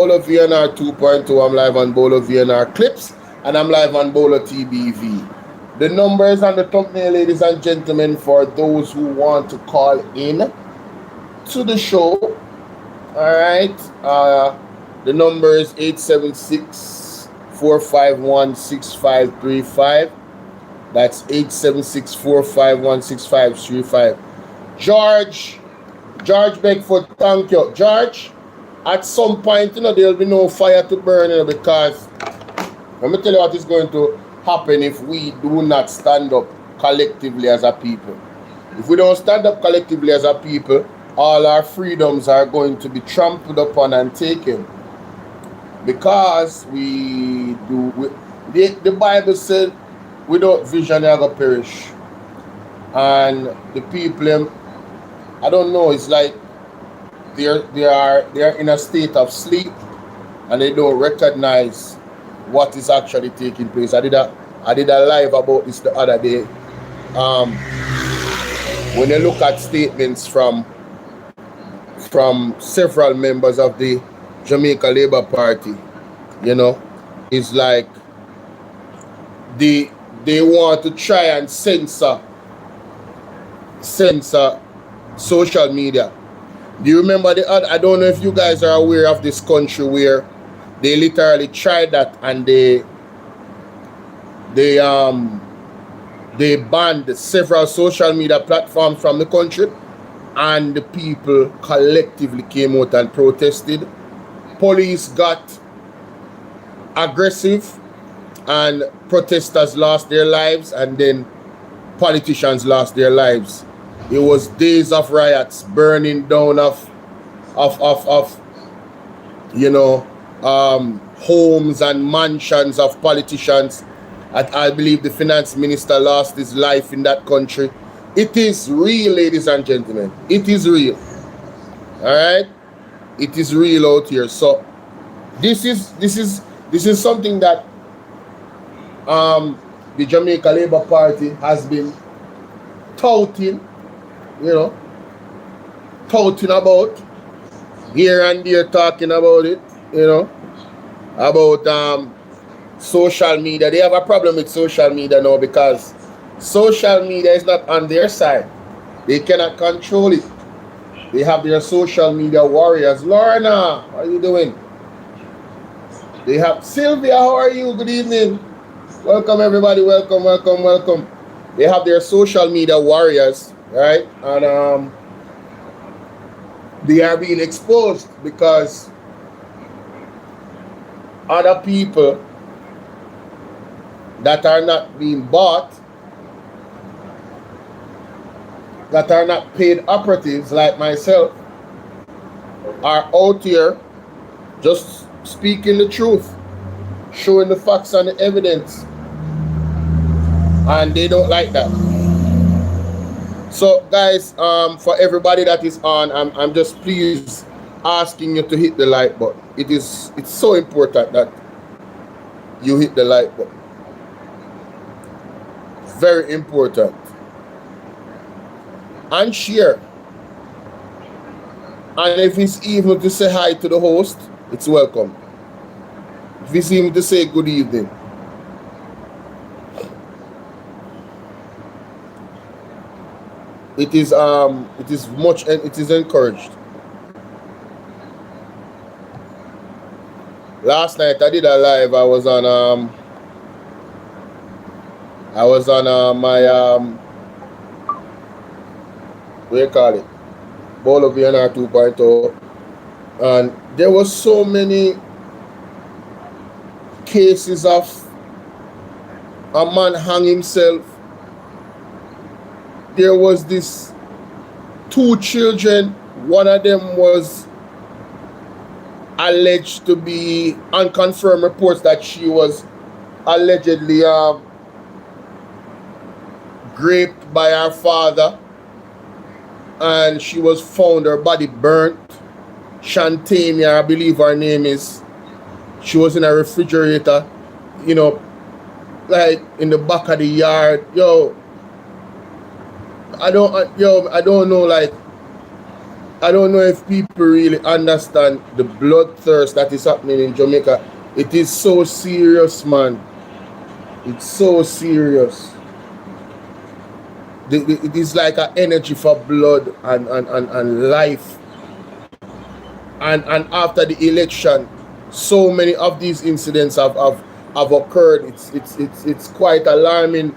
Bolo VNR 2.2. I'm live on Bolo VNR Clips and I'm live on Bolo TBV. The numbers on the thumbnail, ladies and gentlemen, for those who want to call in to the show. Alright. The number is 876-451-6535. That's 876-451-6535. George Beckford, thank you. George, at some point, there'll be no fire to burn, because let me tell you what is going to happen if we do not stand up collectively as a people. If we don't stand up collectively as a people, all our freedoms are going to be trampled upon and taken. Because the Bible said, without vision, they are going to perish. And the people, I don't know, it's like they are in a state of sleep and they don't recognize what is actually taking place. I did a live about this the other day. When you look at statements from several members of the Jamaica Labour Party, it's like they want to try and censor social media. Do you remember I don't know if you guys are aware of this country where they literally tried that and they banned several social media platforms from the country, and the people collectively came out and protested. Police got aggressive and protesters lost their lives, and then politicians lost their lives. It was days of riots, burning down of homes and mansions of politicians. I believe the finance minister lost his life in that country. It is real, ladies and gentlemen. It is real. All right, it is real out here. So this is something that the Jamaica Labour Party has been touting about here and there, talking about it, about social media. They have a problem with social media now because social media is not on their side. They cannot control it. They have their social media warriors. Lorna, how are you doing? They have Sylvia, how are you? Good evening. Welcome everybody. Welcome. They have their social media warriors, right? And they are being exposed because other people that are not being bought, that are not paid operatives like myself, are out here just speaking the truth, showing the facts and the evidence, and they don't like that. So guys, for everybody that is on, I'm just please asking you to hit the like button. It's so important that you hit the like button. Very important. And share. And if it's even to say hi to the host, it's welcome. If it's even to say good evening. It is encouraged. Last night I did a live. I was on my what do you call it? Bolo VNR 2.0, and there was so many cases of a man hang himself. There was this 2 children. One of them was alleged to be, unconfirmed reports that she was allegedly raped by her father, and she was found, her body burnt. Shantania, I believe her name is. She was in a refrigerator, like in the back of the yard. I don't know, like, I don't know if people really understand the bloodthirst that is happening in Jamaica. It is so serious, man. It's so serious. It is like an energy for blood and life. And after the election, so many of these incidents have occurred. It's quite alarming,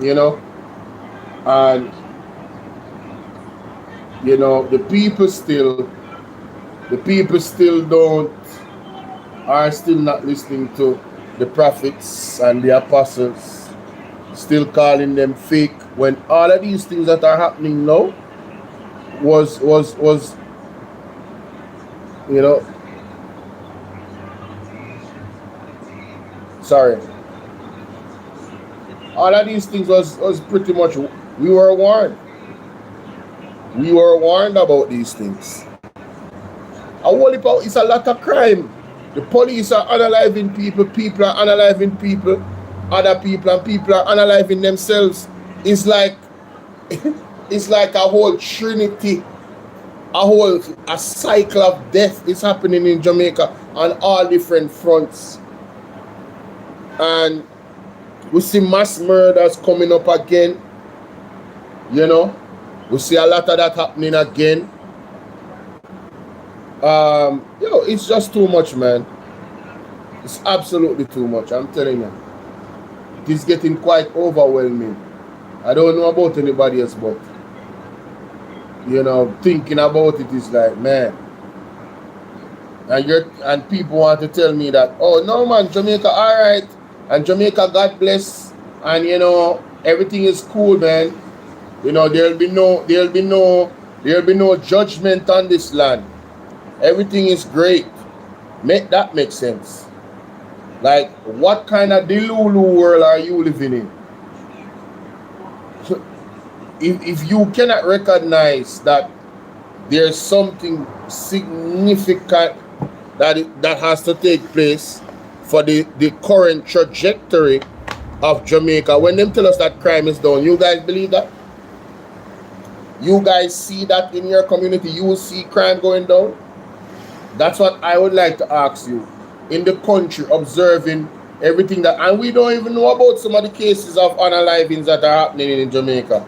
you know. And you know, the people still are still not listening to the prophets and the apostles, still calling them fake, when all of these things that are happening now was you know, sorry, all of these things was pretty much, we were warned. We were warned about these things. It's a lot of crime. The police are unaliving people, people are unaliving people, other people, and people are unaliving themselves. It's like a whole trinity, a cycle of death is happening in Jamaica on all different fronts. And we see mass murders coming up again, you know. We see a lot of that happening again. It's just too much, man. It's absolutely too much, I'm telling you. It is getting quite overwhelming. I don't know about anybody else, but you know, thinking about it is like, man. And people want to tell me that, oh no man, Jamaica alright, and Jamaica God bless, and you know, everything is cool, man. You know, there'll be no judgment on this land. Everything is great. Make that make sense. Like, what kind of delulu world are you living in? If you cannot recognize that there's something significant that has to take place for the current trajectory of Jamaica, when them tell us that crime is down, you guys believe that? You guys see that in your community? You will see crime going down? That's what I would like to ask you. In the country, observing everything that, and we don't even know about some of the cases of unalivings that are happening in Jamaica.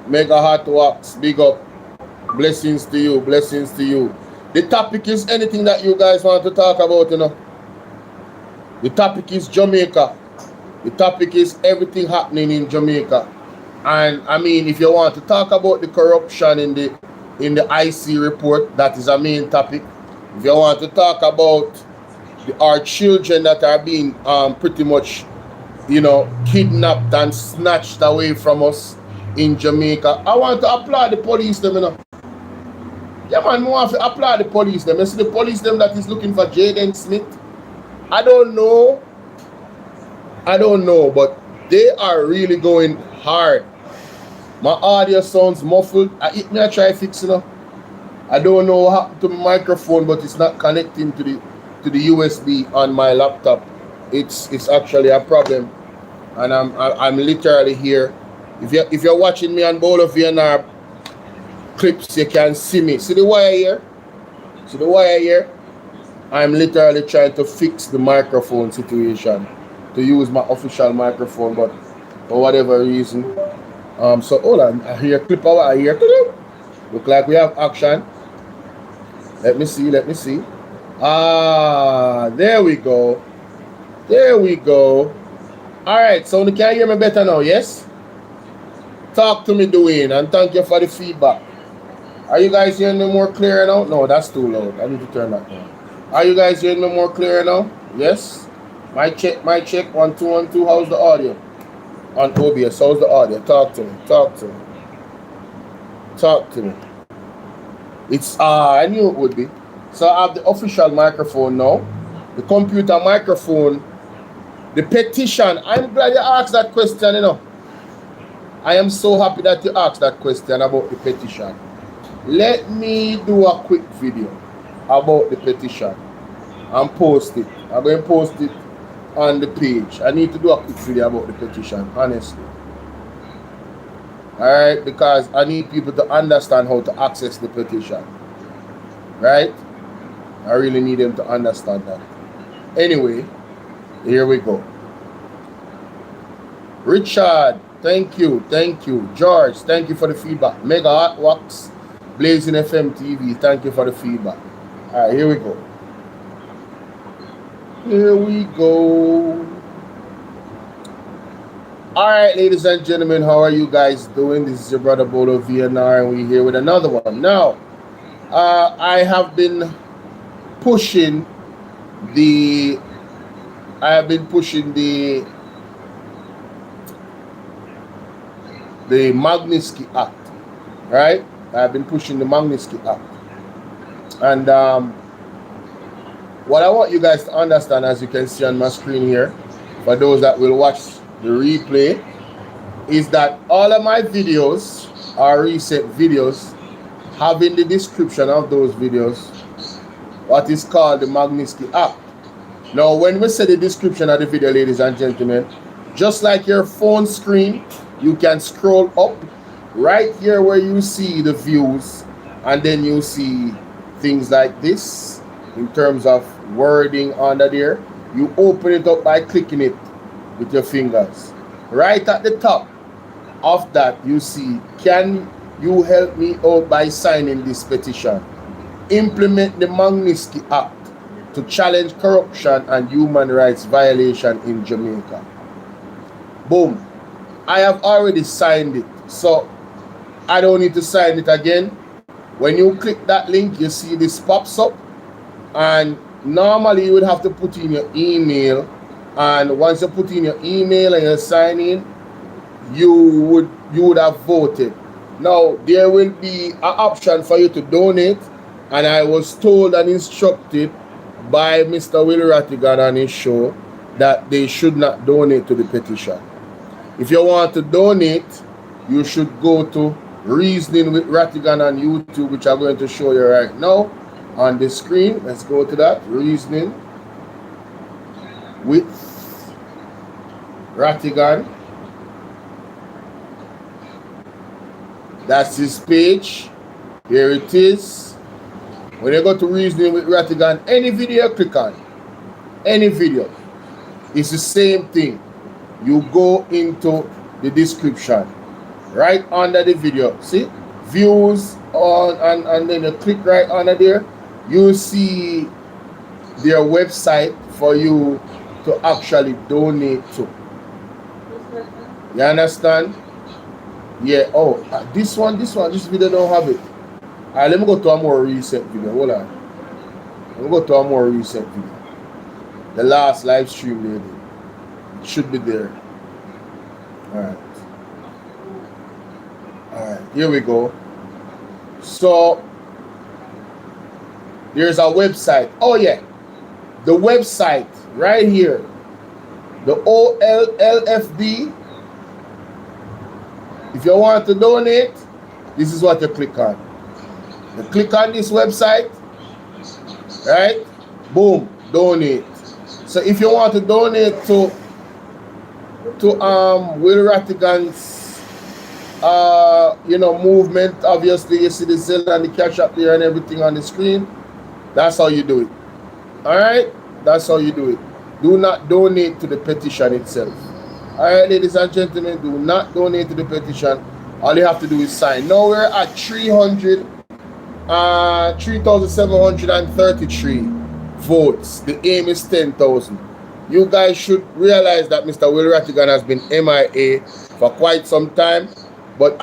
Mega Heart Wax, big up. Blessings to you, blessings to you. The topic is anything that you guys want to talk about, you know. The topic is Jamaica. The topic is everything happening in Jamaica. And I mean, if you want to talk about the corruption in the IC report, that is a main topic. If you want to talk about our children that are being pretty much, you know, kidnapped and snatched away from us in Jamaica, I want to applaud the police them, you know. Yeah man, I want to applaud the police them. You see the police them that is looking for Jaden Smith. I don't know, but they are really going hard. My audio sounds muffled. I try fix it, you know. I don't know what happened to my microphone, but it's not connecting to the USB on my laptop. It's actually a problem, and I'm literally here. If you're watching me on BOLO TBV clips, you can see me. See the wire here? See the wire here? I'm literally trying to fix the microphone situation to use my official microphone, but for whatever reason. So hold on, I hear clip over here. Look like we have action. Let me see. Ah, there we go. Alright, so you can hear me better now, yes? Talk to me, Dwayne, and thank you for the feedback. Are you guys hearing me more clear now? No, that's too loud. I need to turn that down. Are you guys hearing me more clear now? Yes? My check. 1 2 1 2. How's the audio? On OBS, how's the audio? Talk to me. It's I knew it would be. So I have the official microphone now, the computer microphone, the petition. I'm glad you asked that question, you know. I am so happy that you asked that question about the petition. Let me do a quick video about the petition and post it. I'm going to post it on the page. I need to do a quick video about the petition, honestly. Alright, because I need people to understand how to access the petition. Right? I really need them to understand that. Anyway, here we go. Richard, thank you. George, thank you for the feedback. Mega Hotwax, Blazing FM TV, thank you for the feedback. Alright, here we go. Alright, ladies and gentlemen, how are you guys doing? This is your brother Bolo VNR, and we're here with another one. Now, I have been pushing the Magnitsky Act, right? I've been pushing the Magnitsky Act. And what I want you guys to understand, as you can see on my screen here, for those that will watch the replay, is that all of my videos are recent videos have in the description of those videos what is called the Magnitsky Act. Now, when we say the description of the video, ladies and gentlemen, just like your phone screen, you can scroll up right here where you see the views, and then you see things like this in terms of wording under there. You open it up by clicking it with your fingers. Right at the top of that, you see, can you help me out by signing this petition? Implement the Magnitsky Act to challenge corruption and human rights violation in Jamaica. Boom. I have already signed it, so I don't need to sign it again. When you click that link, you see this pops up, and normally you would have to put in your email, and once you put in your email and you sign in, you would have voted. Now there will be an option for you to donate, and I was told and instructed by Mr. Will Rattigan on his show that they should not donate to the petition. If you want to donate, you should go to Reasoning with Rattigan on YouTube, which I'm going to show you right now on the screen. Let's go to that. Reasoning with Rattigan. That's his page. Here it is. When you go to Reasoning with Rattigan, any video you click on, any video, it's the same thing. You go into the description right under the video. See, views on, and then you click right under there. You see their website for you to actually donate to. You understand? Yeah. Oh, this video don't have it. Alright, let me go to a more recent video. Hold on. Let me go to a more recent video. The last live stream they did. It should be there. Alright. Alright, here we go. So there's a website. Oh yeah. The website right here. The OLLFD. If you want to donate, this is what you click on. You click on this website, right? Boom, donate. So if you want to donate to Will Rattigan's movement, obviously you see the Zelle and the Cash App there and everything on the screen. That's how you do it. Alright? That's how you do it. Do not donate to the petition itself. Alright, ladies and gentlemen, do not donate to the petition. All you have to do is sign. Now we're at 3,733 votes. The aim is 10,000. You guys should realize that Mr. Will Rattigan has been MIA for quite some time, but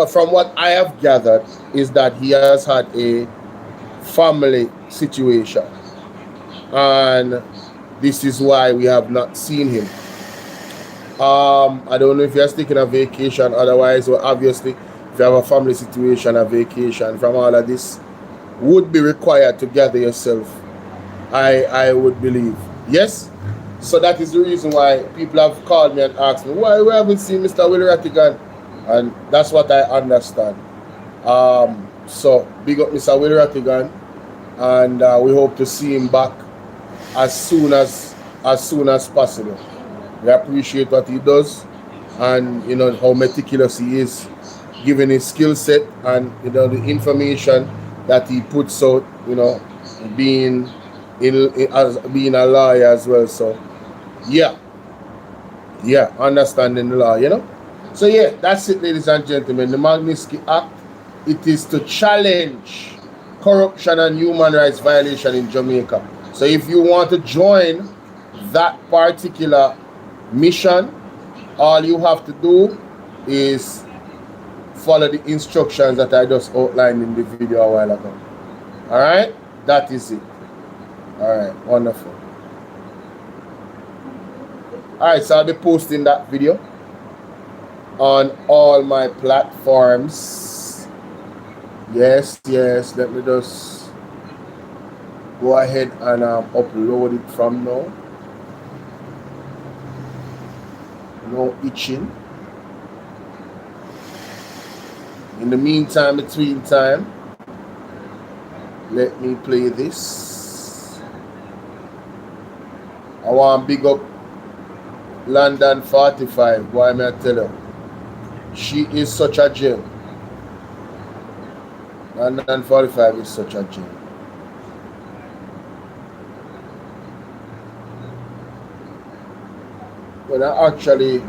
from what I have gathered is that he has had a family situation, and this is why we have not seen him. I don't know if you're taking a vacation, otherwise, well, obviously, if you have a family situation, a vacation from all of this would be required to gather yourself, I would believe. Yes? So that is the reason why people have called me and asked me, why we haven't seen Mr. Will Rattigan? And that's what I understand. So big up Mr. Will Rattigan, and we hope to see him back as soon as possible. We appreciate what he does, and you know how meticulous he is given his skill set and the information that he puts out, being being a lawyer as well. So yeah, understanding the law, So yeah, that's it, ladies and gentlemen. The Magnitsky Act, it is to challenge corruption and human rights violation in Jamaica. So if you want to join that particular mission, all you have to do is follow the instructions that I just outlined in the video a while ago. All right, that is it. All right, wonderful. All right, so I'll be posting that video on all my platforms. Yes, let me just go ahead and upload it from now. No itching. In the meantime, between time, let me play this. I want to big up London 45. Why may I tell her? She is such a gem. London 45 is such a gem. When I actually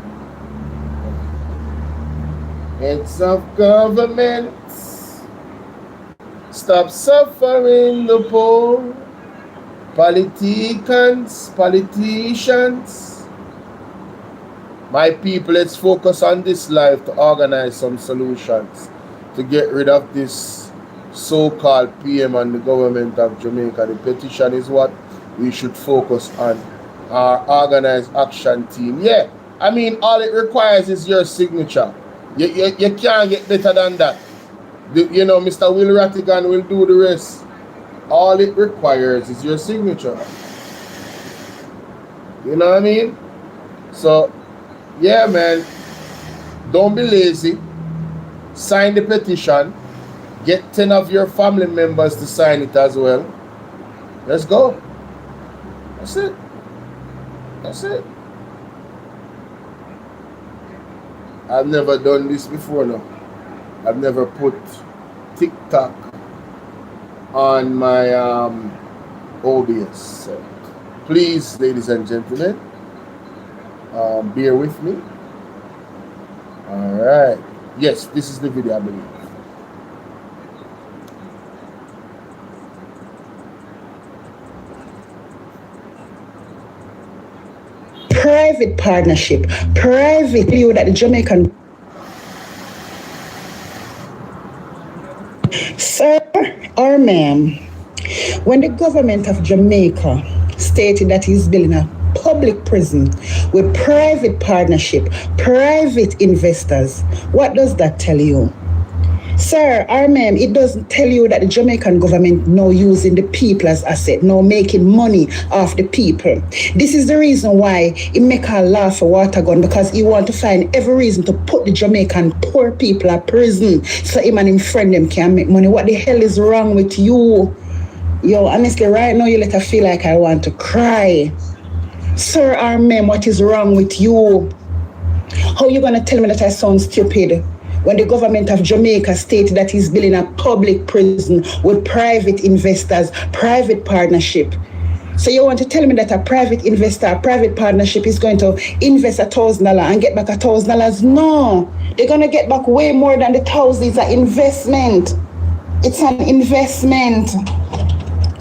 heads of governments, stop suffering the poor. Politicians, my people, let's focus on this life to organize some solutions to get rid of this so-called PM and the government of Jamaica. The petition is what we should focus on. Our organized action team. Yeah, I mean, all it requires is your signature. You can't get better than that. Mr. Will Rattigan will do the rest. All it requires is your signature. You know what I mean? So, yeah, man, don't be lazy. Sign the petition. Get 10 of your family members to sign it as well. Let's go. That's it. That's it. I've never done this before now. I've never put TikTok on my OBS. So please, ladies and gentlemen, bear with me. All right. Yes, this is the video, I believe. Private partnership, private view that the Jamaican. Sir or ma'am, when the government of Jamaica stated that he's building a public prison with private partnership, private investors, what does that tell you? Sir or ma'am, it doesn't tell you that the Jamaican government now using the people as asset, now making money off the people. This is the reason why he make a law for water gun, because he want to find every reason to put the Jamaican poor people at prison so him and him friend them can make money. What the hell is wrong with you? Yo, honestly, right now you let her feel like I want to cry. Sir or ma'am, what is wrong with you? How you gonna tell me that I sound stupid when the government of Jamaica stated that he's building a public prison with private investors, private partnership? So you want to tell me that a private investor, a private partnership is going to invest $1,000 and get back $1,000? No, they're going to get back way more than the $1,000. It's an investment. It's an investment.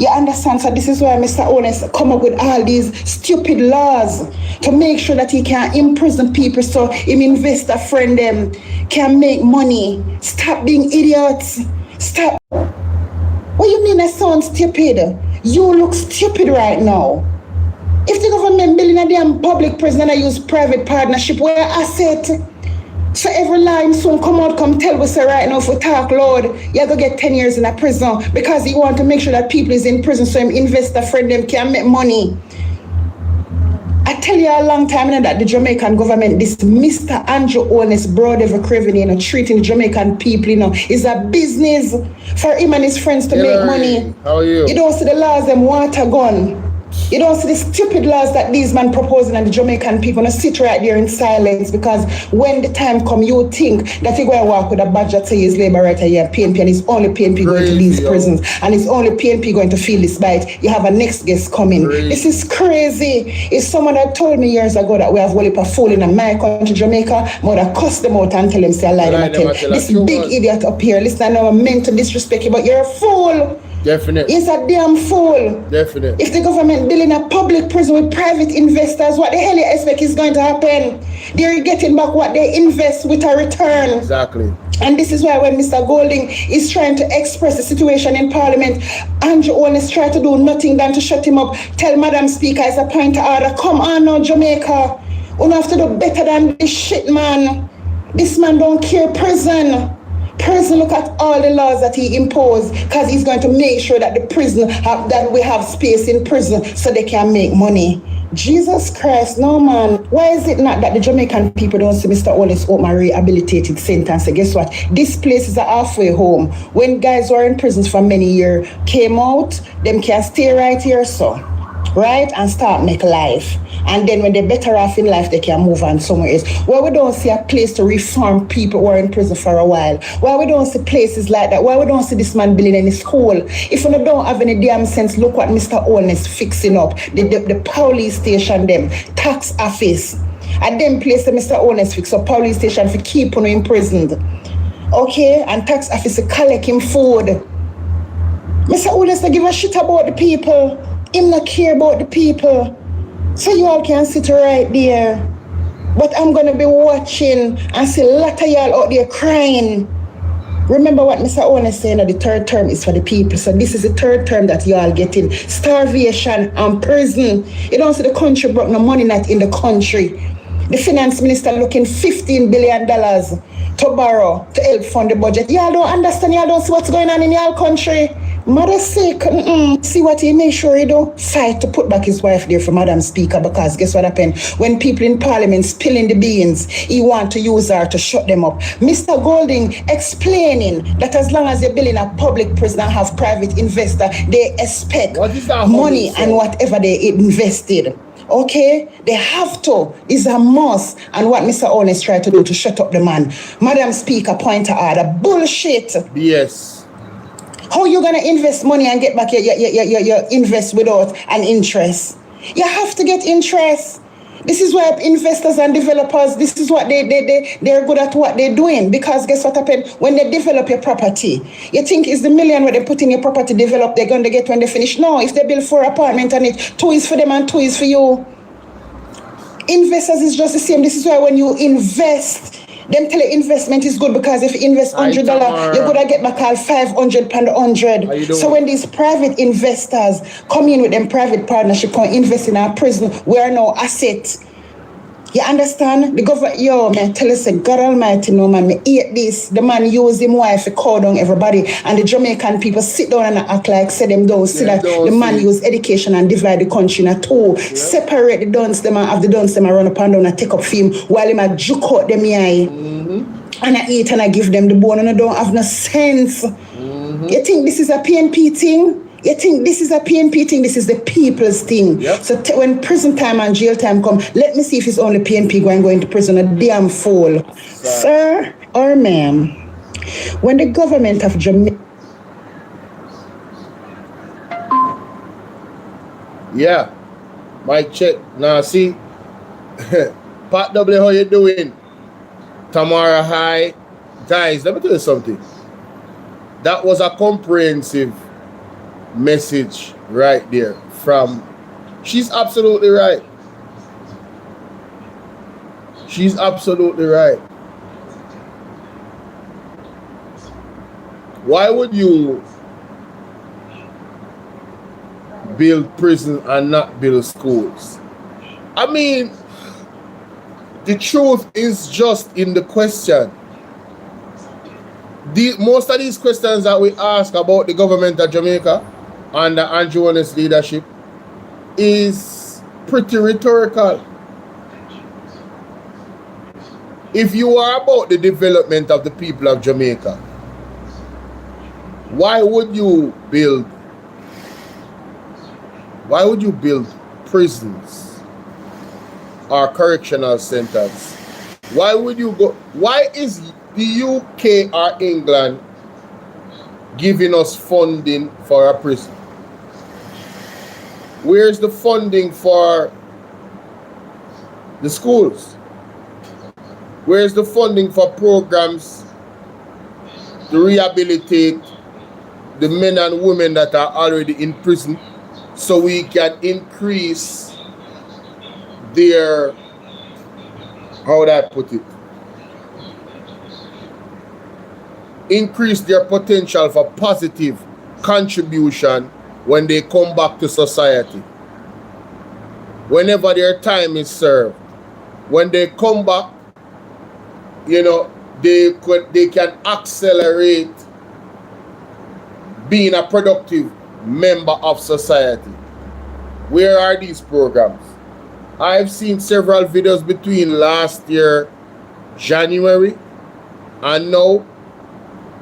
You understand? So this is why Mr. Honest come up with all these stupid laws to make sure that he can imprison people so him investor friend them can make money. Stop being idiots. Stop. What you mean I sound stupid? You look stupid right now. If the government building a damn public prison and I use private partnership, where asset? So every line soon come out, come tell us right now, if we talk loud, you're going to get 10 years in a prison because you want to make sure that people is in prison so him investor friend them can make money. I tell you a long time now that the Jamaican government, this Mr. Andrew Honest, broad ever craving, treating the Jamaican people, is a business for him and his friends to make money. How are you? You don't see the laws, them water gun. You don't see the stupid laws that these men proposing and the Jamaican people gonna sit right there in silence, because when the time come, you think that you're going to walk with a badge that says labor right here, PNP, and it's only PNP going to these prisons, and it's only PNP going to feel this bite. You have a next guest coming. This is crazy. If someone had told me years ago that we have a fool in my country, Jamaica, I would have cussed them out and tell them, say, I lie them, I tell this big idiot up here. Listen, I am meant to disrespect you, but you're a fool. Definitely. He's a damn fool. Definitely. If the government building a public prison with private investors, what the hell you expect is going to happen? They're getting back what they invest with a return. Exactly. And this is why when Mr. Golding is trying to express the situation in Parliament, Andrew Holness trying to do nothing than to shut him up. Tell Madam Speaker it's a point of order. Come on now, Jamaica. We have to do better than this shit, man. This man don't care prison. Prison, look at all the laws that he imposed, because he's going to make sure that the prison that we have space in prison so they can make money. Jesus Christ, no man. Why is it not that the Jamaican people don't see Mr. Holness open a rehabilitated sentence? So guess what? This place is a halfway home. When guys who are in prisons for many years came out, them can stay right here, so right, and start make life. And then when they're better off in life, they can move on somewhere else. Why we don't see a place to reform people who are in prison for a while? Why we don't see places like that? Why we don't see this man building any school? If you don't have any damn sense, look what Mr. Holness fixing up. The police station, them, tax office. And them place that Mr. Holness fix up police station for keep on imprisoned. Okay? And tax office to collect him food. Mr. Holness don't give a shit about the people. Him not care about the people. So you all can sit right there. But I'm going to be watching and see a lot of y'all out there crying. Remember what Mr. Holness saying that the third term is for the people. So this is the third term that y'all getting. Starvation and prison. You don't see the country brought no money not in the country. The finance minister looking $15 billion to borrow to help fund the budget. Y'all don't understand. Y'all don't see what's going on in y'all country. Mother sick. See what he make sure he don't fight to put back his wife there for Madam Speaker, because guess what happened? When people in Parliament spilling the beans, he want to use her to shut them up. Mr. Golding explaining that as long as they're building a public prison and have private investor, they expect money and whatever they invested. Okay, they have to. It's a must. And what Mr. Holness tried to do to shut up the man. Madam Speaker, point of order. Bullshit. Yes. How you gonna invest money and get back your invest without an interest? You have to get interest. This is why investors and developers, this is what they're good at what they're doing. Because guess what happened? When they develop your property, you think it's the million where they put in your property develop, they're going to get when they finish. No, if they build 4 apartments on it, 2 is for them and 2 is for you. Investors is just the same. This is why when you invest, them tell you investment is good, because if you invest $100, you're going to get back all 500 pound 100. So when these private investors come in with them private partnership, come invest in our prison, we are no asset. You understand? The government, yo, man, tell us, God Almighty, no man, me hate this. The man use him wife to call down everybody, and the Jamaican people sit down and act like say them don't see that the man use education and divide the country in 2. Yeah. Separate the dons them and have the dons them and run up and down and take up film while him a juke out them eye. And I eat and I give them the bone, and I don't have no sense. You think this is a PNP thing? You think this is a PNP thing? This is the people's thing. Yep. So when prison time and jail time come, let me see if it's only PNP going to prison. A damn fool. Sir or ma'am, when the government of Jamaica... Yeah. Mic check. Now see, Pat W, how you doing? Tamara, hi. Guys, let me tell you something. That was a comprehensive message right there from... She's absolutely right. She's absolutely right. Why would you build prisons and not build schools? I mean, the truth is just in the question. Most of these questions that we ask about the government of Jamaica under Andrew Holness' leadership is pretty rhetorical. If you are about the development of the people of Jamaica, why would you build prisons or correctional centers, why would you go? Why is the UK or England giving us funding for a prison? Where's the funding for the schools? Where's the funding for programs to rehabilitate the men and women that are already in prison so we can increase their, how would I put it? Increase their potential for positive contribution when they come back to society. Whenever their time is served, when they come back, you know, they can accelerate being a productive member of society. Where are these programs? I've seen several videos between last year, January, and now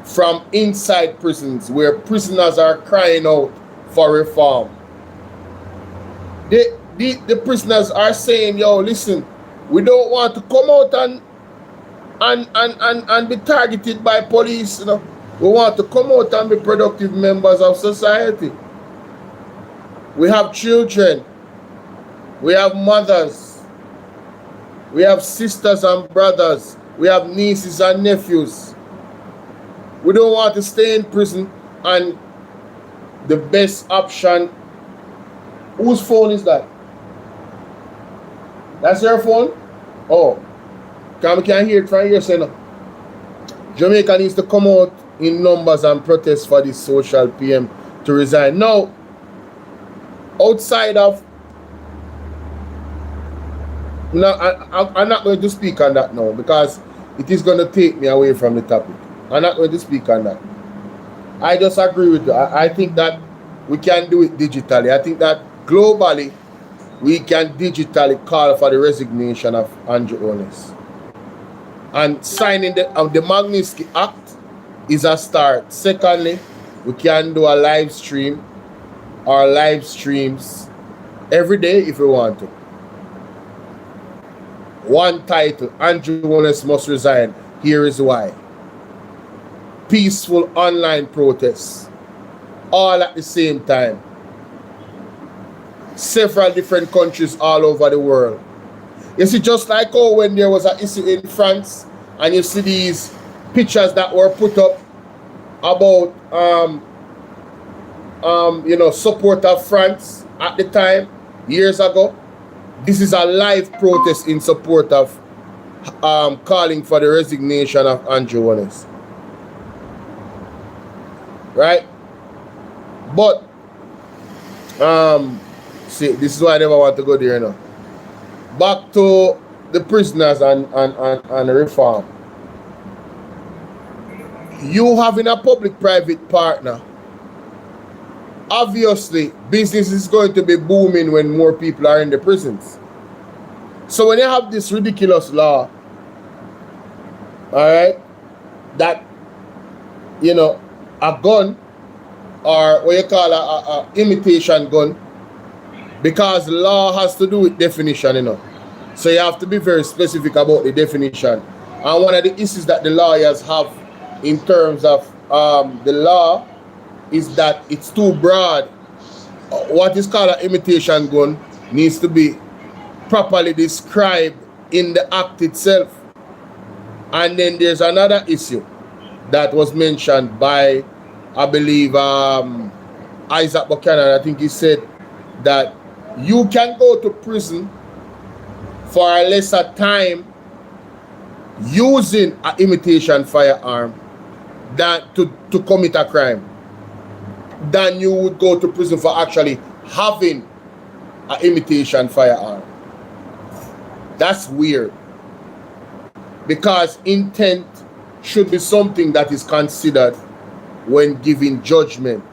from inside prisons where prisoners are crying out for reform. The prisoners are saying, yo, listen, we don't want to come out and be targeted by police, you know. We want to come out and be productive members of society. We have children. We have mothers. We have sisters and brothers. We have nieces and nephews. We don't want to stay in prison, and the best option. Whose phone is that? That's your phone? Oh. We can't hear it from here, so no. Jamaica needs to come out in numbers and protest for this social PM to resign. Now, outside of, no, I'm not going to speak on that now because it is going to take me away from the topic. I'm not going to speak on that. I just agree with you. I think that we can do it digitally. I think that globally we can digitally call for the resignation of Andrew Holness. And signing the Magnitsky Act is a start. Secondly, we can do a live stream or live streams every day if we want to. One title, Andrew Holness must resign. Here is why. Peaceful online protests, all at the same time. Several different countries all over the world. You see, just like how when there was an issue in France, and you see these pictures that were put up about, you know, support of France at the time, years ago. This is a live protest in support of calling for the resignation of Andrew Holness. Right? But, see, this is why I never want to go there now. Back to the prisoners and reform. You having a public-private partner, obviously business is going to be booming when more people are in the prisons. So when you have this ridiculous law, all right, that, you know, a gun, or what you call a imitation gun, because law has to do with definition, you know. So you have to be very specific about the definition. And one of the issues that the lawyers have in terms of the law is that it's too broad. What is called an imitation gun needs to be properly described in the act itself. And then there's another issue that was mentioned by, I believe, Isaac Buchanan. I think he said that you can go to prison for a lesser time using an imitation firearm than to commit a crime than you would go to prison for actually having an imitation firearm. That's weird, because intent should be something that is considered when giving judgment.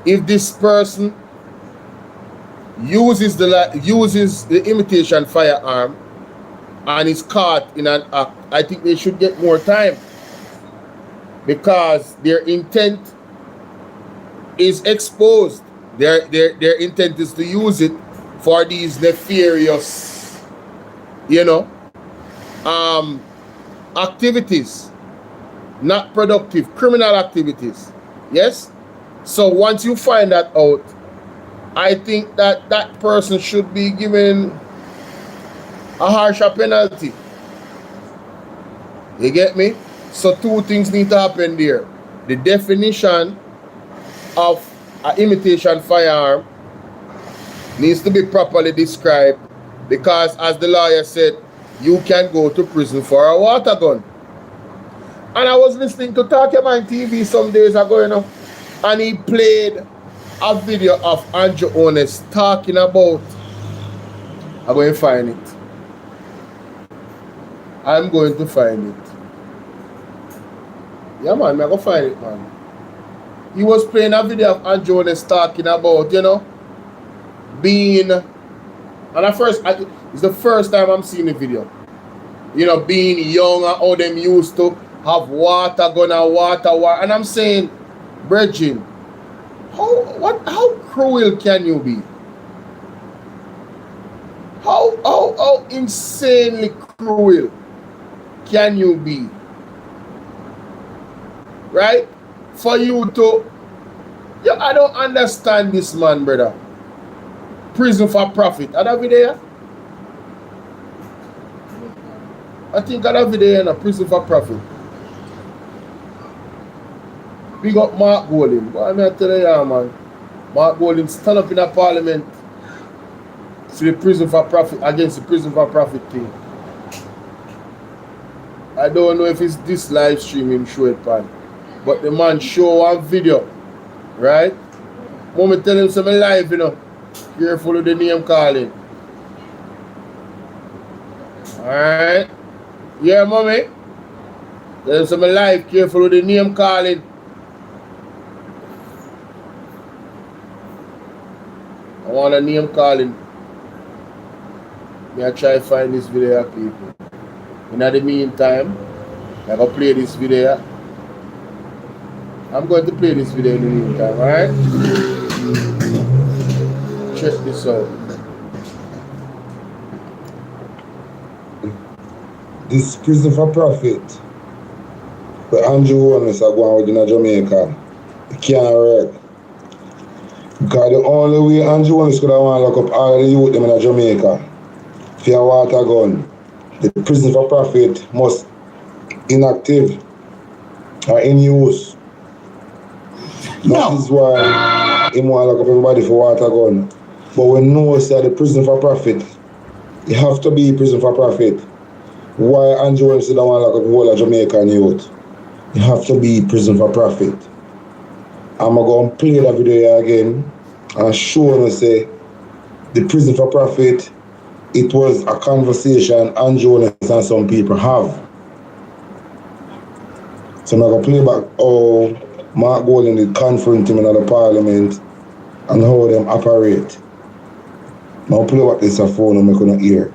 If this person uses the imitation firearm and is caught in an act, I think they should get more time, because their intent is exposed Their intent is to use it for these nefarious, you know, activities, not productive, criminal activities. Yes? So once you find that out, I think that that person should be given a harsher penalty. You get me? So two things need to happen there. The definition of an imitation firearm needs to be properly described, because as the lawyer said, you can go to prison for a water gun. And I was listening to Talking Man TV some days ago, you know, and he played a video of Andrew Honest talking about, I'm going to find it. I'm going to find it. Yeah, man, I'm going to find it, man. He was playing a video of Andrew Honest talking about, you know, being, and at first, it's the first time I'm seeing the video. You know, being young and how them used to have water gun and water, and I'm saying, Bridging, how cruel can you be? How insanely cruel can you be? Right? For you to, yeah, I don't understand this man, brother. Prison for profit. Are that video? I think I have video in a prison for profit. Big up Mark Golding. What am I telling you, man? Mark Golding stand up in a parliament to the prison for profit, against the prison for profit thing. I don't know if it's this live stream him show it, pan. But the man show one video, right? Mommy tell him some live, you know. Careful with the name calling. Alright. Yeah, mommy. Tell him some live, careful with the name calling. I want a name calling. I try to find this video, people. In the meantime, I'm going to play this video. I'm going to play this video in the meantime, alright? Check this out. This prison for profit, but Andrew Honest are going within Jamaica. It can't work. Because the only way Andrew Honest could have want to lock up all the youth them in Jamaica for a water gun, the prison for profit must inactive or in use. That is why he want to lock up everybody for water gun. But we know that the prison for profit, it have to be prison for profit. Why Andrew Honest don't want to lock up the whole of Jamaican youth? It have to be prison for profit. I'm going to play the video again and show you say the prison for profit, it was a conversation Andrew Honest and some people have. So I'm going to play back how Mark Golding did confront him in the parliament and how them operate. Now play back this phone and I couldn't hear.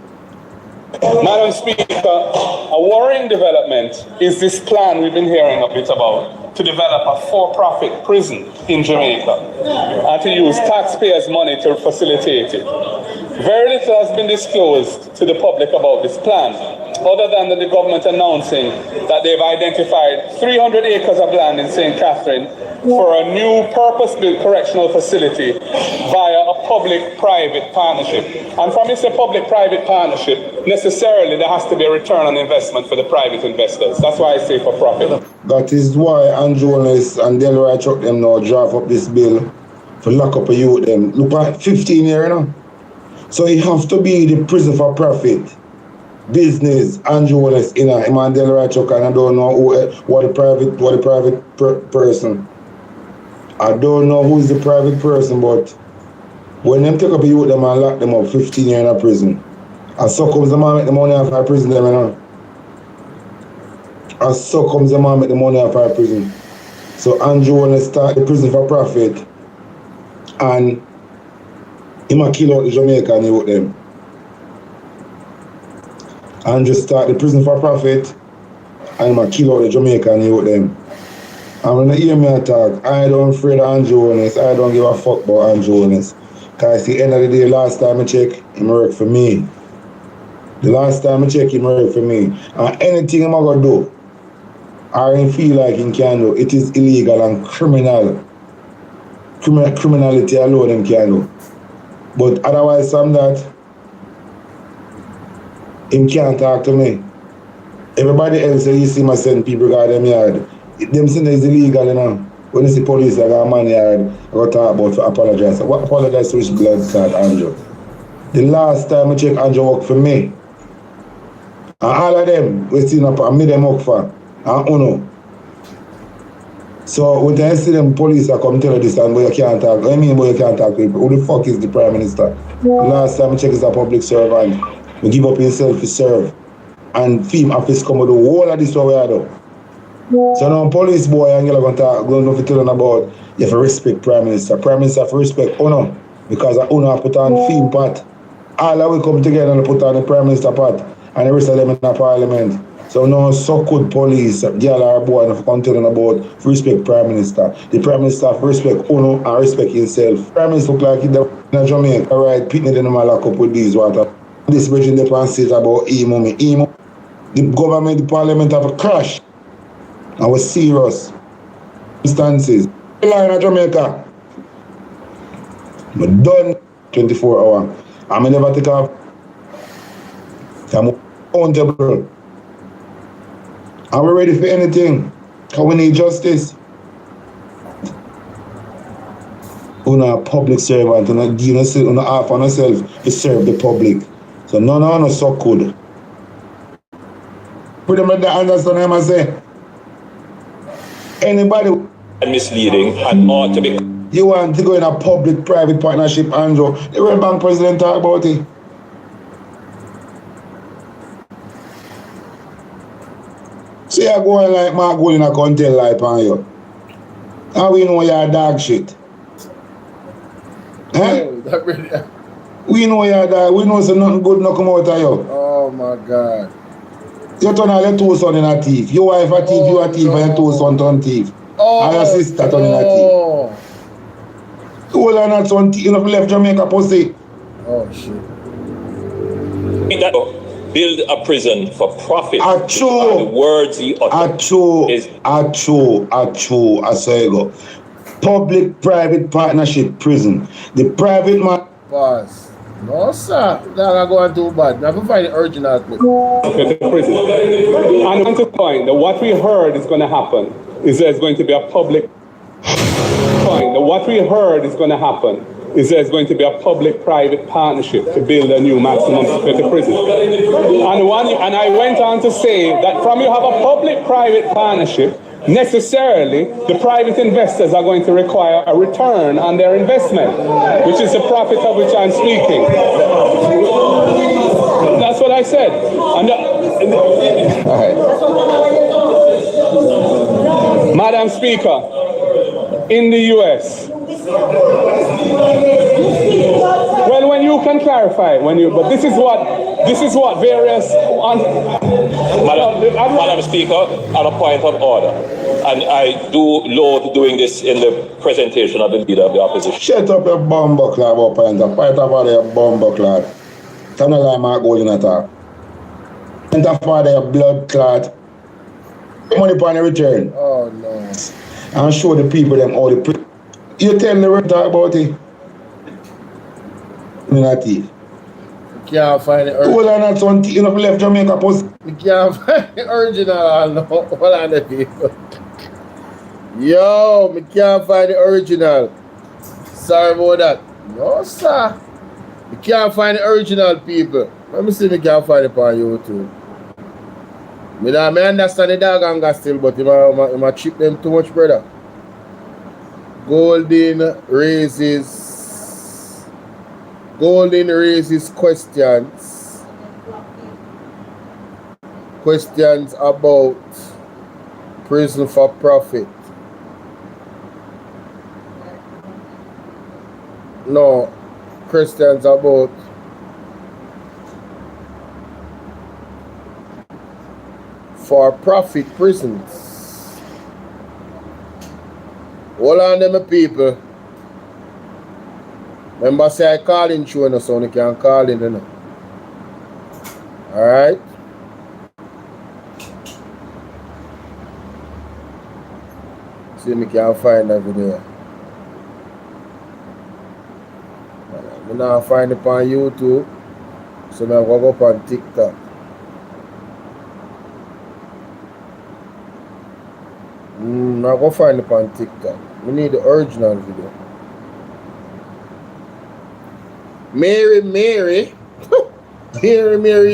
Madam Speaker, a worrying development is this plan we've been hearing a bit about to develop a for-profit prison in Jamaica and to use taxpayers' money to facilitate it. Very little has been disclosed to the public about this plan, other than the government announcing that they've identified 300 acres of land in St. Catherine for a new purpose-built correctional facility via a public-private partnership. And from this public-private partnership, necessarily there has to be a return on investment for the private investors. That's why I say for profit. That is why Andrew Honest and Delroy Chuck them now draft up this bill for lock up a youth them. Look at 15 years now. So it have to be the prison for profit business. Andrew Honest in a man Delroy Chuck, and I don't know what the private person. I don't know who is the private person, but when them take up a youth them and lock them up 15 years in a prison, and so comes the man make the money off our prison them, you know. And so comes the man make the money off our prison. So Andrew Honest start the prison for profit, and he might kill out the Jamaican youth them. Andrew start the prison for profit, and he might kill out the Jamaican youth them. I'm gonna hear me attack. I don't afraid of Andrew Honest. I don't give a fuck about Andrew Honest. Cause at the end of the day, last time I check, he work for me. The last time I check, he work for me. And anything I'm gonna do, I feel like he can do, it is illegal and criminal. Criminality alone him can do. But otherwise from that, him can't talk to me. Everybody else you see my send people go them yard. Them saying it's illegal, you know. When you see police I got man yard, I got talk about to apologize. What apologize to which blood clot Andrew? The last time I check Andrew work for me. And all of them we seen up and me them work for. And Uno. So when I see them police are come tell you this and boy you can't talk. I mean boy you can't talk to people. Who the fuck is the Prime Minister? The last time I check is a public servant. We give up himself to serve. And film office come with the whole of this what we are doing. So now police boy and you're going to tell them about you have to respect Prime Minister. Prime Minister have to respect Uno. Because Uno put on film part. All of we come together and put on the Prime Minister part. And the rest of them in the parliament. So now so good police, girl or boy and come tell them about respect Prime Minister. The Prime Minister have to respect Uno and respect himself. Prime Minister look like in Jamaica, right, pitting them lock up with these water. This version they can say about emo. The government, the parliament have a crash. And we're serious instances. Line in Jamaica. I'm done 24 hours. I'm never take off. I'm accountable. And we're ready for anything. Because we need justice. We're not a public servant. We're not giving half on ourselves to serve the public. So none of us so good. Put them at the understand what I say. Anybody misleading and ought to be. You want to go in a public-private partnership, Andrew? The World Bank president talk about it. So you're going like Mark Gold and can't tell lie on you. And we know you're dog shit. Eh? We know you're dog. We know so nothing good not come out of you. Oh my God. You turn all your two sons in a thief. Your wife a thief, you a thief, and your two sons turn thief. And your sister turn in a thief. You are not son thief, you know, left Jamaica pussy. Oh shit. Build a prison for profit. Achoo. The words he uttered. Achoo. I say go. Public-private partnership prison. The private man. Boss. No, sir. That's going too bad. I have to find the original clip. Prison. And on the point that what we heard is going to happen is there's going to be a public point. That what we heard is going to happen is there's going to be a public-private partnership to build a new maximum security prison. And I went on to say that from you have a public-private partnership, necessarily the private investors are going to require a return on their investment, which is the profit of which I'm speaking. That's what I said. Madam Speaker, in the US, well, when you can clarify, but this is what various. Madam Speaker, on a point of order, and I do loathe doing this in the presentation of the leader of the opposition. Shut up your bumbo club up and fight about your bumbo club. Tell me like Mark Gold in attack. And the father your blood clot. Money upon the return. Oh no. And show the people them all the you tell the world talk about it. Me not thief. Can't find the original. Hold on, not son thief. You know left Jamaica post. We can't find the original. No. Hold on the people. Yo, we can't find the original. Sorry about that. No, sir. We can't find the original, people. Let me see if we can find it on YouTube. I understand the dog anger still, but he might chip them too much, brother. Golden raises questions about prison for profit. No, questions about for profit prisons. Hold on them people. Remember say I call in show no, so you can call in, you know. Alright. See me can find that video. I now find it on YouTube. So now I go up on TikTok. Now go find it on TikTok. We need the original video. Mary Mary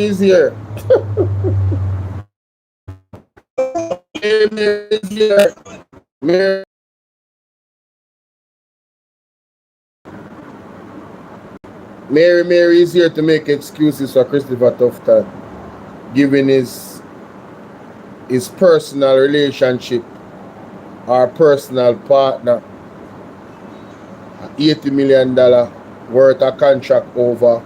is here. Mary is here. Mary is here to make excuses for Christopher Tufton, given his personal relationship or personal partner $80 million worth of contract over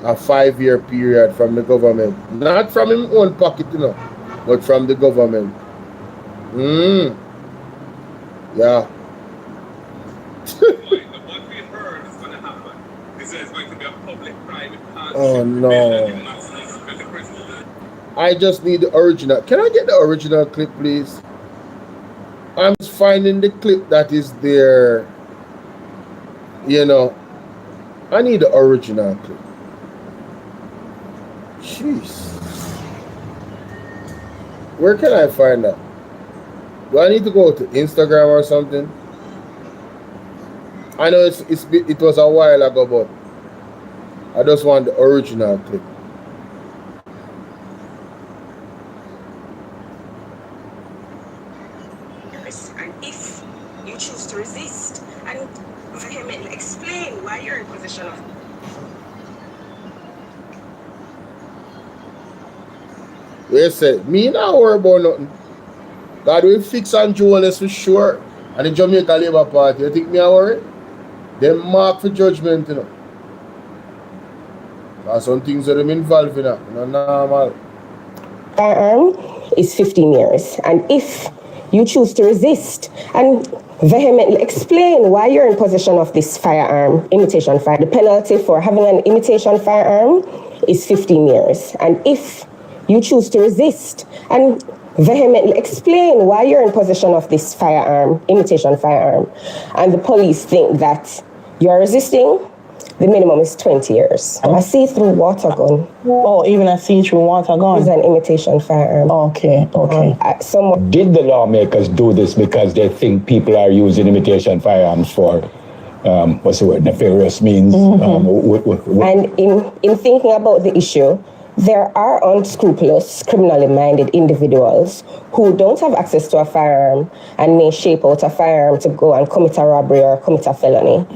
a 5-year period from the government. Not from his own pocket, you know, but from the government. Yeah. What we heard is going to happen. This is going to be a public-private partnership. Oh no. I just need the original. Can I get the original clip, please? I'm just finding the clip that is there. You know, I need the original clip. Jeez. Where can I find that? Do I need to go to Instagram or something? I know it was a while ago, but I just want the original clip. And if you choose to resist and vehemently explain why you're in possession of Wait a second. Me not worry about nothing. God will fix and Jonas for sure. And the Jamaica Labour Party, you think me a worry? They mark for judgment, you know. There's some things that I'm involved in that. You know, normal. firearm is 15 years. And if you choose to resist and vehemently explain why you're in possession of this firearm, imitation firearm, the penalty for having an imitation firearm is 15 years. And if you choose to resist and vehemently explain why you're in possession of this firearm, imitation firearm, and the police think that you're resisting, the minimum is 20 years. A see-through water gun. Oh, even a see-through water gun? Is an imitation firearm. Okay. Did the lawmakers do this because they think people are using imitation firearms for, nefarious means? And in thinking about the issue, there are unscrupulous, criminally minded individuals who don't have access to a firearm and may shape out a firearm to go and commit a robbery or commit a felony.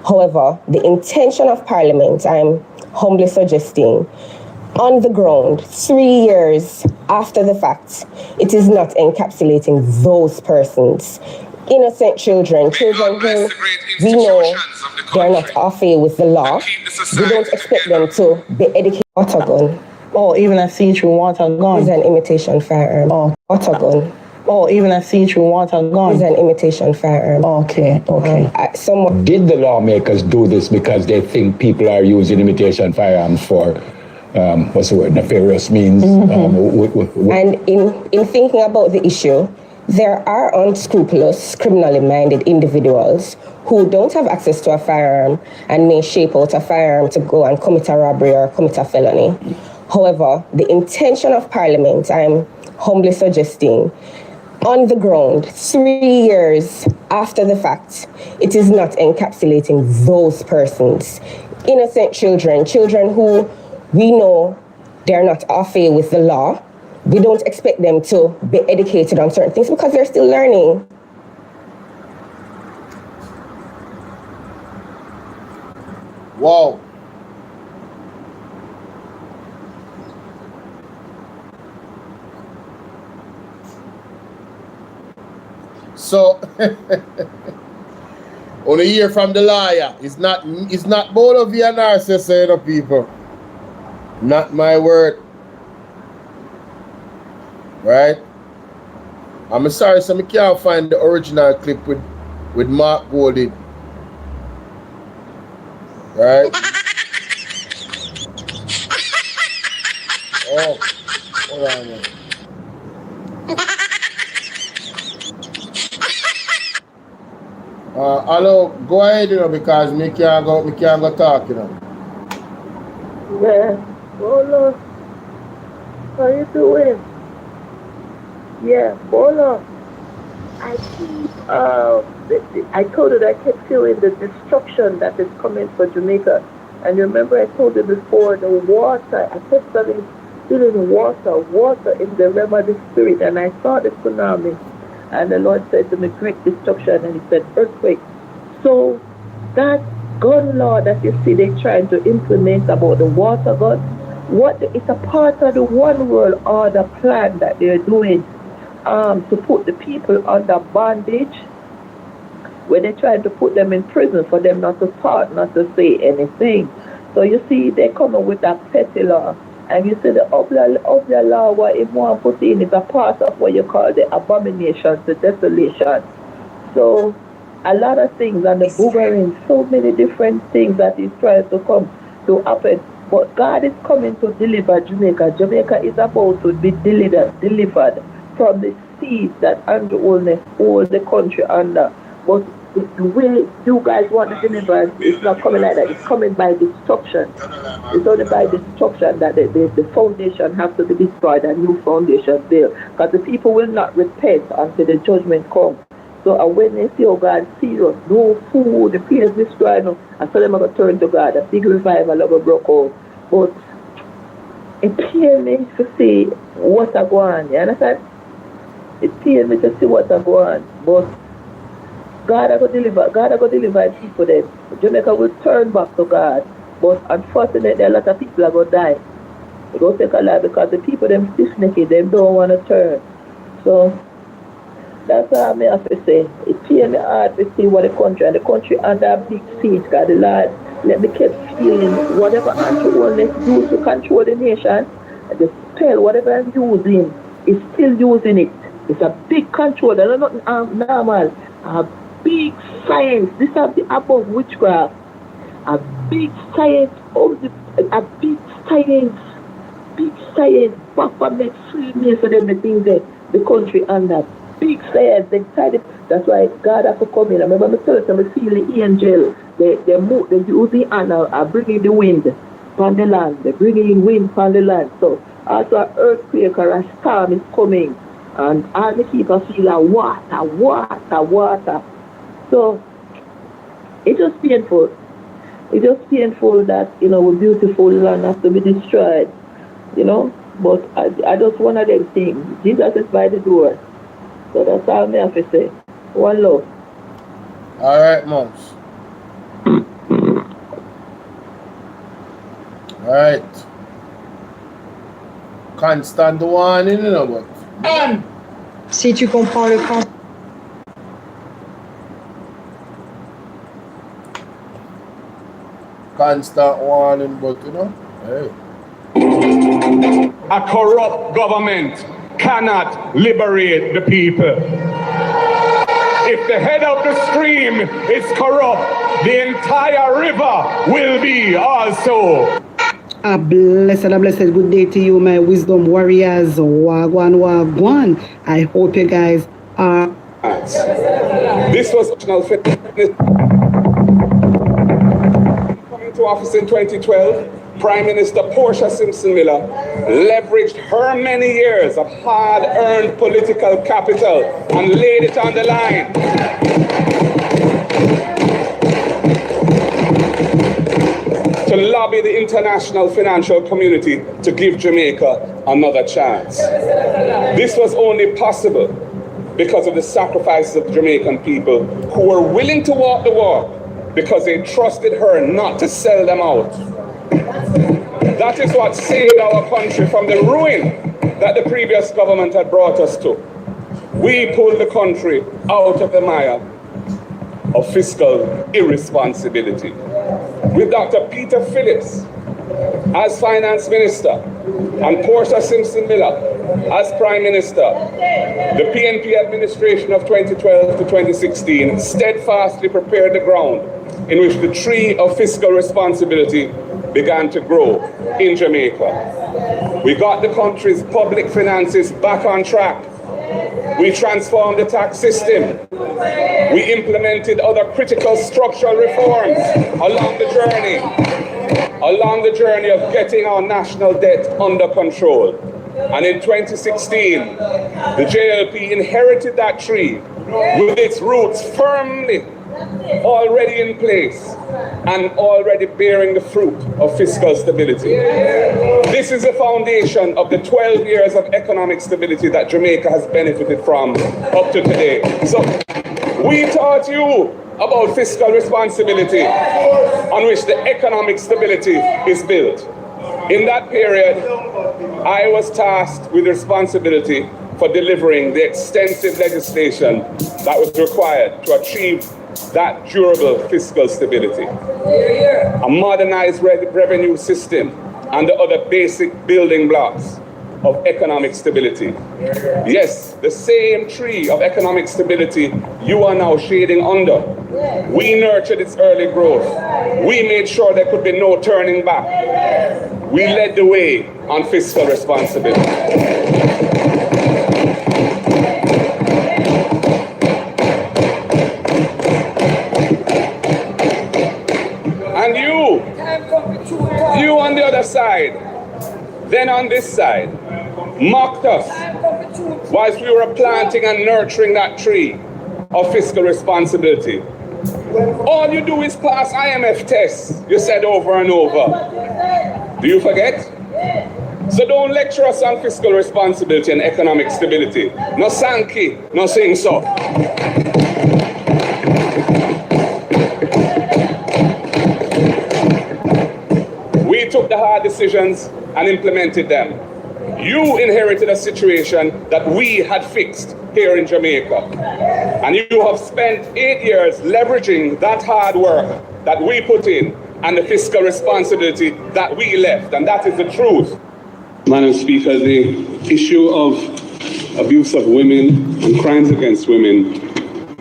However, the intention of Parliament, I'm humbly suggesting, on the ground, 3 years after the fact, it is not encapsulating those persons. Innocent children who we know they're not off with the law. We don't expect them to be educated. Water gun. Oh, even a see-through water gun? Is an imitation firearm. Oh. Water gun. Oh, even a see-through water gun? Is an imitation firearm. Okay. Did the lawmakers do this because they think people are using imitation firearms for, nefarious means? And in thinking about the issue, there are unscrupulous, criminally minded individuals who don't have access to a firearm and may shape out a firearm to go and commit a robbery or commit a felony. However, the intention of Parliament, I'm humbly suggesting, on the ground, 3 years after the fact, it is not encapsulating those persons. Innocent children who we know they're not off with the law. We don't expect them to be educated on certain things because they're still learning. Wow. So, on a year from the lawyer, it's not BOLO TBV and RCS, you know, people. Not my word. Right? I'm sorry, so I can't find the original clip with Mark Golding. Right? Oh, hold on, man. Hello, go ahead, you know, because me can't go talk, you know. Yeah. Bolo. How you doing? Yeah, Bolo. I told you that I kept feeling the destruction that is coming for Jamaica. And you remember I told you before, the water, I kept feeling water in the realm of the spirit. And I saw the tsunami. And the Lord said to me, great destruction. And he said, earthquake. So that gun law that you see they're trying to implement about the water gun, it's a part of the one world order plan that they're doing to put the people under bondage, where they're trying to put them in prison for them not to talk, not to say anything. So you see, they're coming with that petty law. And you see the other law, what it want to put in is a part of what you call the abomination, the desolation. So a lot of things and the boogering, so many different things that is trying to come to happen. But God is coming to deliver Jamaica. Jamaica is about to be delivered from the seeds that Andrew hold the country under. But the way you guys want the deliverance, it's not coming like that. It's coming by destruction. It's only by destruction that the foundation has to be destroyed and new foundation built. Because the people will not repent until the judgment comes. So when they see, oh God, serious, no food, the place destroyed, and so they're going to turn to God. A big revival of a broke out. But it pains me to see what's going on. You understand? It pains me to see what's going on. But God will deliver people then. Jamaica will turn back to God. But unfortunately, a lot of people are going to die. It will take a lot because the people, them stiff-necked, they don't want to turn. So that's all I have to say. It pains me hard to see what the country under a big siege. God, the Lord, let me keep feeling whatever anti-wellness use to control the nation, the spell, whatever I'm using, is still using it. It's a big control. That's not normal. A big science. This is above witchcraft. A big science big science. Papa makes free meal for them, the things that the country under. Big science. They tried it. That's why God has to come in. I remember me telling them, I feel the angel. They use the hand are bringing the wind from the land. They're bringing wind from the land. So also an earthquake or a storm is coming. And all the people feel water. So it's just painful. It's just painful that, we're beautiful land has to be destroyed. But I just one of them things. Jesus is by the door. So that's all I have to say. One love. All right, Moms. All right. Constant warning, but. Si tu comprends le français. Constant warning, but hey. A corrupt government cannot liberate the people. If the head of the stream is corrupt, the entire river will be also. A blessed good day to you, my wisdom warriors. Wagwan. I hope you guys are. This was coming to office in 2012. Prime Minister Portia Simpson Miller leveraged her many years of hard-earned political capital and laid it on the line. To lobby the international financial community to give Jamaica another chance. This was only possible because of the sacrifices of the Jamaican people who were willing to walk the walk because they trusted her not to sell them out. That is what saved our country from the ruin that the previous government had brought us to. We pulled the country out of the mire of fiscal irresponsibility. With Dr. Peter Phillips as finance minister and Portia Simpson Miller As Prime Minister, the PNP administration of 2012 to 2016 steadfastly prepared the ground in which the tree of fiscal responsibility began to grow in Jamaica. We got the country's public finances back on track. We transformed the tax system. We implemented other critical structural reforms along the journey of getting our national debt under control. And in 2016, the JLP inherited that tree with its roots firmly already in place and already bearing the fruit of fiscal stability. This is the foundation of the 12 years of economic stability that Jamaica has benefited from up to today. So we taught you about fiscal responsibility on which the economic stability is built. In that period, I was tasked with responsibility for delivering the extensive legislation that was required to achieve that durable fiscal stability. A modernized revenue system and the other basic building blocks of economic stability. Yes, the same tree of economic stability you are now shading under. We nurtured its early growth. We made sure there could be no turning back. We led the way on fiscal responsibility. And you on the other side, then on this side, mocked us whilst we were planting and nurturing that tree of fiscal responsibility. All you do is pass IMF tests, you said over and over. Do you forget? So don't lecture us on fiscal responsibility and economic stability. No Sankey, no sing so. We took the hard decisions and implemented them. You inherited a situation that we had fixed here in Jamaica. And you have spent 8 years leveraging that hard work that we put in and the fiscal responsibility that we left. And that is the truth. Madam Speaker, the issue of abuse of women and crimes against women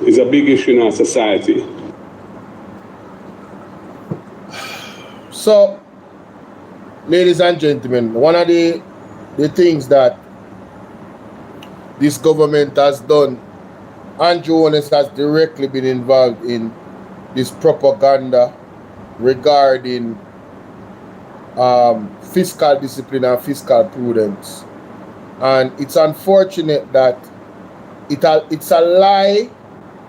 is a big issue in our society. So, ladies and gentlemen, one of the things that this government has done, Andrew Honest has directly been involved in this propaganda regarding fiscal discipline and fiscal prudence. And it's unfortunate that it's a lie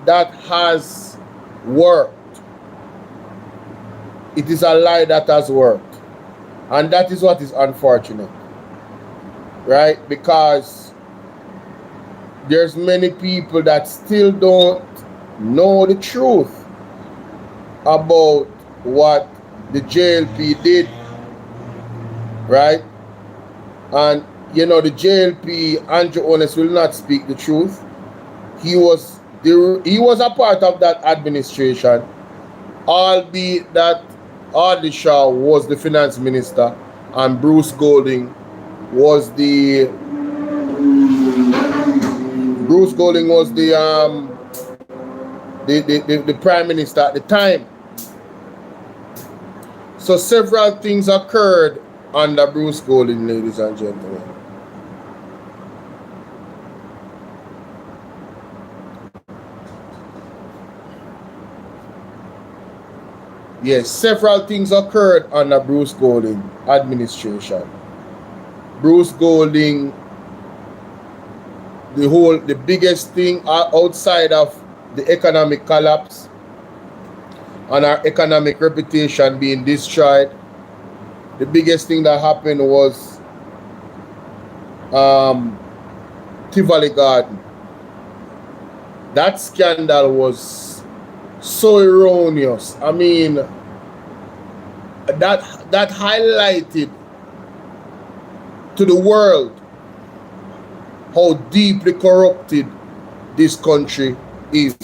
that has worked. It is a lie that has worked. And that is what is unfortunate. Right? Because there's many people that still don't know the truth about what the JLP did. Right? And you know, the JLP, Andrew Honest, will not speak the truth. He was a part of that administration, albeit that Audley Shaw was the finance minister and Bruce Golding was the prime minister at the time. So several things occurred under Bruce Golding, ladies and gentlemen. Yes, several things occurred under Bruce Golding administration. Bruce Golding, the biggest thing outside of the economic collapse and our economic reputation being destroyed, the biggest thing that happened was Tivoli Garden. That scandal was so erroneous. I mean, that highlighted to the world how deeply corrupted this country is.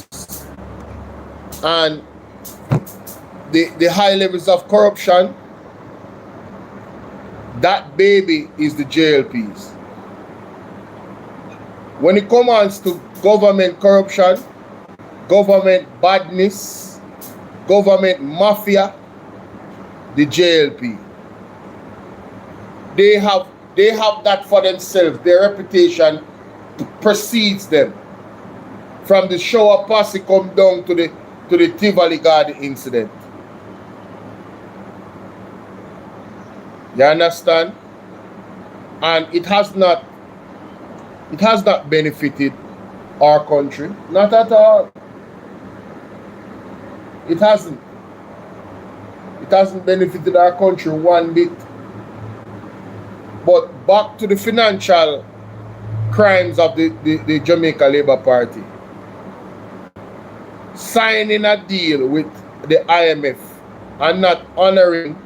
And the high levels of corruption, that baby is the JLPs. when it comes to government corruption, government badness, government mafia, the JLP, they have that for themselves. Their reputation precedes them. From the shower posse come down to the Tivoli Garden incident. You understand? And it has not benefited our country. Not at all. It hasn't. It hasn't benefited our country one bit. But back to the financial crimes of the Jamaica Labour Party. Signing a deal with the IMF and not honoring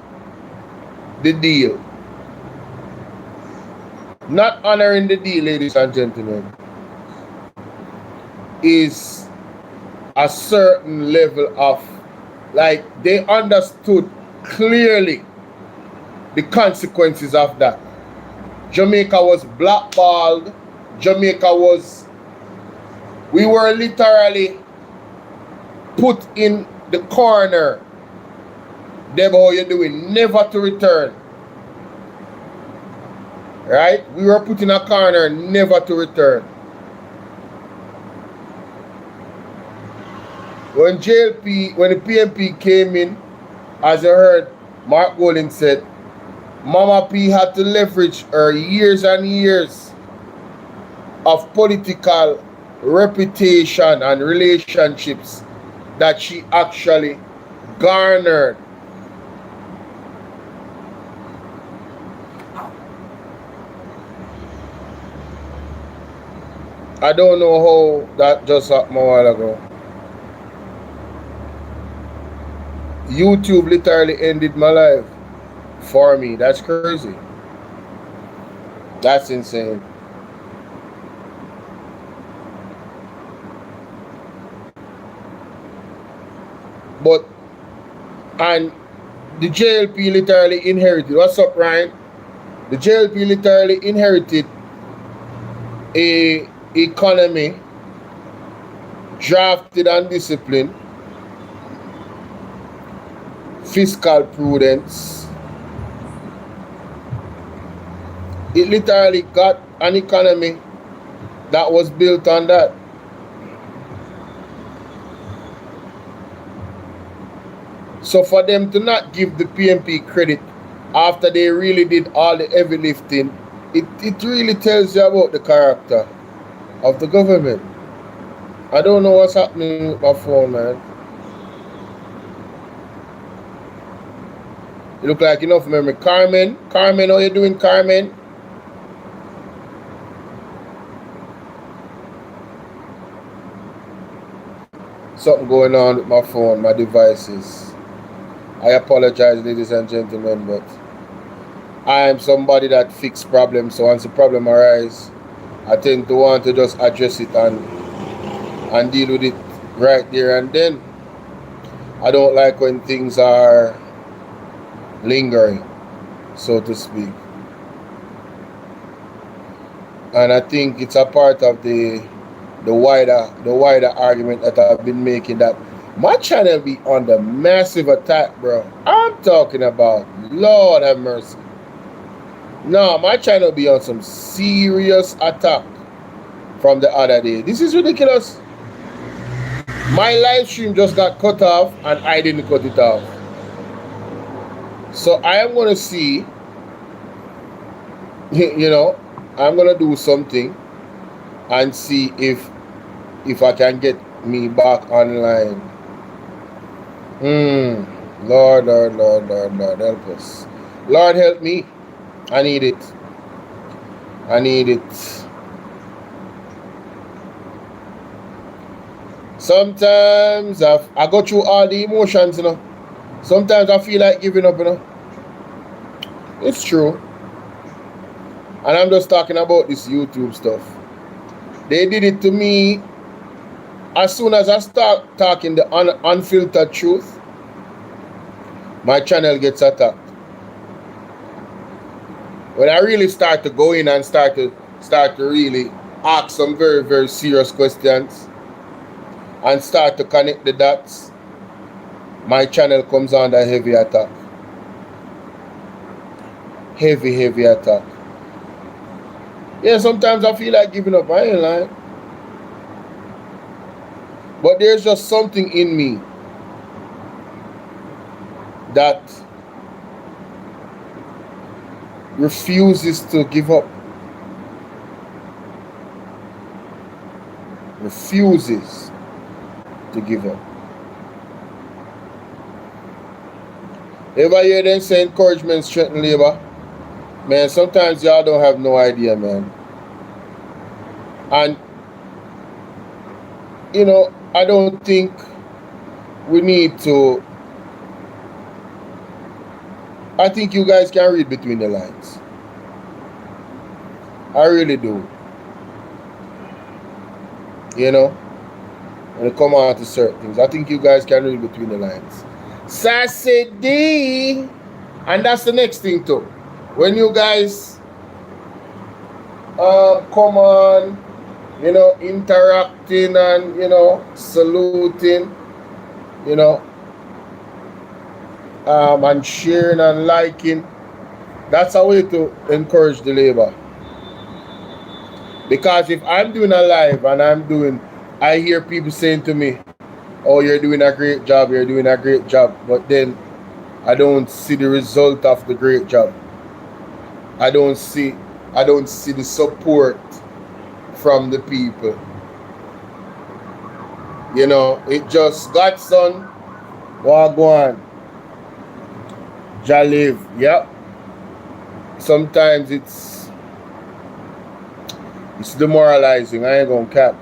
the deal. Not honoring the deal, ladies and gentlemen, is a certain level of, like, they understood clearly the consequences of that. Jamaica was blackballed. We were literally put in the corner. Deb, how you doing? Never to return. Right? We were put in a corner, never to return. When the PMP came in, as you heard Mark Golding said, Mama P had to leverage her years and years of political reputation and relationships that she actually garnered. I don't know how that just happened a while ago. YouTube literally ended my life for me. That's crazy. That's insane. But, and the JLP literally inherited, what's up, Ryan? The JLP literally inherited a economy drafted and disciplined, fiscal prudence. It literally got an economy that was built on that. So for them to not give the PMP credit after they really did all the heavy lifting, it really tells you about the character of the government. I don't know what's happening with my phone, man. You look like enough memory. Carmen, how you doing, Carmen? Something going on with my phone, my devices. I apologize, ladies and gentlemen, but I am somebody that fixes problems. So once the problem arises, I tend to want to just address it and deal with it right there and then. I don't like when things are lingering, so to speak. And I think it's a part of the wider argument that I've been making, that my channel be under massive attack, bro. I'm talking about, Lord have mercy. No, my channel be on some serious attack from the other day. This is ridiculous. My live stream just got cut off and I didn't cut it off. So I am going to see, you know, I'm going to do something and see if I can get me back online. Lord, help us. Lord, help me. I need it. Sometimes I go through all the emotions, you know. Sometimes I feel like giving up, you know. It's true. And I'm just talking about this YouTube stuff. They did it to me. As soon as I start talking the unfiltered truth, my channel gets attacked. When I really start to go in and start to really ask some very, very serious questions and start to connect the dots, my channel comes under heavy attack. Heavy, heavy attack. Yeah, sometimes I feel like giving up. I ain't lying. But there's just something in me that refuses to give up. Refuses to give up. Ever hear them say encouragement strengthen labor? Man, sometimes y'all don't have no idea, man. And, you know, I don't think we need to. I think you guys can read between the lines. I really do. You know, when it comes on to certain things, I think you guys can read between the lines. Sassy D. And that's the next thing too. When you guys come on, you know, interacting and, you know, saluting, you know, and sharing and liking, that's a way to encourage the labor. Because if I'm doing a live and I hear people saying to me, oh, you're doing a great job, but then I don't see the result of the great job. I don't see the support from the people. You know, it just got son, walk on. Ja live, yep. Sometimes it's demoralizing. I ain't gonna cap.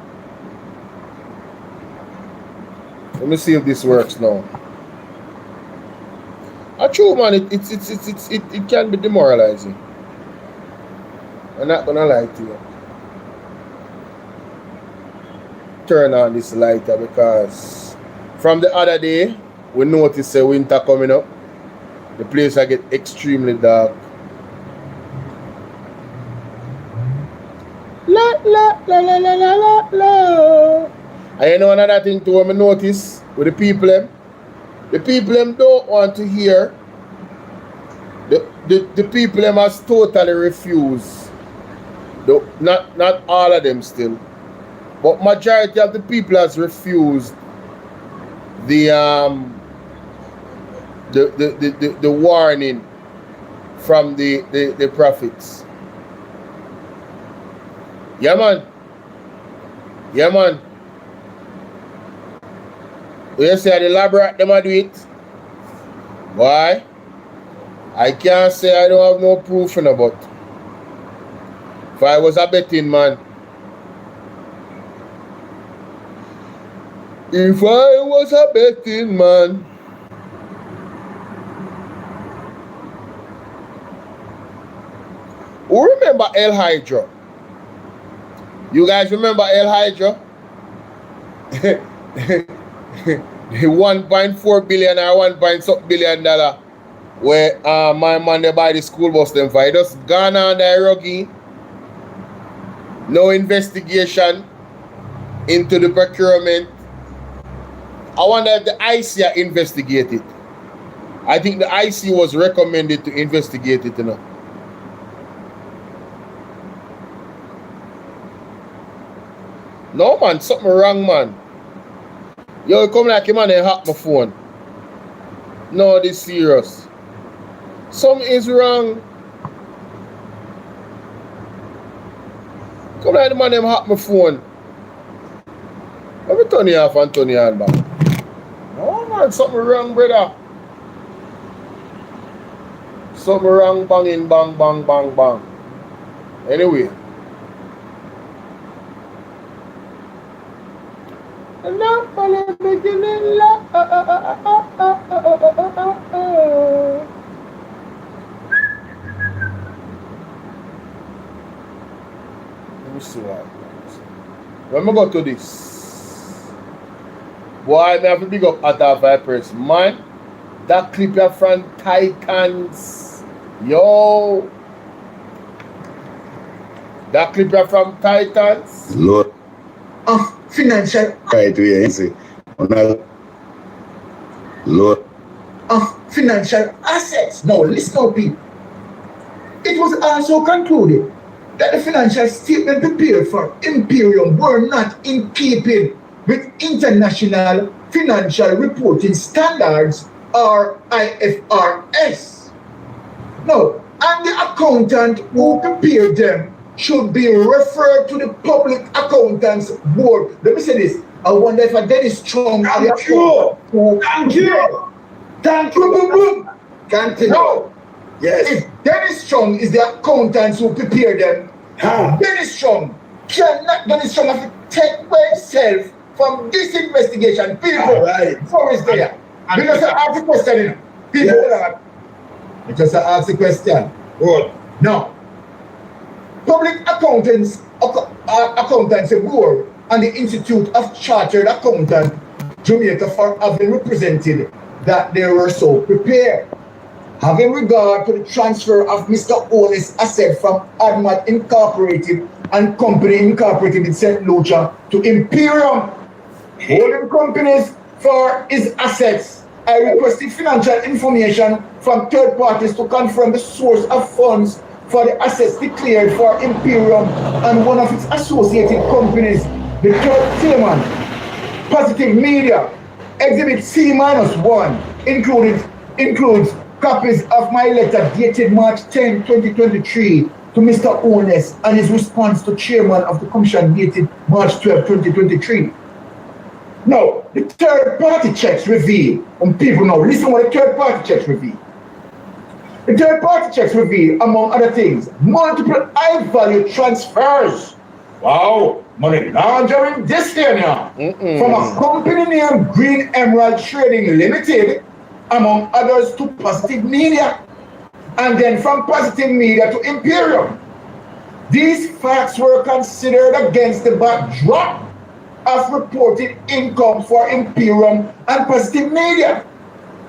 Let me see if this works now. True, man, it can be demoralizing. I'm not gonna lie to you. Turn on this lighter because from the other day we noticed the winter coming up. The place I get extremely dark. La la la la la la la la. And you know another thing too, I notice with the people don't want to hear. The people has totally refused. Not all of them still, but majority of the people has refused the warning from the prophets. Yeah, man. Yeah, man. You say the elaborate them do it. Why? I can't say I don't have no proof in about. If I was a betting man. If I was a betting man. Who remember El Hydra? You guys remember El Hydra? The 1.4 billion or 1 billion dollar where my man they buy the school bus them for. He just gone on the ruggy. No investigation into the procurement. I wonder if the IC investigated. I think the IC was recommended to investigate it, you know. No, man, something wrong, man. Yo, come like him and hack my phone. No, this serious. Something is wrong. Come like the man them hack my phone. Let me turn you off and turn you on back. No, man, something wrong, brother. Something wrong, banging, bang, bang, bang, bang. Anyway. Let me see what happens. When we go to this, boy, I have to big up other vipers, man. That clip here from Titans, yo. That clip are from Titans. Lord. Of financial Right here, you see. Lord. of financial assets. Now, listen up, people. It was also concluded that the financial statement prepared for Imperium were not in keeping with International Financial Reporting Standards, or IFRS. Now, and the accountant who prepared them should be referred to the Public Accountants Board. Let me say this. I wonder if Dennis Strong... Thank you. Continue. No. Yes. If Dennis Strong is the accountant who prepared them, Dennis Strong have to take away himself from this investigation. People, before it's there. Because I ask the question, people, I just ask the question. Good. Now, Public Accountancy Board and the Institute of Chartered Accountants, Jamaica, for having represented that they were so prepared. Having regard to the transfer of Mr. Owen's asset from ADMAT Incorporated and Company Incorporated in St. Lucia to Imperium Holding Companies for his assets, I requested financial information from third parties to confirm the source of funds for the assets declared for Imperium and one of its associated companies, the third chairman, Positive Media. Exhibit C-1 includes copies of my letter dated March 10, 2023 to Mr. Ones and his response to chairman of the commission dated March 12, 2023. Now, the third-party checks reveal, and people now, listen what the third-party checks reveal. The third-party checks reveal, among other things, multiple high-value transfers. Wow, money laundering this year now. From a company named Green Emerald Trading Limited, among others, to Positive Media, and then from Positive Media to Imperium. These facts were considered against the backdrop of reported income for Imperium and Positive Media,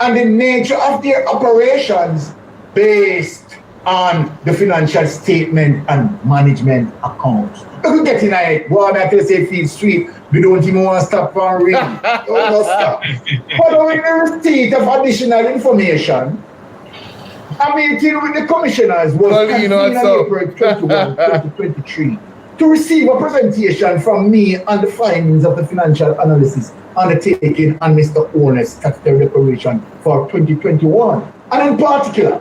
and the nature of their operations based on the financial statement and management accounts. Look at it, boy, I tell say feel sweet. We don't even want to stop for reading. Don't stop. Following the receipt of additional information, a meeting with the commissioners was convened on April 21, 2023 to receive a presentation from me on the findings of the financial analysis undertaken on Mr. Owen's statutory declaration for 2021, and in particular,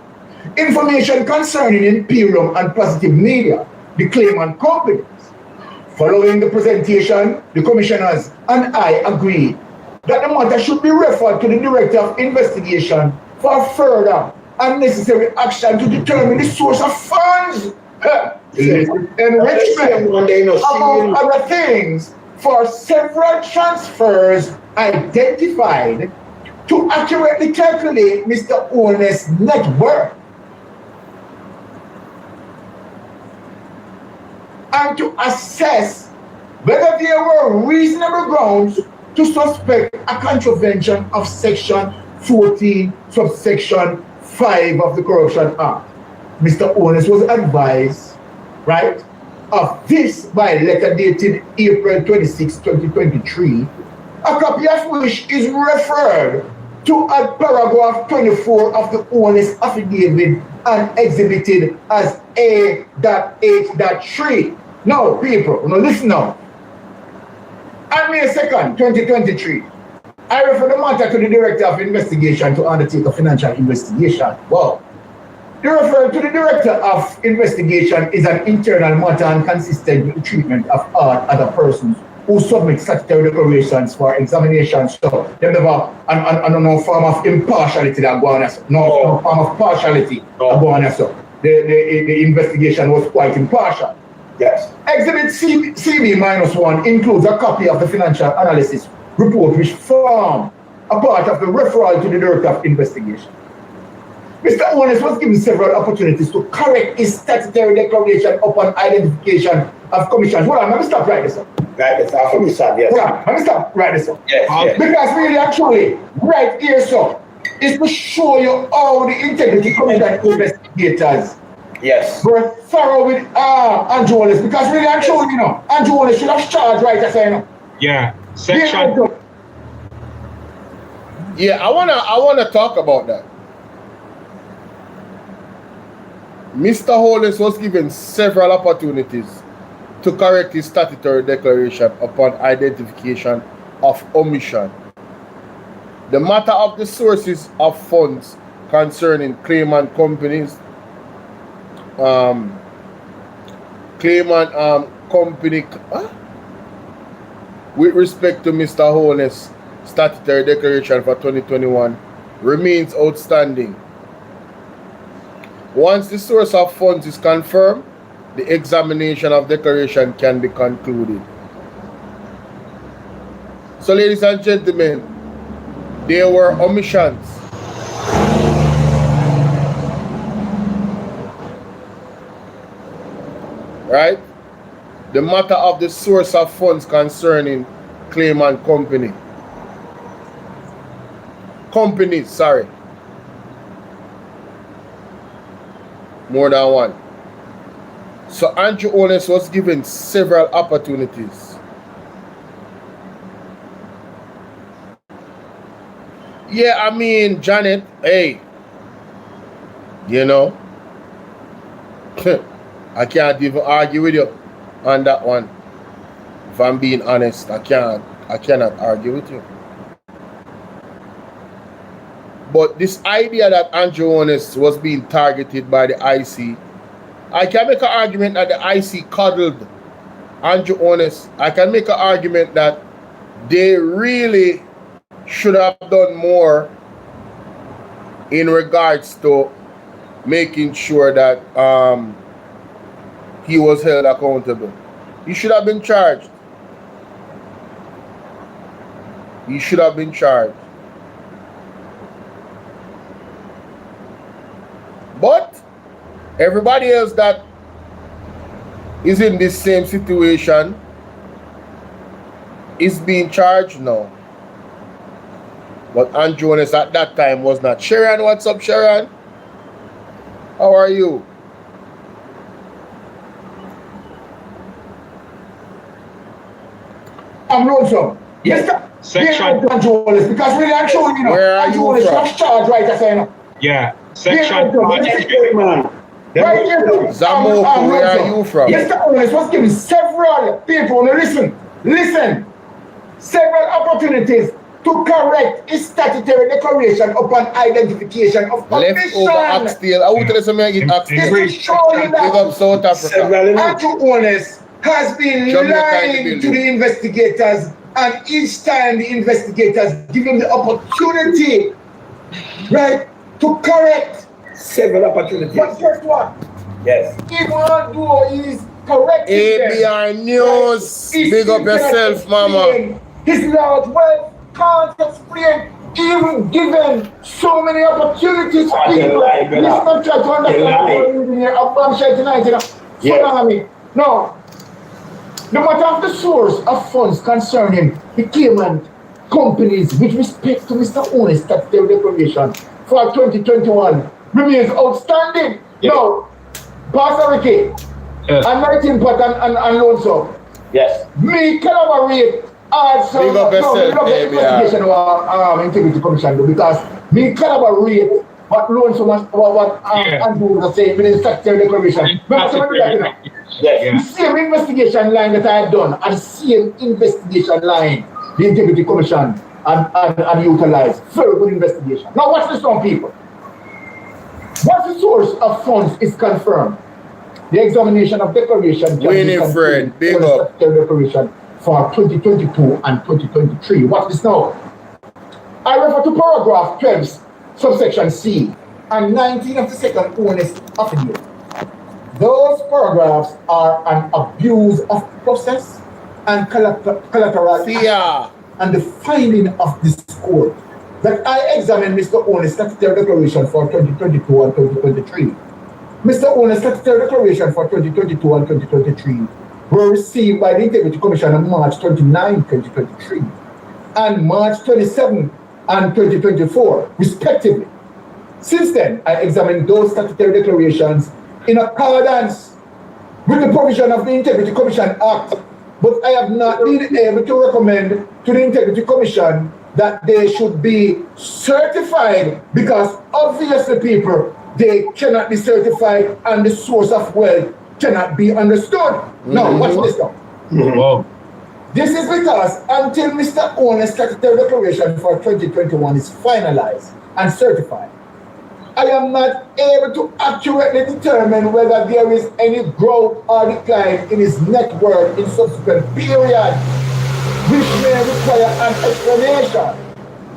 information concerning Imperium and Positive Media, the claimant companies. Following the presentation, the commissioners and I agreed that the matter should be referred to the Director of Investigation for further and necessary action to determine the source of funds, enrichment, among other things, for several transfers identified to accurately calculate Mr. Owen's net worth and to assess whether there were reasonable grounds to suspect a contravention of Section 14, subsection 5 of the Corruption Act. Mr. Ones was advised, right, of this by letter dated April 26, 2023, a copy of which is referred to at paragraph 24 of the Owen's affidavit and exhibited as A.8.3. Now, people, now listen now. On May 2nd, 2023, I refer the matter to the Director of Investigation to undertake a financial investigation. Wow. The referral to the Director of Investigation is an internal matter and consistent with the treatment of all other persons who submit statutory declarations for examination. So, they never, no form of impartiality that go on as no form of partiality that go on as so. The investigation was quite impartial. Yes. Exhibit CB-1 includes a copy of the financial analysis report which form a part of the referral to the Director of Investigation. Mr. Owen's was given several opportunities to correct his statutory declaration upon identification of commissions. Hold on, let me stop right this up. Right this up. Let me stop, yes. Hold on, let me stop right this up. Yes, yes. Because really actually, right here, so, is to show you how the integrity commission investigators Yes. We're thorough with Andrew Wallace because really and truly, you know, Andrew Wallace should have charged right as I know. Yeah. Section. Yeah, I wanna talk about that. Mr. Holness was given several opportunities to correct his statutory declaration upon identification of omission. The matter of the sources of funds concerning claimant companies, with respect to Mr. Holness' statutory declaration for 2021 remains outstanding. Once the source of funds is confirmed, the examination of declaration can be concluded. So, ladies and gentlemen, there were omissions. Right? The matter of the source of funds concerning claimant companies, sorry. More than one. So Andrew Holness was given several opportunities. Yeah, I mean, Janet, hey, you know, I can't even argue with you on that one. If I'm being honest, I cannot argue with you. But this idea that Andrew Holness was being targeted by the IC, I can make an argument that the IC coddled Andrew Holness. I can make an argument that they really should have done more in regards to making sure that he was held accountable. He should have been charged. He should have been charged. But everybody else that is in this same situation is being charged now. But Andrew Holness at that time was not. Sharon, what's up, Sharon? How are you? I'm lonesome. Yes, sir. Section. Andrew Wallace because really and truly, you know, Where are Andrew you Wallace should from? have charged right as I know. Yeah. Section. Right here, Zamoko, where are you from? Mr. Holness was given several people, now listen, several opportunities to correct his statutory declaration upon identification of omission. Leftover oxtail. I would tell you I get oxtail. This will show you Big up that South Africa. Andrew Holness has been Jamaica lying to the investigators, and each time the investigators give him the opportunity, right, to correct Several opportunities. But guess what? Yes. Even though he's correcting ABR them, News. right, Big up yourself, mama. His large wealth can't explain, even given so many opportunities. People, let's not try to understand I'm saying tonight, you know. Tsunami. No. No matter of the source of funds concerning the claimant companies with respect to Mr. Holness' statutory declaration for 2021 remains outstanding. Yes. Now, Pastor Ricky, Yes. and 19 Pat and Lonzo, Yes. me collaborate also. Big up yourself, investigation of Integrity Commission because me collaborate what Lonzo what Andrew was saying with the statutory declaration. Yes. The same investigation line that I had done, and the same investigation line the Integrity Commission and utilized. Very good investigation. Now watch this on people. Once the source of funds is confirmed, the examination of declaration can be Winifred, big up. Declaration for 2022 and 2023. Watch this now. I refer to paragraph 12, subsection C, and 19 of the second Holness affidavit. Those paragraphs are an abuse of process and collateral and the finding of this court that I examined Mr. Holness' statutory declaration for 2022 and 2023. Mr. Holness' statutory declaration for 2022 and 2023 were received by the Integrity Commission on March 29, 2023 and March 27 and 2024, respectively. Since then, I examined those statutory declarations in accordance with the provision of the Integrity Commission Act, but I have not been able to recommend to the Integrity Commission that they should be certified, because obviously people, they cannot be certified and the source of wealth cannot be understood. Now, watch this now. This is because until Mr. Owner's statutory declaration for 2021 is finalized and certified, I am not able to accurately determine whether there is any growth or decline in his net worth in subsequent periods, which may require an explanation.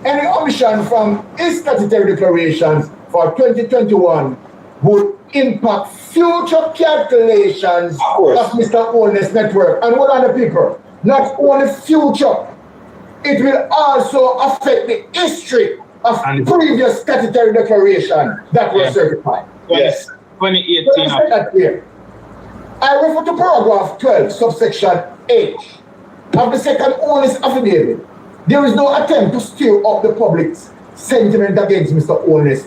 Any omission from his statutory declarations for 2021 would impact future calculations of Mr. Owner's net worth. And what are the people? Not only future, it will also affect the history of previous statutory declaration that was certified. Yes. 2018. I refer to paragraph 12, subsection H of the second owner's affidavit. There is no attempt to stir up the public's sentiment against Mr. Owner's.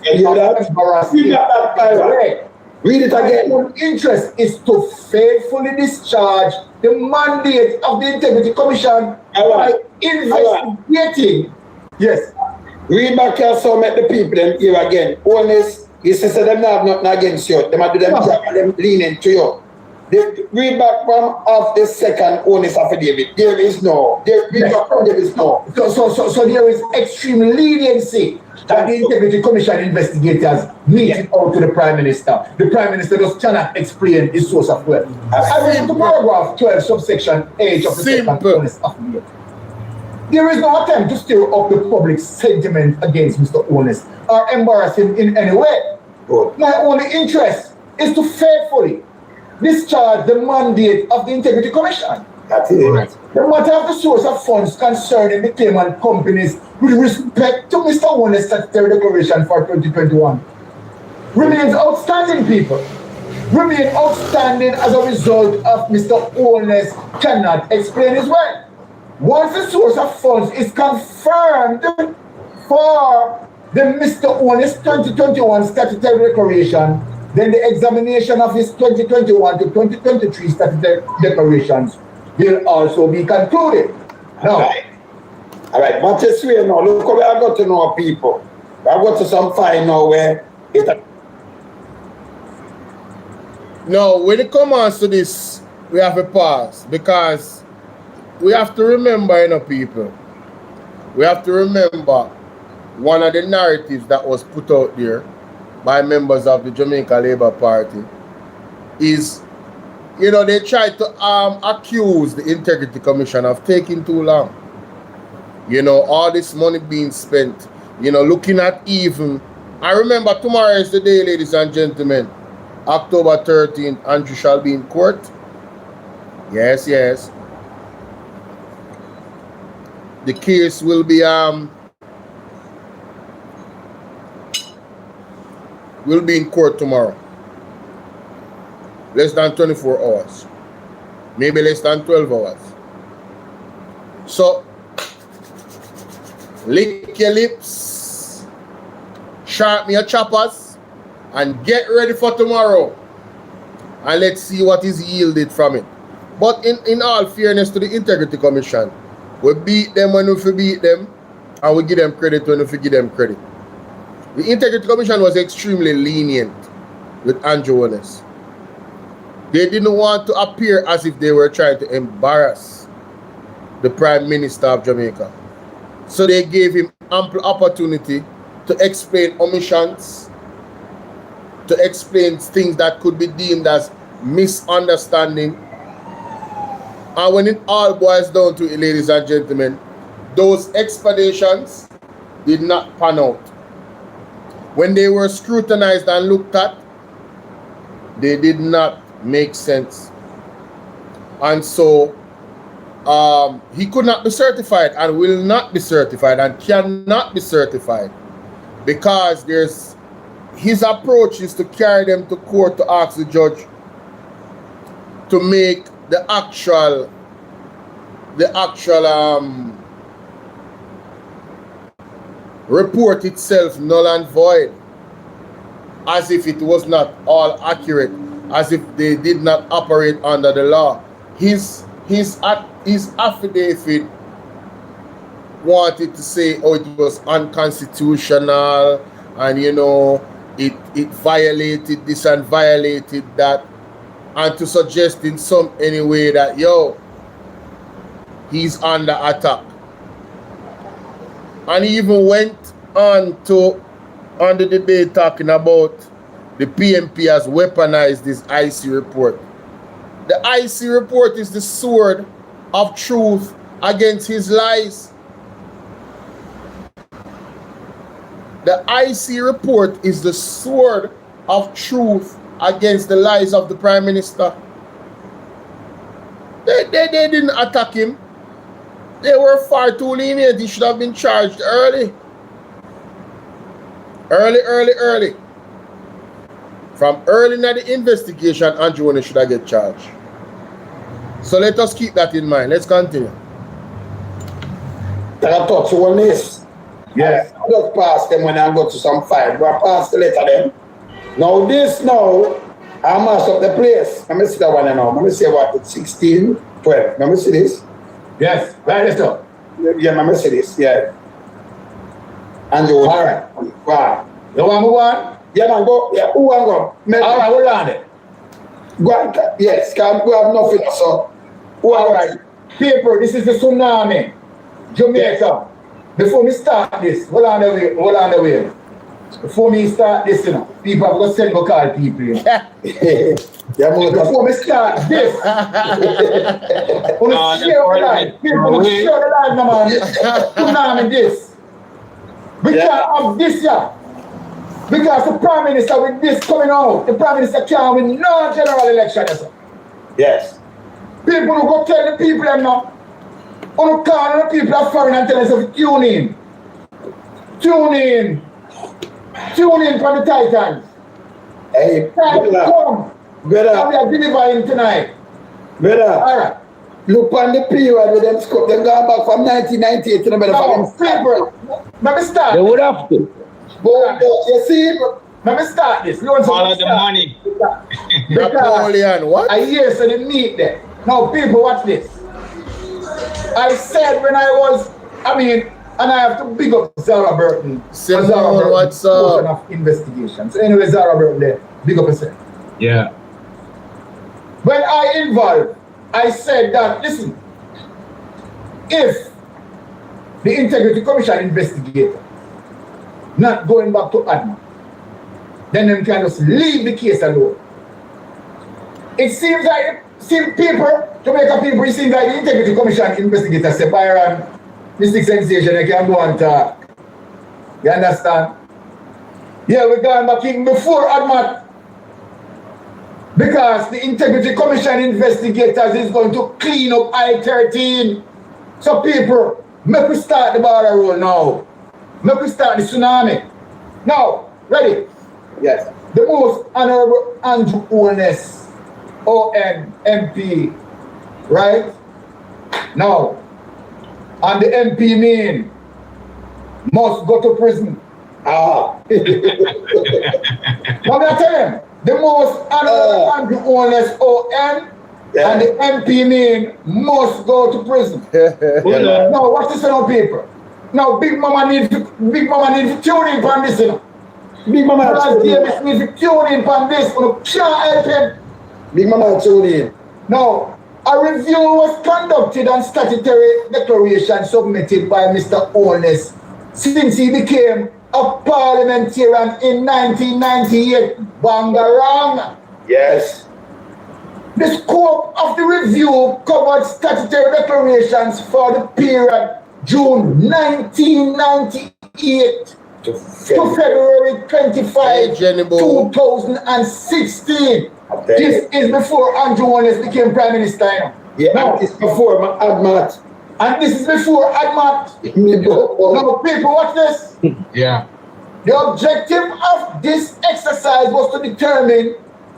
Read it again. My interest is to faithfully discharge the mandate of the Integrity Commission by investigating. Yes. Read back here so make the people them here again. Honest, he says them have nothing against you. Them do them job and them leaning to you. Read back from of the second honest affidavit. There is no. There is no. So there is extreme leniency that the Integrity Commission investigators meted out to the Prime Minister. The Prime Minister just cannot explain his source of wealth. I read to paragraph 12, subsection H of the second honest affidavit. There is no attempt to stir up the public's sentiment against Mr. Honest or embarrass him in any way. My only interest is to faithfully discharge the mandate of the Integrity Commission. That's it. The matter of the source of funds concerning the claimant companies with respect to Mr. Honest's statutory declaration for 2021 remains outstanding, people. Remain outstanding as a result of Mr. Honest cannot explain his wealth. Once the source of funds is confirmed for the Mr. Honest 2021 statutory declaration, then the examination of his 2021 to 2023 statutory declarations will also be concluded. Now, all right, but this way now, look how I got to know people. I got to some fine now where it. Now, when it comes to this, we have a pause because we have to remember, people. We have to remember one of the narratives that was put out there by members of the Jamaica Labour Party is, they tried to accuse the Integrity Commission of taking too long. All this money being spent, looking at even, I remember tomorrow is the day, ladies and gentlemen, October 13th, Andrew shall be in court. Yes. The case will be in court tomorrow. Less than 24 hours. Maybe less than 12 hours. So, lick your lips, sharpen your choppers, and get ready for tomorrow. And let's see what is yielded from it. But in all fairness to the Integrity Commission, we beat them when we beat them, and we give them credit when we give them credit. The Integrity Commission was extremely lenient with Andrew Honest. They didn't want to appear as if they were trying to embarrass the Prime Minister of Jamaica. So they gave him ample opportunity to explain omissions, to explain things that could be deemed as misunderstanding. And when it all boils down to it, ladies and gentlemen, those explanations did not pan out. When they were scrutinized and looked at, they did not make sense. And so he could not be certified and will not be certified and cannot be certified because his approach is to carry them to court to ask the judge to make the actual report itself null and void, as if it was not all accurate as if they did not operate under the law. His affidavit wanted to say, oh, it was unconstitutional, and you know, it violated this and violated that, and to suggest in some any way that, yo, he's under attack. And he even went on the debate talking about the PMP has weaponized this IC report. The IC report is the sword of truth against his lies. The IC report is the sword of truth against the lies of the Prime Minister. They didn't attack him. They were far too lenient. He should have been charged early. Early. From early in the investigation, Andrew Wone should have get charged. So let us keep that in mind. Let's continue. I touch on this. Yes. I just pass them when I go to some file. But I pass the letter them. Now this I mash up the place. Let me see that one now. Let me see what it's 16, 12. Let me see this. Yes, right, let's go. Yeah, let me see this. Yeah. And you all right. Wow. You want to move on? Yeah, man, go. Yeah, who want to go? All right, hold on it. Go on. Yes, can we have nothing, so. Who all right. People, this is the tsunami. Jamaica. Yes. Before me start this, hold on the way. Before me start this, you know, people have got to send me call people. Yeah, before me start this, want to share the line. People want to share the line, man. Tsunami this. We can't have this, yeah. Because the Prime Minister with this coming out, the Prime Minister can't win no general election, yes. Yes. People who go tell the people them now, who call the people are foreign and tell us to tune in. Tune in for the Titans. Hey, come. Brother. We are delivering tonight. Brother. All right. Look on the period with them scope. Them gone back from 1998 to the better no, people. Let me start. They would have to. But you see, let me start this. Follow the money. Napoleon, what? I hear so they meet there. Now, people, watch this. I said when I was, and I have to big up Zara Burton. Simone, what's up? Of investigation. So anyway, Zara Burton there. Big up yourself. Yeah. When I involved, I said that, listen, if the Integrity Commission investigator not going back to ADMA, then them can just leave the case alone. It seems like, Jamaica people, it seems like the Integrity Commission investigator say, Byron, Mystic Sensation, they can go and talk. You understand? Yeah, we're going back in before ADMA. Because the Integrity Commission investigators is going to clean up I-13. So people, make we start the border roll now. Make we start the tsunami. Now, ready? Yes. The most honorable Andrew Wone, ON, MP, right? Now, and the MP mean must go to prison. Now, I tell him, the most honorable Andrew Wone, ON, and the MP mean must go to prison. Now, what's this on paper? Now, Big Mama need to tune in on this, you know. Big Mama need to tune in on this, you know. Can't help him. Big Mama tune in. Now, a review was conducted on statutory declaration submitted by Mr. Wone since he became a parliamentarian in 1998. Bangarang. Yes. The scope of the review covered statutory declarations for the period June 1998 to February 25, 2016. Okay. This is before Andrew Wone became Prime Minister. Yeah, now, it's before ADMAT. And this is before ADMAT. Now, people, watch this. Yeah. The objective of this exercise was to determine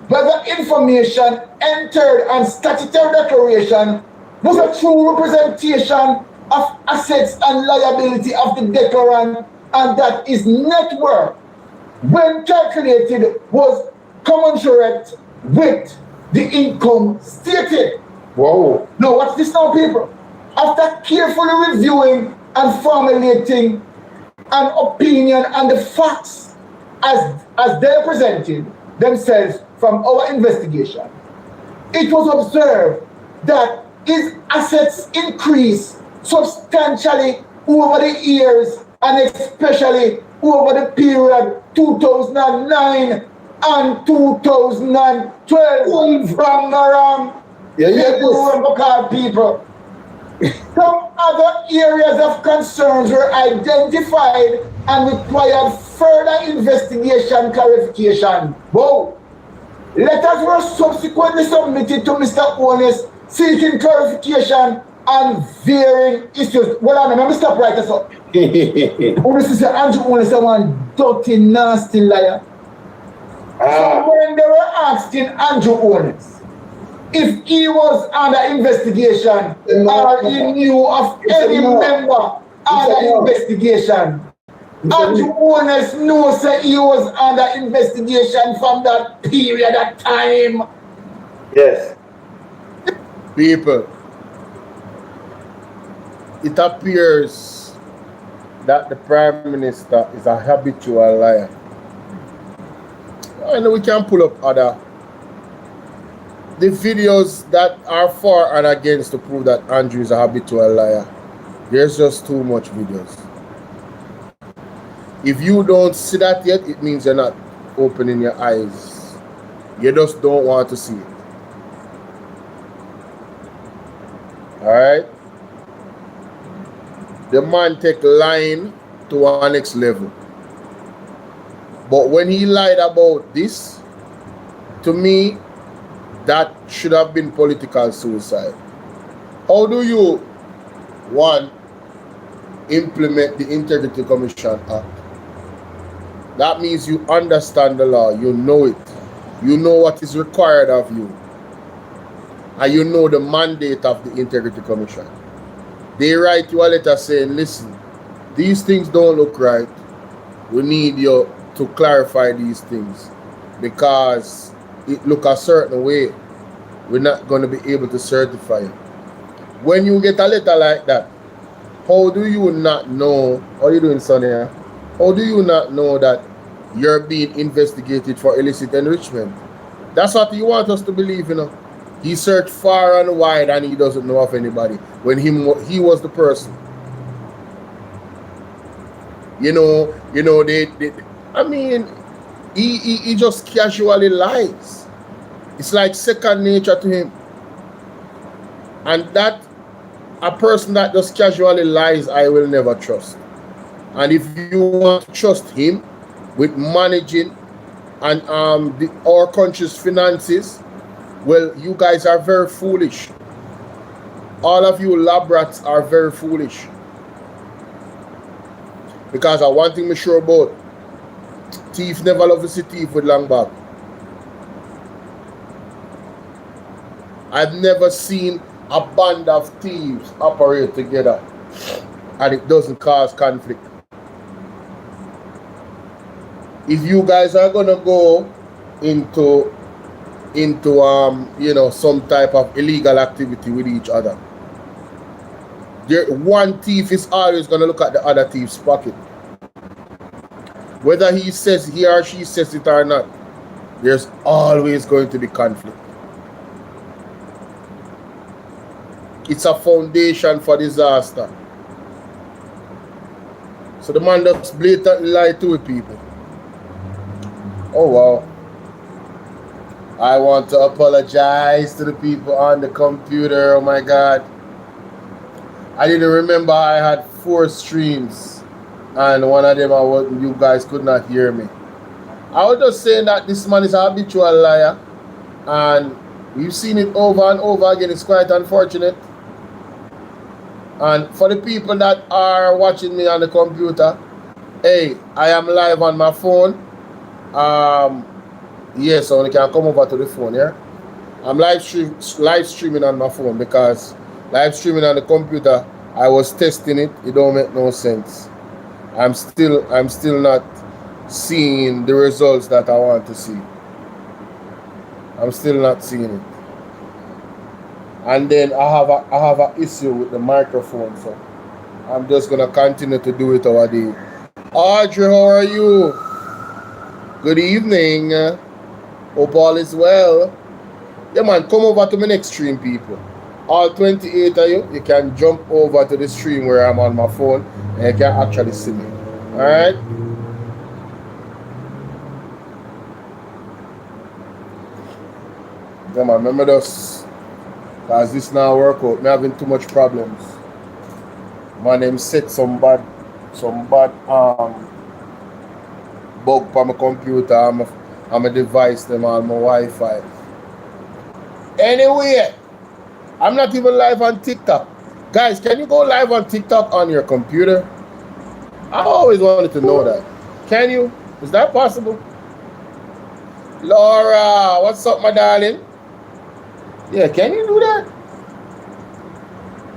whether information entered on statutory declaration was a true representation of assets and liability of the declarant, and that his net worth, when calculated, was commensurate with the income stated. Wow. Now, watch this now, people. After carefully reviewing and formulating an opinion on the facts as they presented themselves from our investigation, it was observed that his assets increased substantially over the years and especially over the period 2009 and 2012 from around people. Some other areas of concerns were identified and required further investigation clarification. Whoa. Letters were subsequently submitted to Mr. Onis seeking clarification on varying issues. Well, let me stop right there. Onis is Andrew Onis, one dirty, nasty liar. So when they were asking Andrew Onis if he was under investigation or he knew of any member under investigation, Andrew Onis knows that he was under investigation from that period of time. Yes. People, it appears that the Prime Minister is a habitual liar. I know we can pull up the videos that are for and against to prove that Andrew is a habitual liar. There's just too much videos. If you don't see that yet, it means you're not opening your eyes. You just don't want to see it. Alright? The man take lying to our next level. But when he lied about this, to me, that should have been political suicide. How do you, one, implement the Integrity Commission Act? That means you understand the law, you know it. You know what is required of you. And you know the mandate of the Integrity Commission. They write you a letter saying, listen, these things don't look right. We need you to clarify these things because it look a certain way. We're not going to be able to certify it. When you get a letter like that, how do you not know, how are you doing, Sonia? How do you not know that you're being investigated for illicit enrichment? That's what you want us to believe, you know. He searched far and wide and he doesn't know of anybody when he was the person. You know, I mean, he just casually lies. It's like second nature to him. And that, a person that just casually lies, I will never trust. And if you want to trust him with managing and our country's finances, well, you guys are very foolish. All of you lab rats are very foolish. Because one thing I'm sure about, thief never love to see thief with long back. I've never seen a band of thieves operate together and it doesn't cause conflict. If you guys are gonna go into you know, some type of illegal activity with each other, one thief is always gonna look at the other thief's pocket. Whether he or she says it or not, there's always going to be conflict. It's a foundation for disaster. So the man just blatantly lied to people. Oh wow. I want to apologize to the people on the computer. Oh my God. I didn't remember I had 4 streams and one of them you guys could not hear me. I was just saying that this man is a habitual liar and we've seen it over and over again. It's quite unfortunate. And for the people that are watching me on the computer, hey, I am live on my phone. Yes, so you can come over to the phone, yeah? I'm live streaming on my phone because live streaming on the computer, I was testing it. It don't make no sense. I'm still not seeing the results that I want to see. I'm still not seeing it. And then I have an issue with the microphone, so I'm just gonna continue to do it our day. Audrey, how are you? Good evening. Hope all is well. Yeah, man, come over to my next stream, people. All 28 of you can jump over to the stream where I'm on my phone and you can actually see me. Alright? Yeah, man, remember this. Because this now work out. I'm having too much problems. Man, them set some bad bug for my computer and my device, them on my Wi-Fi. Anyway, I'm not even live on TikTok. Guys, can you go live on TikTok on your computer? I always wanted to know that. Can you? Is that possible? Laura, what's up, my darling? Yeah, can you do that?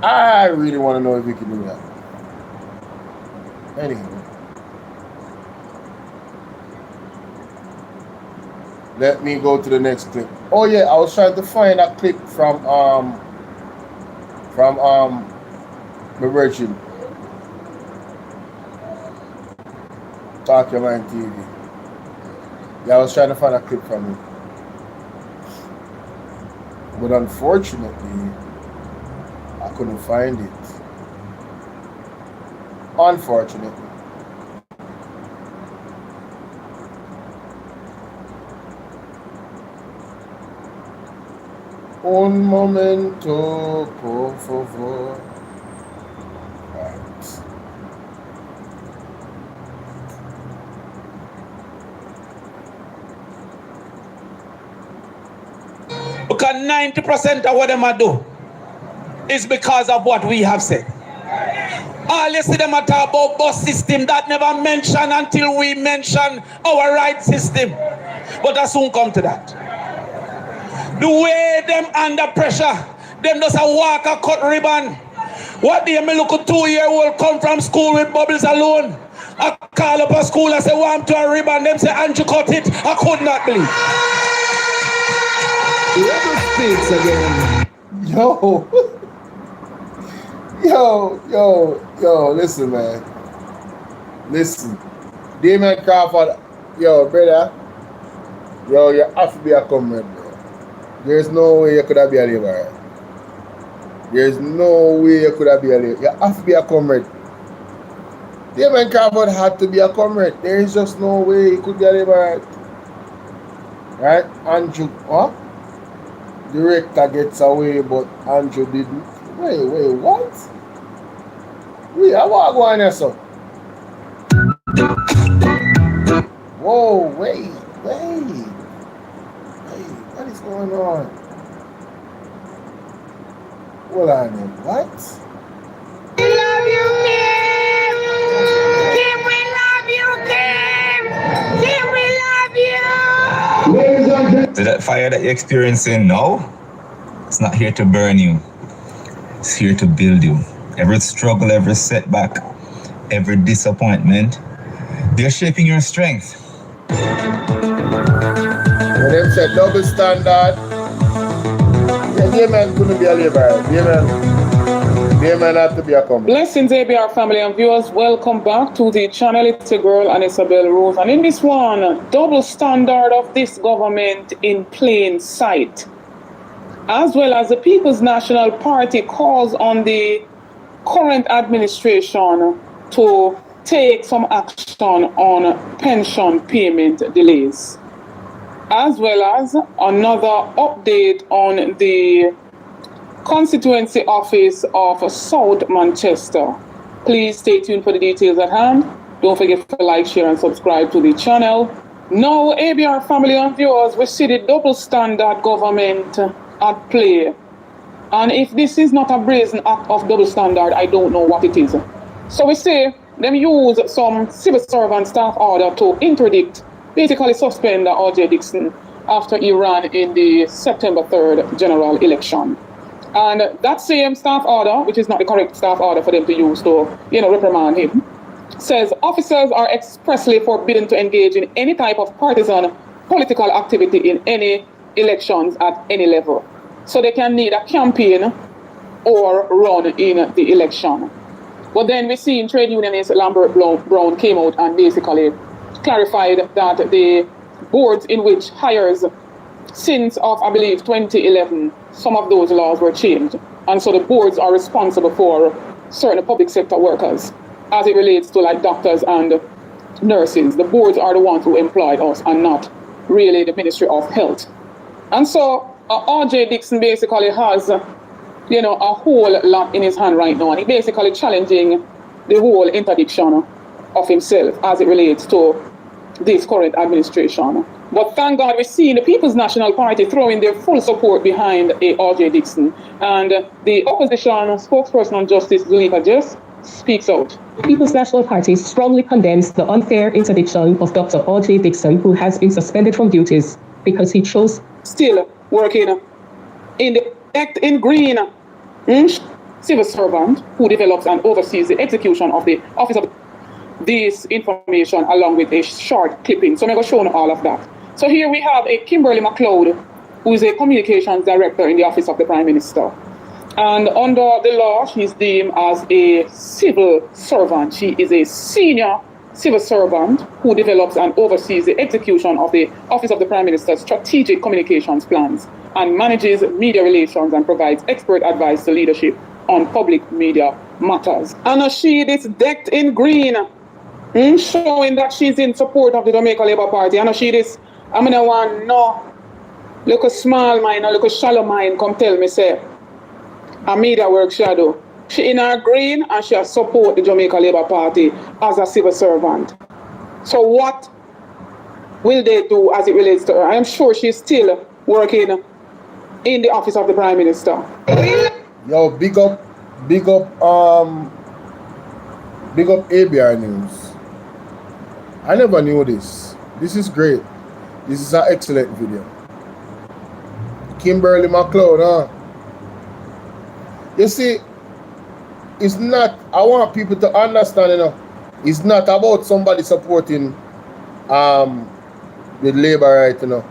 I really want to know if you can do that. Anyway. Let me go to the next clip. Oh yeah, I was trying to find a clip from my virgin. Talk Your Mind TV. Yeah, I was trying to find a clip from him. But unfortunately, I couldn't find it. Unfortunately. Un momento, por favor. Right. Because 90% of what them do is because of what we have said. All you see them talk about bus system that never mentioned until we mention our right system. But I soon come to that. The way them under pressure, them just a walk a cut ribbon. What do you mean look a 2-year-old come from school with bubbles alone? I call up a school and say, want to a ribbon. Them say, Andrew cut it. I could not believe. Whoever speaks again. Yo, listen, man. Listen. Damon Crawford, yo, brother. Yo, you have to be a comrade, bro. There's no way you could have been a laborer. There's no way you could have been a laborer. You have to be a comrade. Damon Crawford had to be a comrade. There is just no way he could be a laborer. Right? Andrew, what? Director gets away, but Andrew didn't. Wait, what? Wait, I want to go on here, so. Whoa, wait. What is going on? Hold on, what? We love you, Kim! Kim, we love you, Kim! Kim, we love you! So that fire that you're experiencing now, it's not here to burn you. It's here to build you. Every struggle, every setback, every disappointment, they're shaping your strength. When them said double standard, yeah, man couldn't be a laborer. Man had to be a company. Blessings, ABR family and viewers. Welcome back to the channel. It's a girl and Isabel Rose. And in this one, double standard of this government in plain sight, as well as the People's National Party calls on the current administration to take some action on pension payment delays, as well as another update on the constituency office of South Manchester. Please stay tuned for the details at hand. Don't forget to like, share, and subscribe to the channel. Now, ABR family and viewers, we see the double standard government at play. And if this is not a brazen act of double standard, I don't know what it is. So we say them use some civil servant staff order to interdict, basically suspend R.J. Dixon after he ran in the September 3rd general election. And that same staff order, which is not the correct staff order for them to use to, reprimand him, says officers are expressly forbidden to engage in any type of partisan political activity in any elections at any level. So they can neither campaign or run in the election. But then we see in trade unionist Lambert Brown came out and basically clarified that the boards in which hires since of, I believe, 2011, some of those laws were changed. And so the boards are responsible for certain public sector workers as it relates to like doctors and nurses. The boards are the ones who employed us and not really the Ministry of Health. And so R.J. Dixon basically has, you know, a whole lot in his hand right now. And he basically challenging the whole interdiction of himself as it relates to this current administration. But thank God we're seeing the People's National Party throwing their full support behind R.J. Dixon. And the opposition spokesperson on justice, Zuleika Jess, speaks out. The People's National Party strongly condemns the unfair interdiction of Dr. R.J. Dixon, who has been suspended from duties because he chose... Still working in the act in green, civil servant who develops and oversees the execution of the office of this information along with a short clipping. So I'm going to show you all of that. So here we have a Kimberly McLeod, who is a communications director in the office of the Prime Minister. And under the law, she's deemed as a civil servant. She is a senior civil servant who develops and oversees the execution of the Office of the Prime Minister's strategic communications plans and manages media relations and provides expert advice to leadership on public media matters. And she is decked in green, showing that she's in support of the Jamaica Labour Party. And she is, I mean, I want no, look a small mind, look a shallow mind, come tell me, say, a media work shadow. She in her green and she support the Jamaica Labour Party as a civil servant. So what will they do as it relates to her? I am sure she's still working in the office of the Prime Minister. Yo, big up ABR News. I never knew this. This is great. This is an excellent video. Kimberly McLeod, huh? You see, it's not, I want people to understand, you know, it's not about somebody supporting the labor right, you know.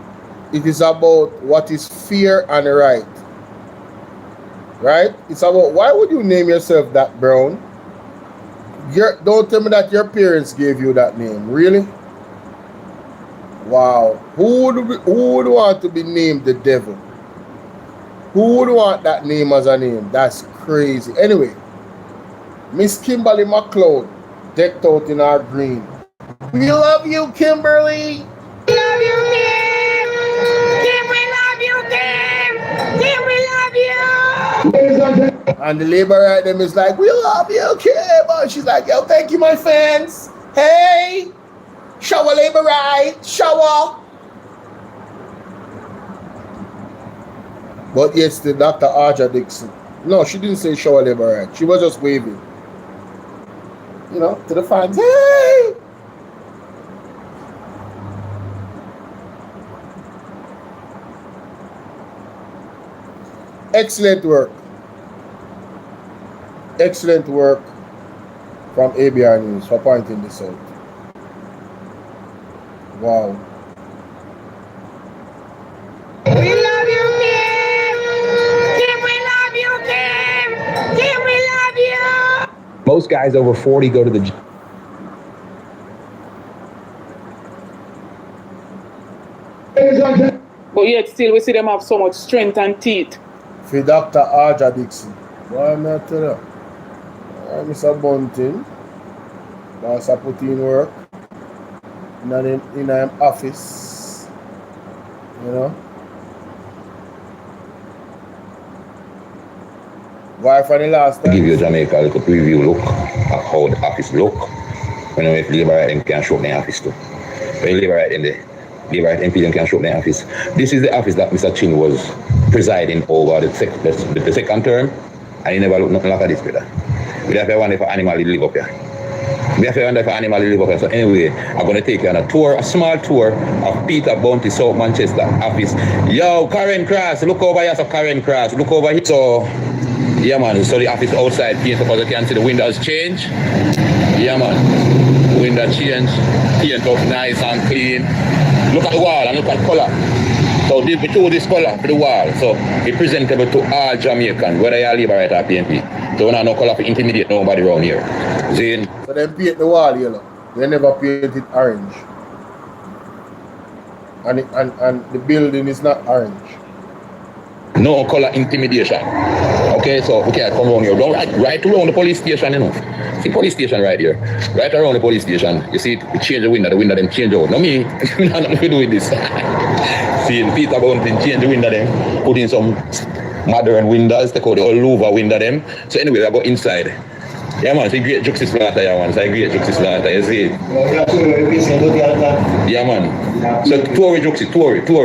It is about what is fair and right. Right? It's about, why would you name yourself that, Brown? Don't tell me that your parents gave you that name. Really? Wow. Who would want to be named the devil? Who would want that name as a name? That's crazy. Anyway, Miss Kimberly McLeod, decked out in our green. We love you, Kimberly. We love you, Kim. Kim, we love you, Kim. Kim, we love you. And the labor right them is like, we love you, Kim. And she's like, yo, thank you, my fans. Hey, shower labor right, shower. But yes, the Dr. R.J. Dixon. No, she didn't say shower labor right. She was just waving. You know, to the fans. Hey! Excellent work. Excellent work from ABR News for pointing this out. Wow. We love you, Kim. Kim, we love you, Kim. Kim, we love you. Most guys over 40 go to the gym. But yet still we see them have so much strength and teeth. For Dr. R.J. Dixon. Why am I tell you? Mr. Bunting. That's a put in work. In an office. You know? Why for the last time? Give you Jamaica a little preview look at how the office look. When if Labour right them can show up the office too. When Labour right in there. Labour right MP them can show up the office. This is the office that Mr. Chin was presiding over the second term, and he never looked nothing like this, brother. We have to wonder if an animal will live up here. We have to wonder if an animal will live up here. So anyway, I'm going to take you on a tour, a small tour of Peter Bounty, South Manchester office. Yo, Karen Cross, look over here, so Karen Cross, look over here. So, yeah man, so the office outside paint, because you can see the windows change. Yeah man, window change, paint up nice and clean. Look at the wall and look at the color. So we threw this color for the wall. So it's presentable to all Jamaicans, whether you're Labour right or PNP. So we don't have no color to intimidate nobody around here. Zane. So them paint the wall yellow. They never paint it orange. And the building is not orange. No color intimidation. Okay, so we can't come around here. Don't right around the police station, you know. See police station right here. Right around the police station. You see it, we change the window then change out. No me, we have nothing to do with this. See Peter Bounty change the window then, put in some modern windows, take out the old louver window them. So anyway, I go inside. Yeah man, it's a great justice planter, yeah man. It's a great justice planter, you see it? Yeah man. So Tory justice, Tory. Come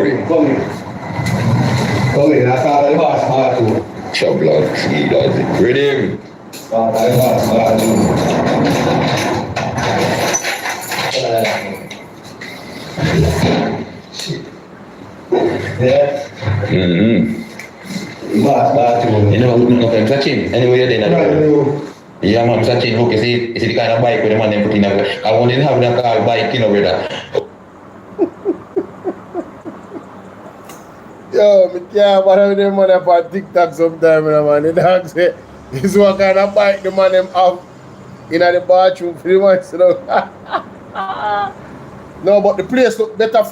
in, I saw the boss too. Chop blood, he does it. Read him. You know, Mr. Chin, anyway you're there. Yeah man, Mr. Chin, look, you see the kind of bike with the man them put in there. I won't even have that car bike, you know, brother. Yo, me can't bother with them man up on TikTok sometime, man. The dog say, this what kind of bike the man them have in the bathroom for the man, you know. No, but the place look better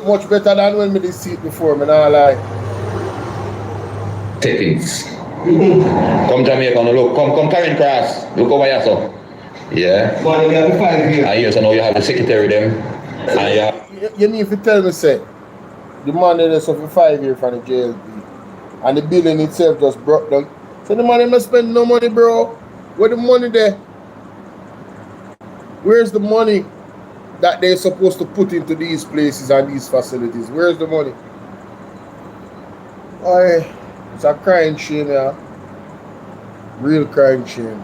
much better than when me see it before, me not lie. Settings. Come Jamaica, no look. Come Karen Cross. Look over here, so. Yeah. Man, you have to 5 years. And yes, I know you have the secretary them. And you need to tell me, say, the man that is for 5 years from the JLP. And the building itself just broke down. So the man must spend no money, bro. Where the money there? Where's the money that they're supposed to put into these places and these facilities? Where's the money? Oh, it's a crying shame, yeah. Real crying shame.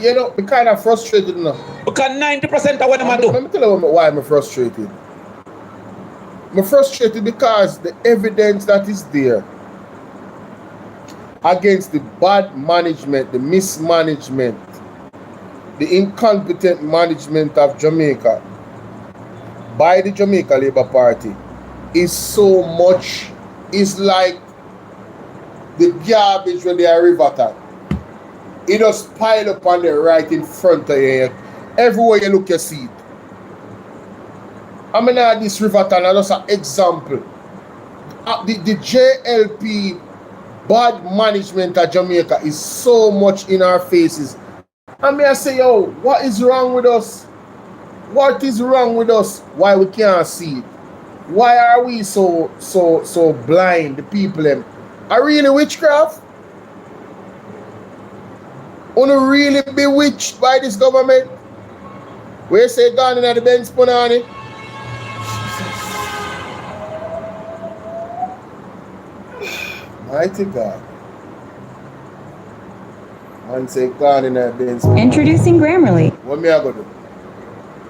You know, I'm kind of frustrated now. Because 90% of what I'm doing. Let me tell you why I'm frustrated. I'm frustrated because the evidence that is there against the bad management, the mismanagement, the incompetent management of Jamaica by the Jamaica Labour Party is so much, is like the garbage when they are river. It just pile up on the right in front of you. Everywhere you look, you see it. I mean, this river town, that's an example. The JLP bad management of Jamaica is so much in our faces. I mean, I say, yo, what is wrong with us? What is wrong with us? Why we can't see it? Why are we so blind, the people them? Are really witchcraft? Wanna really bewitched by this government? Where say gone in the Benz Punani? Mighty God. Man say gone in the Benz Punani. Introducing Grammarly. What me I gonna do?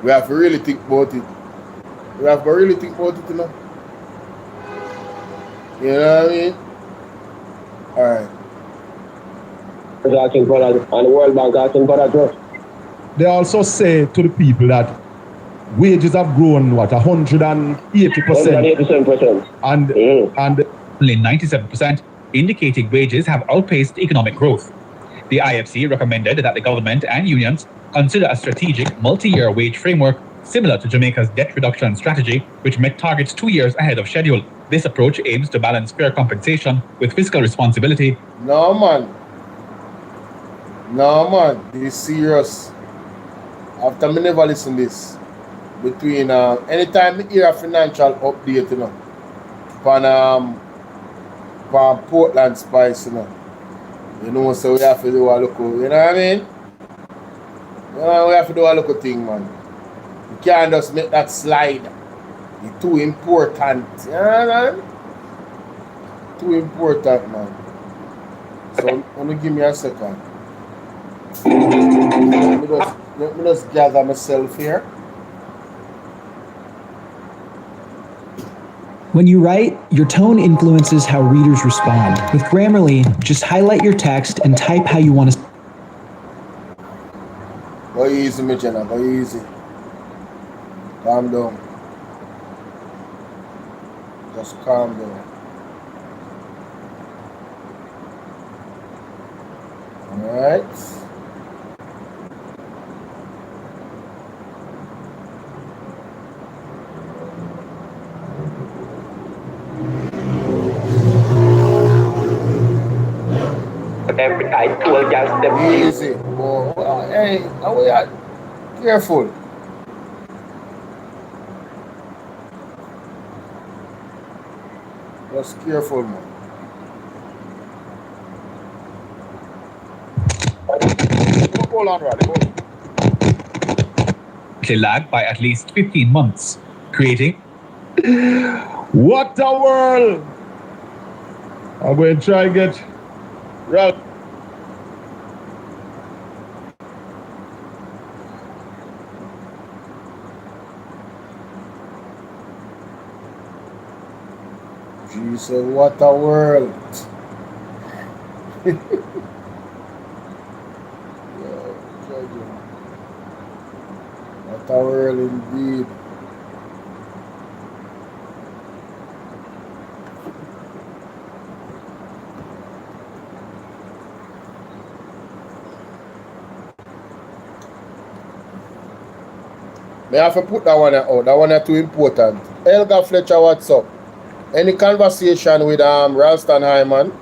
We have to really think about it. We have to really think about it, you know? You know what I mean? Alright. Asking for that, and the World Bank asking for that trust. They also say to the people that wages have grown, what, 180%? 187%. And only 97%, indicating wages have outpaced economic growth. The IFC recommended that the government and unions consider a strategic multi-year wage framework similar to Jamaica's debt reduction strategy, which met targets 2 years ahead of schedule. This approach aims to balance fair compensation with fiscal responsibility. No, man. This is serious. After me never listen this. Between anytime me hear a financial update, you know, from Portland Spice, you know, so we have to do a local, you know what I mean? We have to do a local thing, man. You can't just make that slide. It's too important. You know what I mean? Too important, man. So, let me give me a second. Let me just gather myself here. When you write, your tone influences how readers respond. With Grammarly, just highlight your text and type how you want to. Go easy, my Jenna, go easy. Calm down. Just calm down. Alright. I told you step easy. Oh, hey, how we at? Careful. Just careful, man. Hold on, Roddy. Lagged by at least 15 months, creating. What a world! I'm going to try and get right. Jesus, what a world. What a world indeed. May I have to put that one out. That one is too important. Elga Fletcher, what's up? Any conversation with Ralston Hyman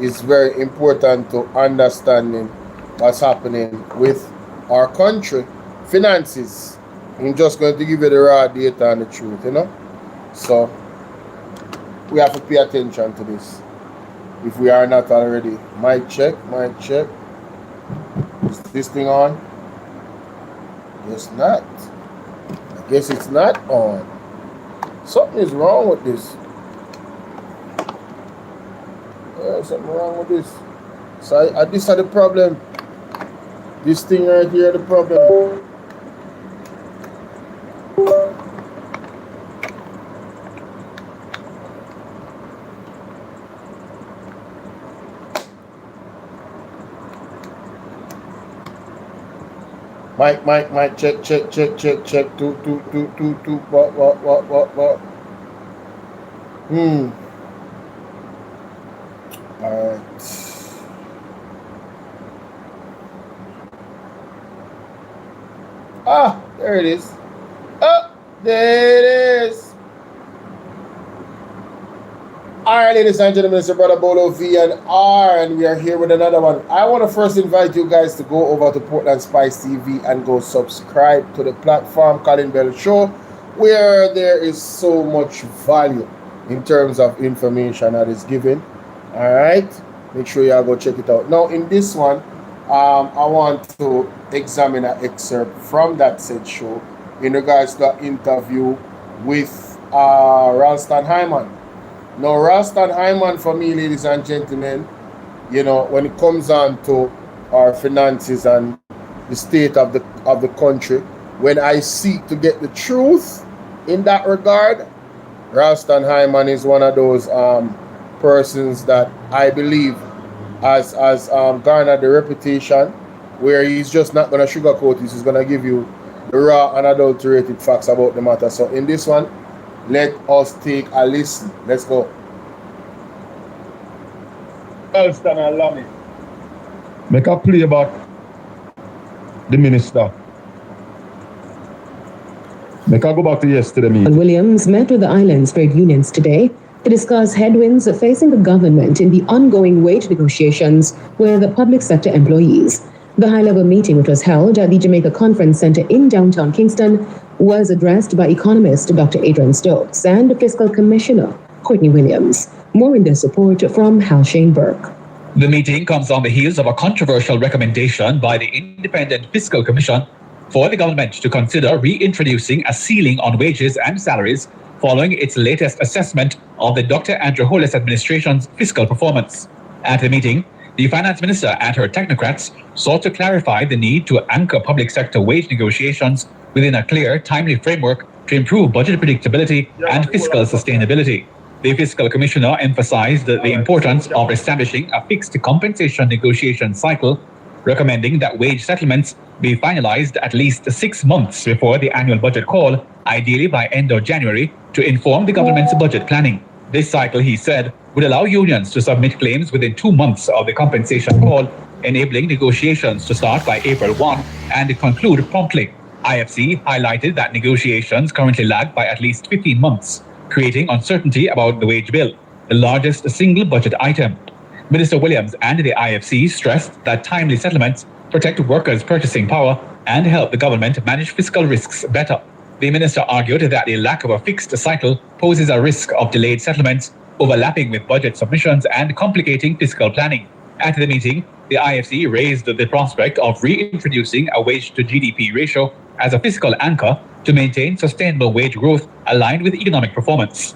is very important to understanding what's happening with our country finances. I'm just going to give you the raw data and the truth, you know. So we have to pay attention to this if we are not already. Mic check. Is this thing on? Guess not. I guess it's not on. Something is wrong with this. Yeah, something wrong with this. So this is the problem. This thing right here, the problem. Mic, check. Two. What? Alright. Ah, there it is. Oh, there it is. Alright, ladies and gentlemen, it's your brother Bolo V and R, and we are here with another one. I want to first invite you guys to go over to Portland Spice TV and go subscribe to the platform Colin Bell Show, where there is so much value in terms of information that is given. Alright, make sure y'all go check it out. Now, in this one, I want to examine an excerpt from that said show in regards to an interview with Ralston Hyman. Now, Ralston Hyman, for me, ladies and gentlemen, you know, when it comes on to our finances and the state of the country, when I seek to get the truth in that regard, Ralston Hyman is one of those persons that I believe has garnered the reputation where he's just not going to sugarcoat this. He's going to give you the raw, unadulterated facts about the matter. So in this one, let us take a listen. Let's go. Ralston and Lammy. Make a play about the minister. Make a go back to yesterday meeting. Williams met with the island's trade unions today to discuss headwinds facing the government in the ongoing wage negotiations with the public sector employees. The high-level meeting, which was held at the Jamaica Conference Center in downtown Kingston, was addressed by economist Dr. Adrian Stokes and Fiscal Commissioner Courtney Williams. More in this report from Hal Shane Burke. The meeting comes on the heels of a controversial recommendation by the Independent Fiscal Commission for the government to consider reintroducing a ceiling on wages and salaries following its latest assessment of the Dr. Andrew Holness administration's fiscal performance. At the meeting, the finance minister and her technocrats sought to clarify the need to anchor public sector wage negotiations within a clear, timely framework to improve budget predictability and fiscal sustainability. The fiscal commissioner emphasized the importance of establishing a fixed compensation negotiation cycle recommending that wage settlements be finalized at least 6 months before the annual budget call, ideally by end of January, to inform the government's budget planning. This cycle, he said, would allow unions to submit claims within 2 months of the compensation call, enabling negotiations to start by April 1 and conclude promptly. IFC highlighted that negotiations currently lag by at least 15 months, creating uncertainty about the wage bill, the largest single budget item. Minister Williams and the IFC stressed that timely settlements protect workers' purchasing power and help the government manage fiscal risks better. The minister argued that the lack of a fixed cycle poses a risk of delayed settlements, overlapping with budget submissions and complicating fiscal planning. At the meeting, the IFC raised the prospect of reintroducing a wage-to-GDP ratio as a fiscal anchor to maintain sustainable wage growth aligned with economic performance.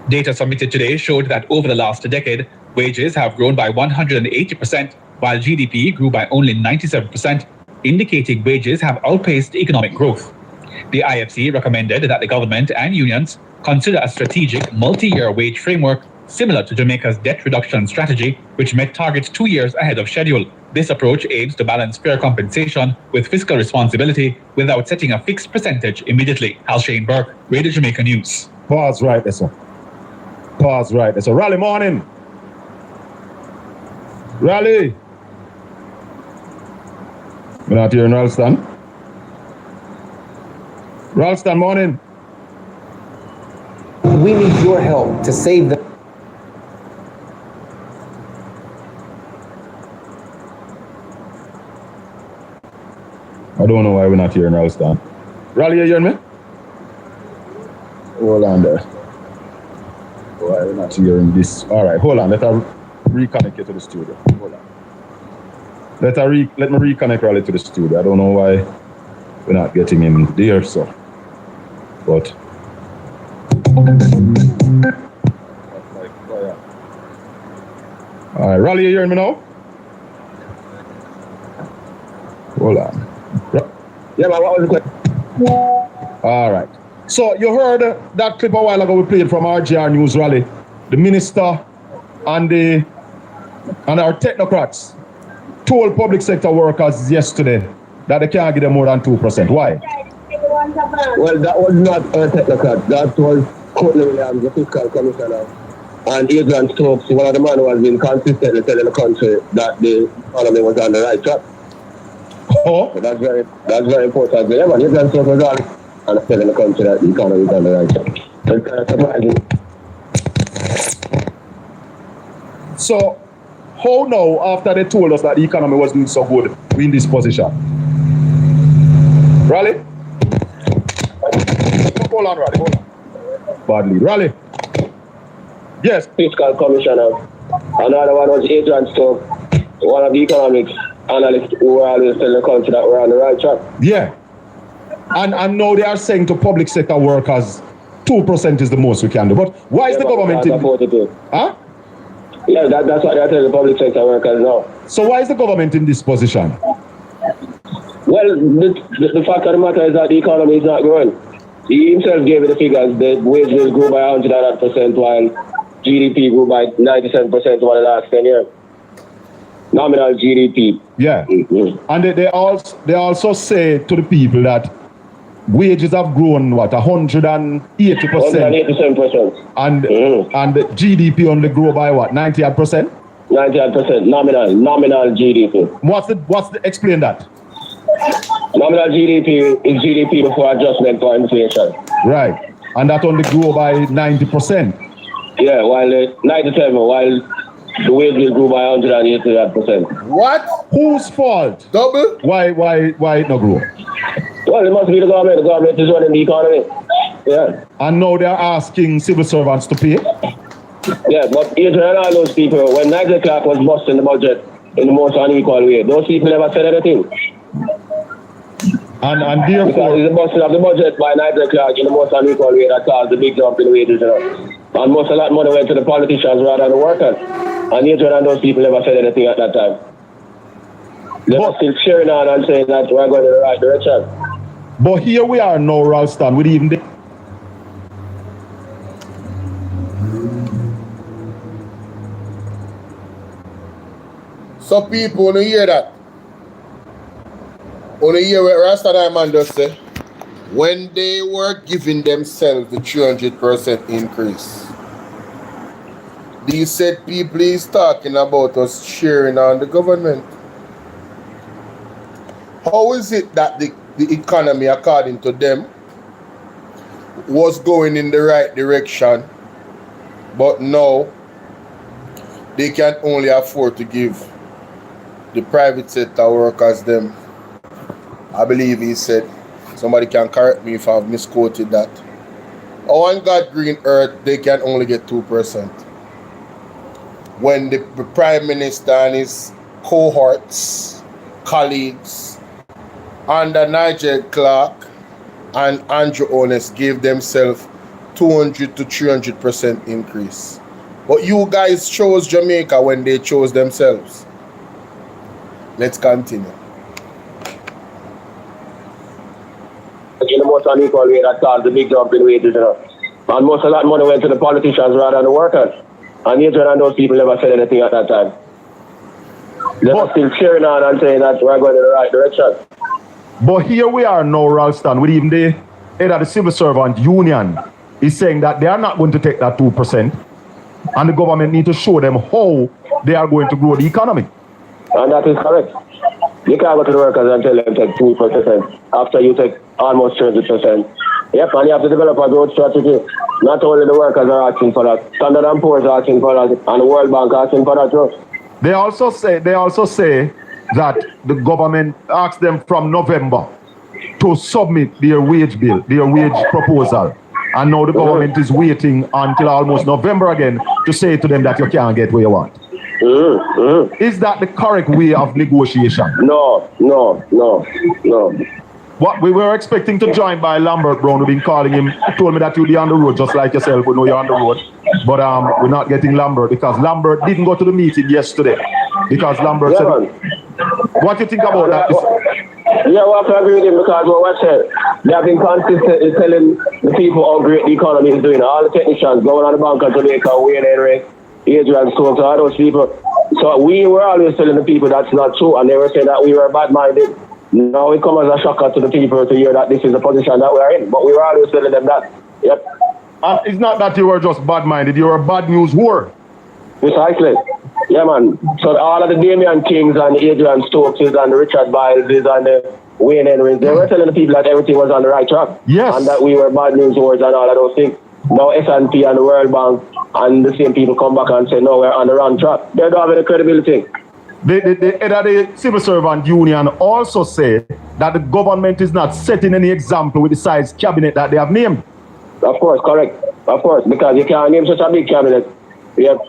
Data submitted today showed that over the last decade, wages have grown by 180%, while GDP grew by only 97%, indicating wages have outpaced economic growth. The IFC recommended that the government and unions consider a strategic multi-year wage framework similar to Jamaica's debt reduction strategy, which met targets 2 years ahead of schedule. This approach aims to balance fair compensation with fiscal responsibility without setting a fixed percentage immediately. Al Shane Burke, Radio Jamaica News. Pause right there, sir. Pause right there, sir. Rally morning. Rally. We're not here in Ralston. Ralston, morning. We need your help to save the... I don't know why we're not here in Ralston. Rally, you hearing me? Hold on there. Why we're not here in this? All right, hold on. Let her reconnect you to the studio. Hold on. Let me reconnect Rally to the studio. I don't know why we're not getting him there, so. But. All right, Rally, you hearing me now? Hold on. Yeah, man, what was the question? All right. So you heard that clip a while ago we played from RGR News Rally. The minister and our technocrats told public sector workers yesterday that they can't give them more than 2%. Why? Well, that was not a technocrat. That was Courtney Williams, the fiscal commissioner, and Adrian Stokes, one of the men who has been consistently telling the country that the economy was on the right track. Oh, so that's very important. Yeah, man, Adrian Stokes was on and telling the country that the economy is on the right track. It's kind of surprising. So, how now, after they told us that the economy was doing so good, we in this position? Rally? Hold on, Rally, hold on. Badly. Rally? Yes. Fiscal commissioner. Another one was Adrian Stokes, one of the economics analysts who were always telling the country that we're on the right track. Yeah. And now they are saying to public sector workers, 2% is the most we can do. But why is the government in... Huh? Yeah, that's what they're telling the public sector workers now. So why is the government in this position? Well, the fact of the matter is that the economy is not growing. He himself gave the figures. The wages grew by 100% while GDP grew by 97% over the last 10 years. Nominal GDP. Yeah. Mm-hmm. And they also say to the people that wages have grown, what, 180%? 187%. And the GDP only grew by what, 90%? 90%, nominal GDP. Explain that. Nominal GDP is GDP before adjustment for inflation. Right. And that only grew by 90%. Yeah, while 97, while the wages grew by 180%. What? Whose fault? Double? Why it not grow? Well, it must be the government. The government is running the economy. Yeah. And now they're asking civil servants to pay? Yeah, but Adrian and all those people, when Nigel Clark was busting the budget in the most unequal way, those people never said anything. And therefore... Because it's the busting of the budget by Nigel Clark in the most unequal way that caused the big jump in wages. And most of that money went to the politicians rather than the workers. And Adrian and those people never said anything at that time. They were still cheering on and saying that we're going in the right direction. But here we are now, Ralston, with even the... So people want to hear that. Only hear what Rasta Diamond just say. When they were giving themselves the 300% increase, these said people is talking about us sharing on the government. How is it that the economy, according to them, was going in the right direction, but now they can only afford to give the private sector workers them? I believe he said, somebody can correct me if I've misquoted that. On God green earth, they can only get 2%. When the Prime Minister and his cohorts, colleagues, under Nigel Clark and Andrew Honest gave themselves 200 to 300% increase. But you guys chose Jamaica when they chose themselves. Let's continue. In the most unequal way that caused the big jump in wages, you know. And most of that money went to the politicians rather than the workers. And Adrian and those people never said anything at that time. They were still cheering on and saying that we're going in the right direction. But here we are now, Ralston, with even the head of the civil servant union is saying that they are not going to take that 2%. And the government need to show them how they are going to grow the economy. And that is correct. You can't go to the workers and tell them to take 2% after you take almost 30%. Yep, and you have to develop a growth strategy. Not only the workers are asking for that, Standard & Poor's are asking for that, and the World Bank asking for that too. They also say that the government asked them from November to submit their wage bill, their wage proposal. And now the government is waiting until almost November again to say to them that you can't get what you want. Is that the correct way of negotiation? No. What we were expecting to join by Lambert Brown, we've been calling him, told me that you'll be on the road just like yourself, we know you're on the road. But we're not getting Lambert because Lambert didn't go to the meeting yesterday. Because Lambert said, what do you think about that? Yeah, well, I have to agree with him because what I said, they have been consistently telling the people how great the economy is doing. All the technicians going on the bank of Jamaica, Wayne Henry, Adrian Stokes, all those people. So we were always telling the people that's not true, and they were saying that we were bad-minded. Now it comes as a shocker to the people to hear that this is the position that we are in, but we were always telling them that. Yep. It's not that you were just bad-minded, you were a bad news whore. Precisely. Yeah, man. So all of the Damian Kings and the Adrian Stokes and the Richard Bileses and the Wayne Henrys, they were telling the people that everything was on the right track. Yes. And that we were bad news whores and all of those things. Now S&P and the World Bank and the same people come back and say, no, we're on the wrong track. They don't have any credibility. The head of the civil servant union also say that the government is not setting any example with the size cabinet that they have named. Of course, correct. Of course, because you can't name such a big cabinet. Yep.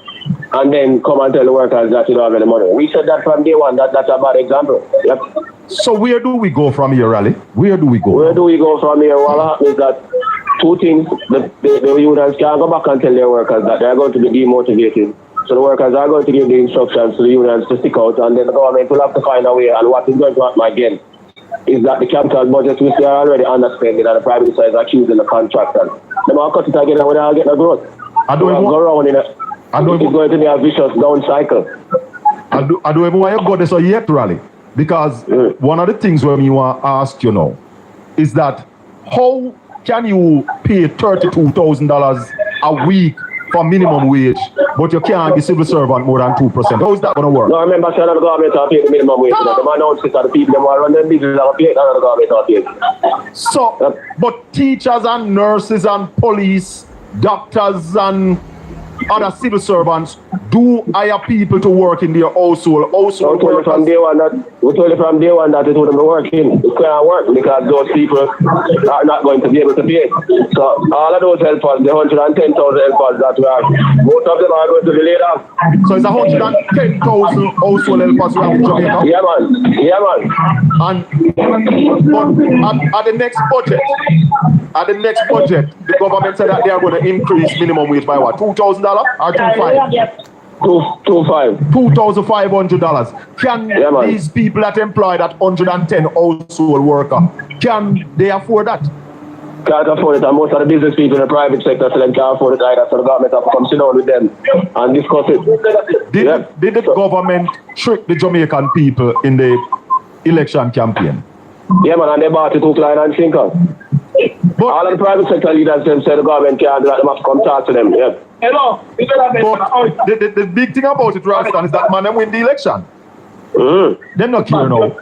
And then come and tell the workers that you don't have any money. We said that from day one, that's a bad example. Yep. So where do we go from here, Raleigh? Where do we go? Where do we go from here? What happens is that two things, the unions can't go back and tell their workers that they're going to be demotivated. So the workers are going to give the instructions to the unions to stick out, and then the government will have to find a way. And what is going to happen again is that the capital budget, which they are already underspending, and the private sector is accusing the contractors. They might cut it again and we don't get no growth. It's going to be a vicious down cycle. I don't even want to go there so yet, Raleigh, because one of the things when you want to ask, you know, is that how can you pay $32,000 a week for minimum wage, but you can't give civil servant more than 2%? How is that going to work? No, remember, saying the government are paying the minimum wage. The man announced it to the people, they want to run them business and pay it, and the government are paying. So, but teachers and nurses and police, doctors and other civil servants do hire people to work in their household. We told you from day one that it wouldn't be working. It can't work because those people are not going to be able to pay. So all of those helpers, the 110,000 helpers that we have, most of them are going to be laid off. So it's 110,000 household helpers we have in Jamaica? Yeah, man. And at the next budget, the government said that they are going to increase minimum wage by what? $2,000 or $2,500? $2,500. Can these people that employ that 110 household worker, can they afford that? Can't afford it, and most of the business people in the private sector can't afford it either, so the government have to come sit down with them and discuss it. Did the government trick the Jamaican people in the election campaign? Yeah, man, and they bought it hook, line, and sinker. All of the private sector leaders them say the government can't do that, they must come talk to them, yeah. Hello. But the big thing about it, Ralston, is that man them win the election. Them not care now.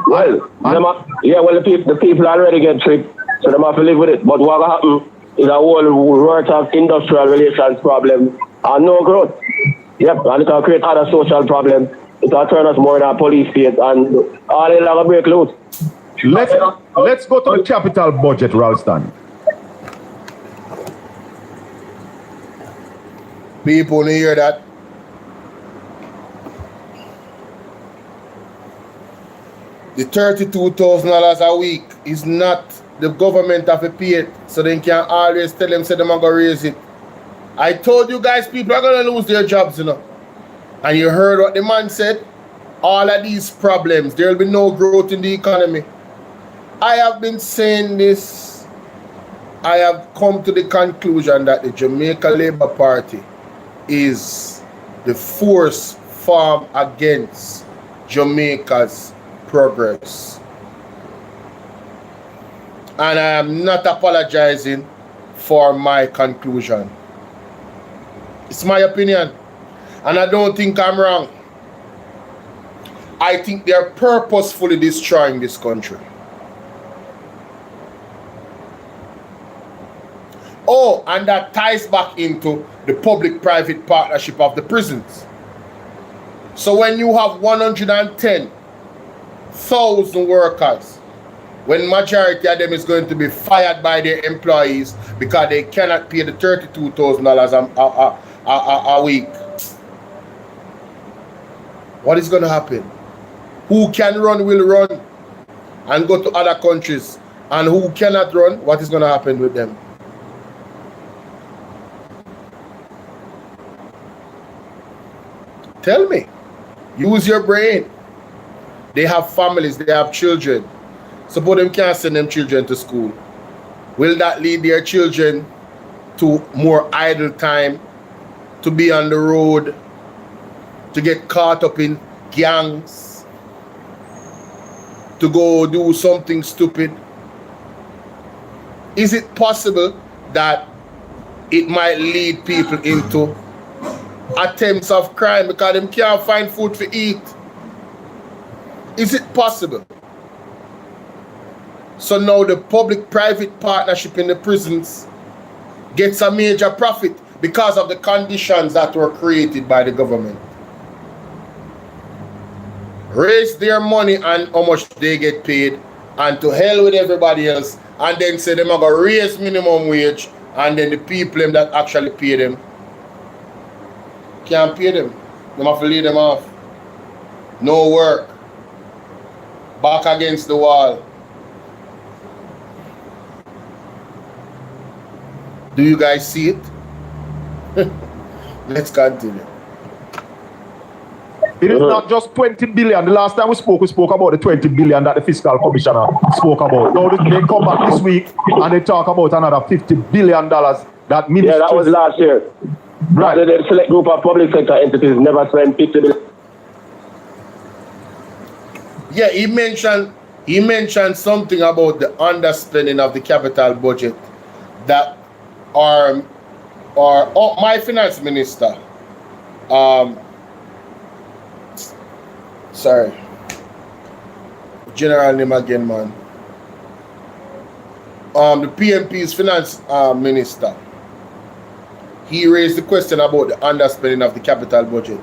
Well, the people already get tricked, so they have to live with it. But what will happen is a whole world of industrial relations problem and no growth. Yep, and it will create other social problems. It will turn us more in a police state and all it will break loose. Let's go to the capital budget, Ralston. People hear that. The $32,000 a week is not the government have to pay it, so they can always tell them, say they're going to raise it. I told you guys, people are going to lose their jobs, you know. And you heard what the man said. All of these problems, there will be no growth in the economy. I have been saying this. I have come to the conclusion that the Jamaica Labour Party is the force formed against Jamaica's progress. And I am not apologizing for my conclusion. It's my opinion. And I don't think I'm wrong. I think they are purposefully destroying this country. Oh, and that ties back into the public-private partnership of the prisons. So when you have 110,000 workers, when majority of them is going to be fired by their employees because they cannot pay the $32,000 a week, what is going to happen? Who can run will run and go to other countries, and who cannot run, what is going to happen with them? Tell me. Use your brain. They have families, they have children. Suppose them can't send them children to school. Will that lead their children to more idle time, to be on the road, to get caught up in gangs, to go do something stupid? Is it possible that it might lead people into attempts of crime because them can't find food to eat? Is it possible? So now the public-private partnership in the prisons gets a major profit because of the conditions that were created by the government. Raise their money and how much they get paid, and to hell with everybody else, and then say they're going to raise minimum wage, and then the people that actually pay them can't pay them. They have to lay them off. No work. Back against the wall. Do you guys see it? Let's continue. It is not just 20 billion. The last time we spoke about the 20 billion that the fiscal commissioner spoke about. Now they come back this week and they talk about another $50 billion that ministry. Yeah, that was last year. Right. The select group of public sector entities never spent 50 billion. Yeah, he mentioned something about the underspending of the capital budget that my finance minister, sorry, general name again, man. The PMP's finance minister, he raised the question about the underspending of the capital budget.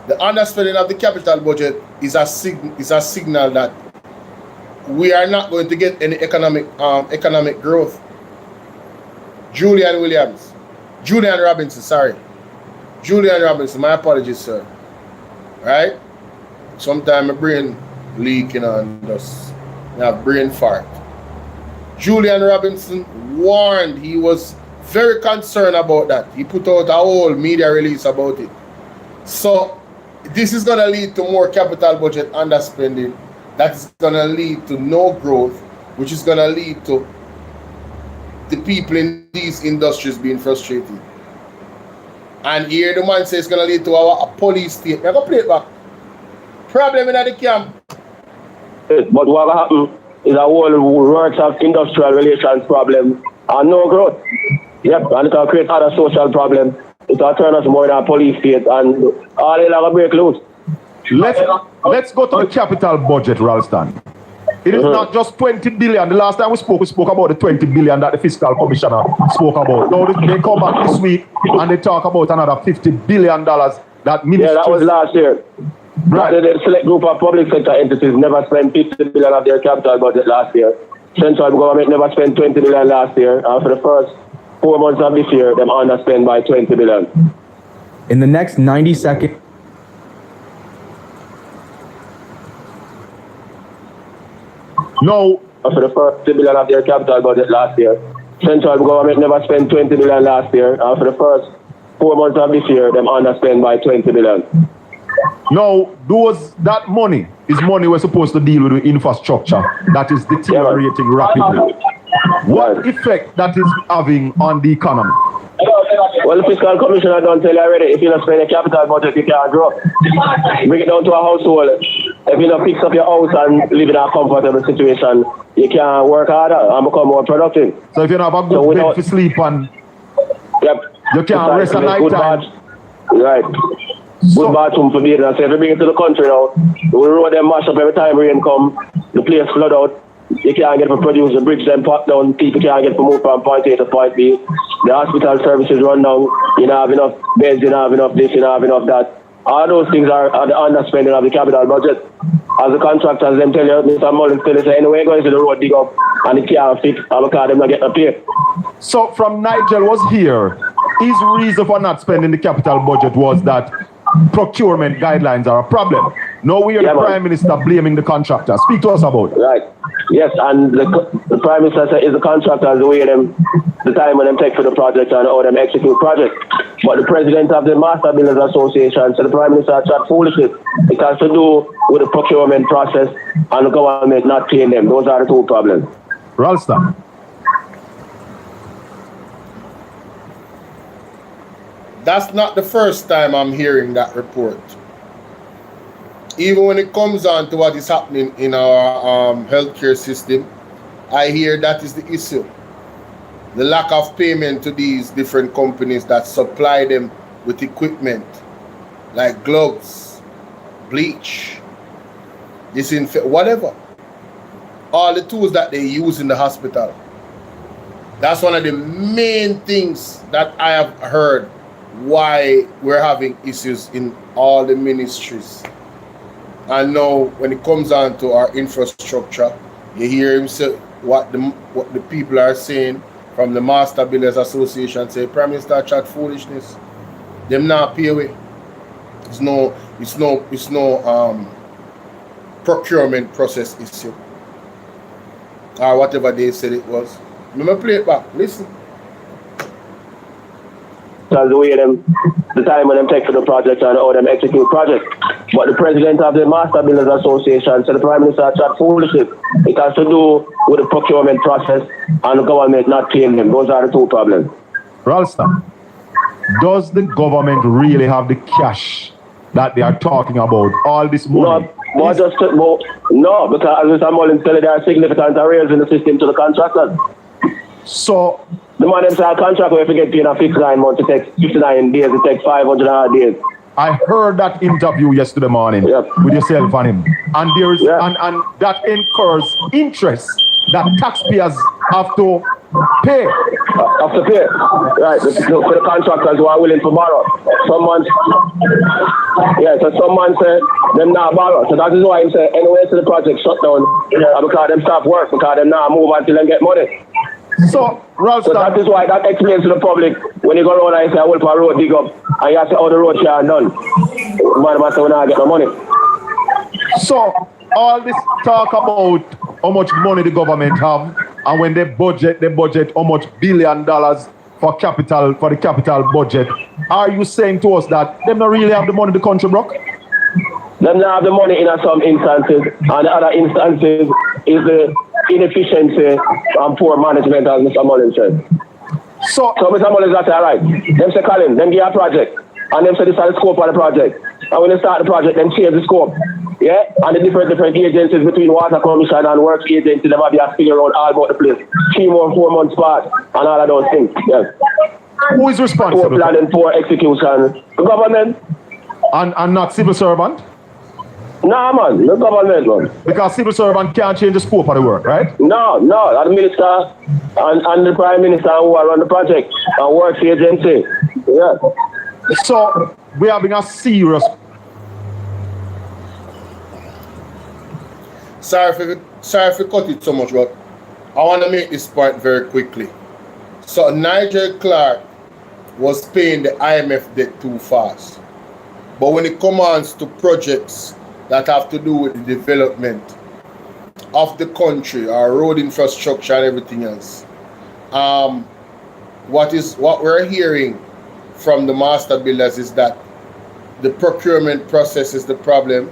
The underspending of the capital budget is a signal that we are not going to get any economic growth. Julian Robinson, my apologies, sir. Right? Sometimes my brain leaking and just have brain fart. Julian Robinson warned, he was very concerned about that. He put out a whole media release about it. So this is going to lead to more capital budget underspending. That's going to lead to no growth, which is going to lead to the people in these industries being frustrated. And here the man says it's going to lead to a police state. I'm going to play it back. Problem in the camp. But what will happen is a whole works of industrial relations problem and no growth. Yep, and it will create other social problems. It will turn us more in a police state and all they will break loose. Let's go to the capital budget, Ralston. It is not just 20 billion. The last time we spoke about the 20 billion that the fiscal commissioner spoke about. Now they come back this week and they talk about another $50 billion that ministry. Yeah, that was last year. Right. The select group of public sector entities never spent 50 billion of their capital budget last year. Central government never spent 20 billion last year. And for the first 4 months of this year, them underspent by 20 billion. In the next 90 seconds. No. For the first 2 billion of their capital budget last year. Central government never spent 20 billion last year. And for the first 4 months of this year, them underspent by 20 billion. Now, that money is money we're supposed to deal with the infrastructure that is deteriorating rapidly. What effect that is having on the economy? Well, the fiscal commissioner don't tell you already, if you don't spend a capital budget, you can't grow. Bring it down to a household. If you don't fix up your house and live in a comfortable situation, you can work harder and become more productive. So if you don't have a good bed to sleep on, you can't rest at night time. Right. Good bathroom for bathing. So if you bring it to the country now, the road them mash up every time rain come, the place flood out. You can't get to produce, the bridge then pop down, people can't get to move from point A to point B. The hospital services run down, you don't have enough beds, you don't have enough this, you don't have enough that. All those things are the underspending of the capital budget. As the contractors, them tell you, Mr. Mullins tell you, say, anyway, going to the road dig up and it can't fix, because them not get a pay. So from Nigel was here, his reason for not spending the capital budget was that procurement guidelines are a problem. Now we hear the Prime Minister blaming the contractor. Speak to us about it. Right. Yes, and the Prime Minister said is the contractors the way them, the time when them take for the project and how them execute project. But the President of the Master Builders Association said the Prime Minister tried foolishness. It has to do with the procurement process and the government not paying them. Those are the two problems. Ralston. That's not the first time I'm hearing that report. Even when it comes on to what is happening in our healthcare system, I hear that is the issue. The lack of payment to these different companies that supply them with equipment like gloves, bleach, disinfect, whatever. All the tools that they use in the hospital. That's one of the main things that I have heard why we're having issues in all the ministries. And now when it comes on to our infrastructure, you hear him say what the people are saying from the Master Builders Association, say Prime Minister chat foolishness. Them not pay away. It's no procurement process issue. Or whatever they said it was. Let me play it back. Listen. That's the way the time when them take for the project and how them execute project. But the President of the Master Builders Association said the Prime Minister tried foolishness. It has to do with the procurement process and the government not paying them. Those are the two problems. Ralston, does the government really have the cash that they are talking about? All this money? No, because as Mr. Mullins said, there are significant arrears in the system to the contractors. So the man them say a contract where if you get paid in a fixed 9 months, it takes 59 days, it takes 500 days. I heard that interview yesterday morning with yourself and him. And there is and that incurs interest that taxpayers have to pay. Have to pay. Right. For the contractors who are willing to borrow. Some months say them not borrow. So that is why I say anyway to the project shut down because them stop work, because them not move until them get money. So that is why that explains to the public when you go around and you say I will for a road dig up and you say how the road share done. Man must say we not get no money. So all this talk about how much money the government have and when they budget how much $1 billion for the capital budget. Are you saying to us that they don't really have the money the country broke? They don't have the money in some instances, and the other instances is the inefficiency and poor management, as Mr. Mullins said. So Mr. Mullins said, all right, them say Colin, them give a project, and them say this is the scope of the project. And when they start the project, them change the scope. Yeah, and the different agencies between Water Commission and Works Agency, they might be spinning around all about the place. 3 months, 4 months apart, and all of those things. Yes. Who is responsible? For planning, for execution. The government. And not civil servant? Nah, man, the government, man. Because civil servant can't change the scope of the work, right? No, the minister and the prime minister who are on the project and Works Agency. Yeah. So we're having a serious. Sorry for cut it so much, but I want to make this point very quickly. So Nigel Clark was paying the IMF debt too fast. But when it comes to projects that have to do with the development of the country, our road infrastructure and everything else, what we're hearing from the master builders is that the procurement process is the problem,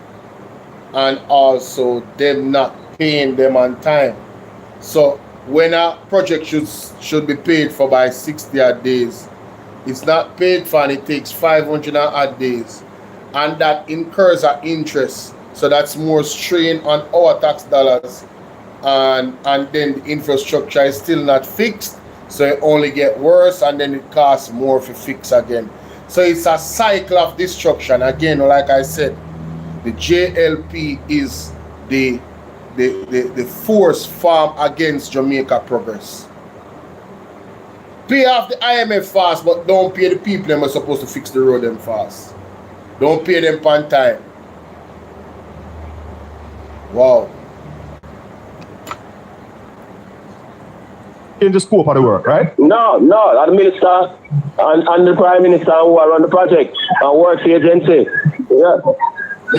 and also them not paying them on time. So when a project should be paid for by 60 odd days, it's not paid for and it takes 500 odd days, and that incurs an interest. So that's more strain on our tax dollars, and then the infrastructure is still not fixed, so it only get worse, and then it costs more to fix again. So it's a cycle of destruction. Again, like I said, the JLP is the force farm against Jamaica progress. Pay off the IMF fast, but don't pay the people that are supposed to fix the road them fast. Don't pay them on time. Wow. In the scope of the work, right? No, the minister and the prime minister who are on the project and Works Agency. Yeah.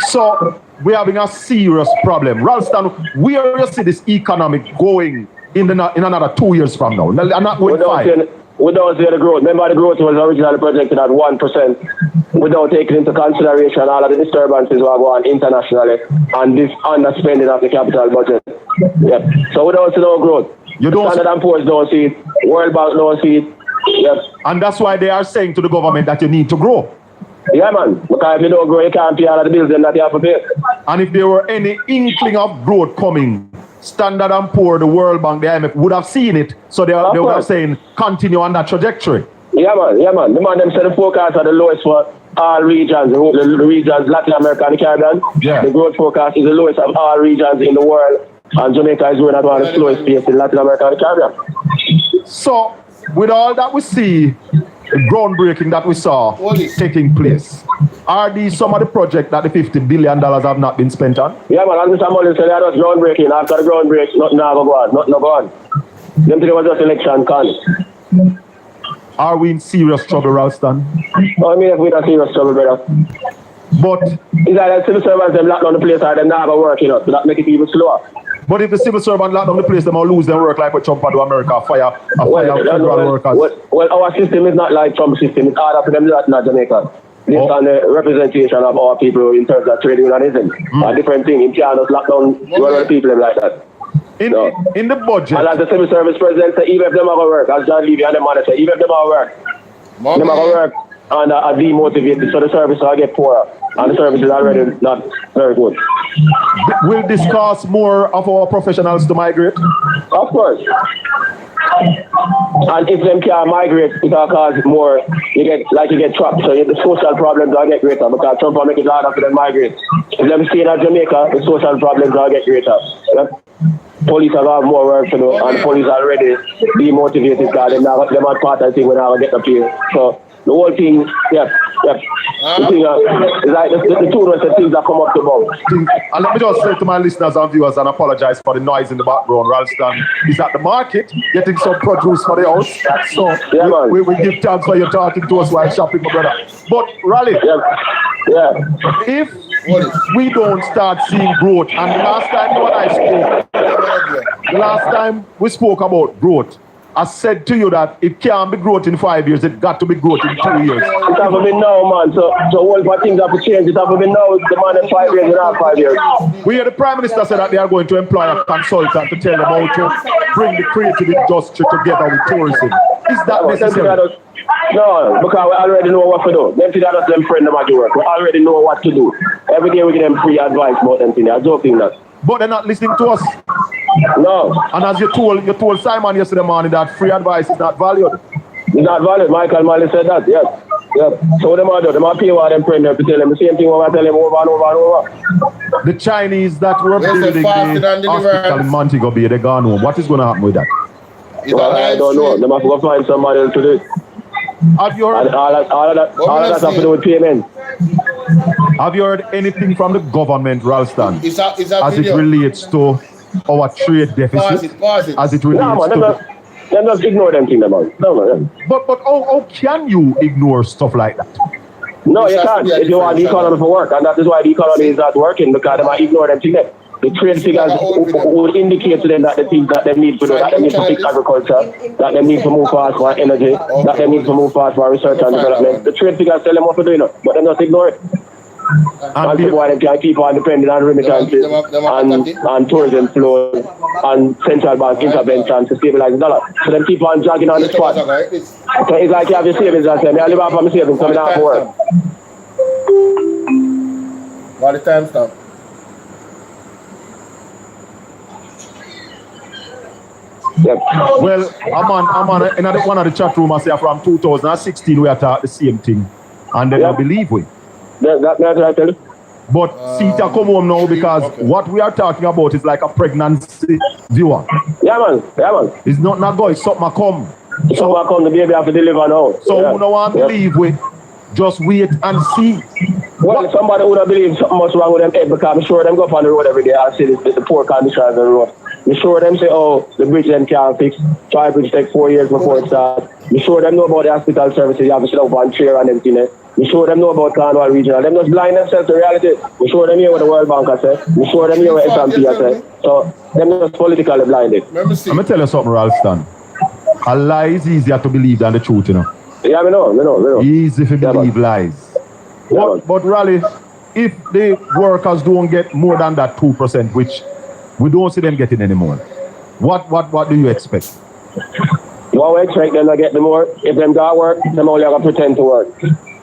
So we're having a serious problem. Ralston, where you see this economic going in another 2 years from now? I'm not going 5. We don't see the growth. Remember, the growth was originally projected at 1%, without taking into consideration all of the disturbances that are going on internationally and this underspending of the capital budget. Yep. So we don't see no growth. You don't Standard & Poor's don't see it. World Bank don't see it. Yep. And that's why they are saying to the government that you need to grow. Yeah, man. Because if you don't grow, you can't pay all of the bills that you have to pay. And if there were any inkling of growth coming, Standard & Poor, the World Bank, the IMF would have seen it. So they would have saying, continue on that trajectory. Yeah, man. The man them said the forecast are the lowest for all regions, the regions, Latin America and the Caribbean. Yeah. The growth forecast is the lowest of all regions in the world. And Jamaica is going at one of the slowest pace in Latin America and the Caribbean. So, with all that we see, the groundbreaking that we saw taking place, are these some of the projects that the $50 billion have not been spent on? Yeah, man. As Mr. Mullins said, that was groundbreaking. After the groundbreak, nothing ever go on. Nothing go on. Them think it was just election con. Are we in serious trouble, Ralston? No, I mean, if we're in serious trouble, brother. But it's like the civil servants, them locked down the place, or them never work, so that make it even slower. But if the civil servant lock down the place, they might lose their work like what Trump do America, fire federal workers. Well, our system is not like Trump's system. It's harder for them to do that in Jamaica. Based on the representation of our people in terms of trade unionism. A different thing. In China, lock down one of the people like that. In the budget. And as the civil service president said, even if them are going to work, as John Levy and the man said, even if them are work, them are going to work and are demotivated, so the service will get poorer. And the service is already not very good. Will this cause more of our professionals to migrate? Of course. And if them can't migrate, it will cause more, you get trapped. So the social problems will get greater because Trump will make it harder for them to migrate. If them stay in Jamaica, the social problems will get greater. Yep. Police have more work to do, and the police are already demotivated because they're not part of the thing when I get up here. So the whole thing, yep. The thing, it's like the two of the things that come up to both. And let me just say to my listeners and viewers and apologize for the noise in the background. Ralston is at the market getting some produce for the house. So we give thanks for you talking to us while shopping, my brother. But Raleigh, if we don't start seeing growth, and the last time we spoke about growth, I said to you that it can't be growth in 5 years, it got to be growth in 2 years. It hasn't been now, man. So all my things have to change. It hasn't been now, the man in 5 years, not 5 years. We hear the Prime Minister said that they are going to employ a consultant to tell them how to bring the creative industry together with tourism. Is that necessary? No, because we already know what to do. Them things are just them friend them at the work. We already know what to do. Every day we give them free advice about them things. I don't think that. But they're not listening to us. No. And as you told Simon yesterday morning that free advice is not valued. It's not valued. Michael Malley said that, yes. Yep. So what them are do? Them are pay what them friend them to tell them the same thing what I tell them over and over and over. The Chinese that were building the hospital in Montego Bay, they gone home. What is going to happen with that? Well, I don't know. They must go find somebody else to do it. Have you heard? All of that have to do with payment. Have you heard anything from the government, Ralston, as video? it relates to our trade deficit? Pause it. As it relates to... Then just ignore them things about. No. But how can you ignore stuff like that? No, you can't. If you want the economy to work, and that is why the economy is not working, because they might ignore them things. The trade figures would indicate to them that the things that they need to do, that they need to fix agriculture, that they need to move fast for energy, that they need to move fast for research and development. The trade figures tell them what to do, but they just ignore it. And people want to keep on depending on remittances and tourism flows and central bank intervention to stabilize the dollar. So them keep on jogging on the spot. So it's like you have your savings and say, I live off of my savings coming out for work. What the time stop? Yep. Well, I'm on another one of the chat room. I say from 2016 we are talking the same thing, and they don't believe we. That's what I tell you. But Sita come home now because what we are talking about is like a pregnancy viewer. Yeah, man. It's not going. Something a come. Something a come. The baby have to deliver now. So who don't want to believe we? Just wait and see. Well, somebody would have believed something was wrong with them head because I'm sure them go up on the road every day and see the poor condition of the road. I'm sure them say, oh, the bridge them can't fix. Try bridge take 4 years before it starts. I'm sure them know about the hospital services. You have to sit up on chair and everything. I'm sure them know about Cornwall Regional. Them just blind themselves to reality. I'm sure them hear what the World Bank has said. I'm sure them hear what S&P has said. So them just politically blinded. I'm going to tell you something, Ralston. A lie is easier to believe than the truth, you know. Yeah, we know. Easy to believe lies. But Raleigh, if the workers don't get more than that 2%, which we don't see them getting anymore, what do you expect? Well, we expect them to get the more. If them don't work, them only have to pretend to work.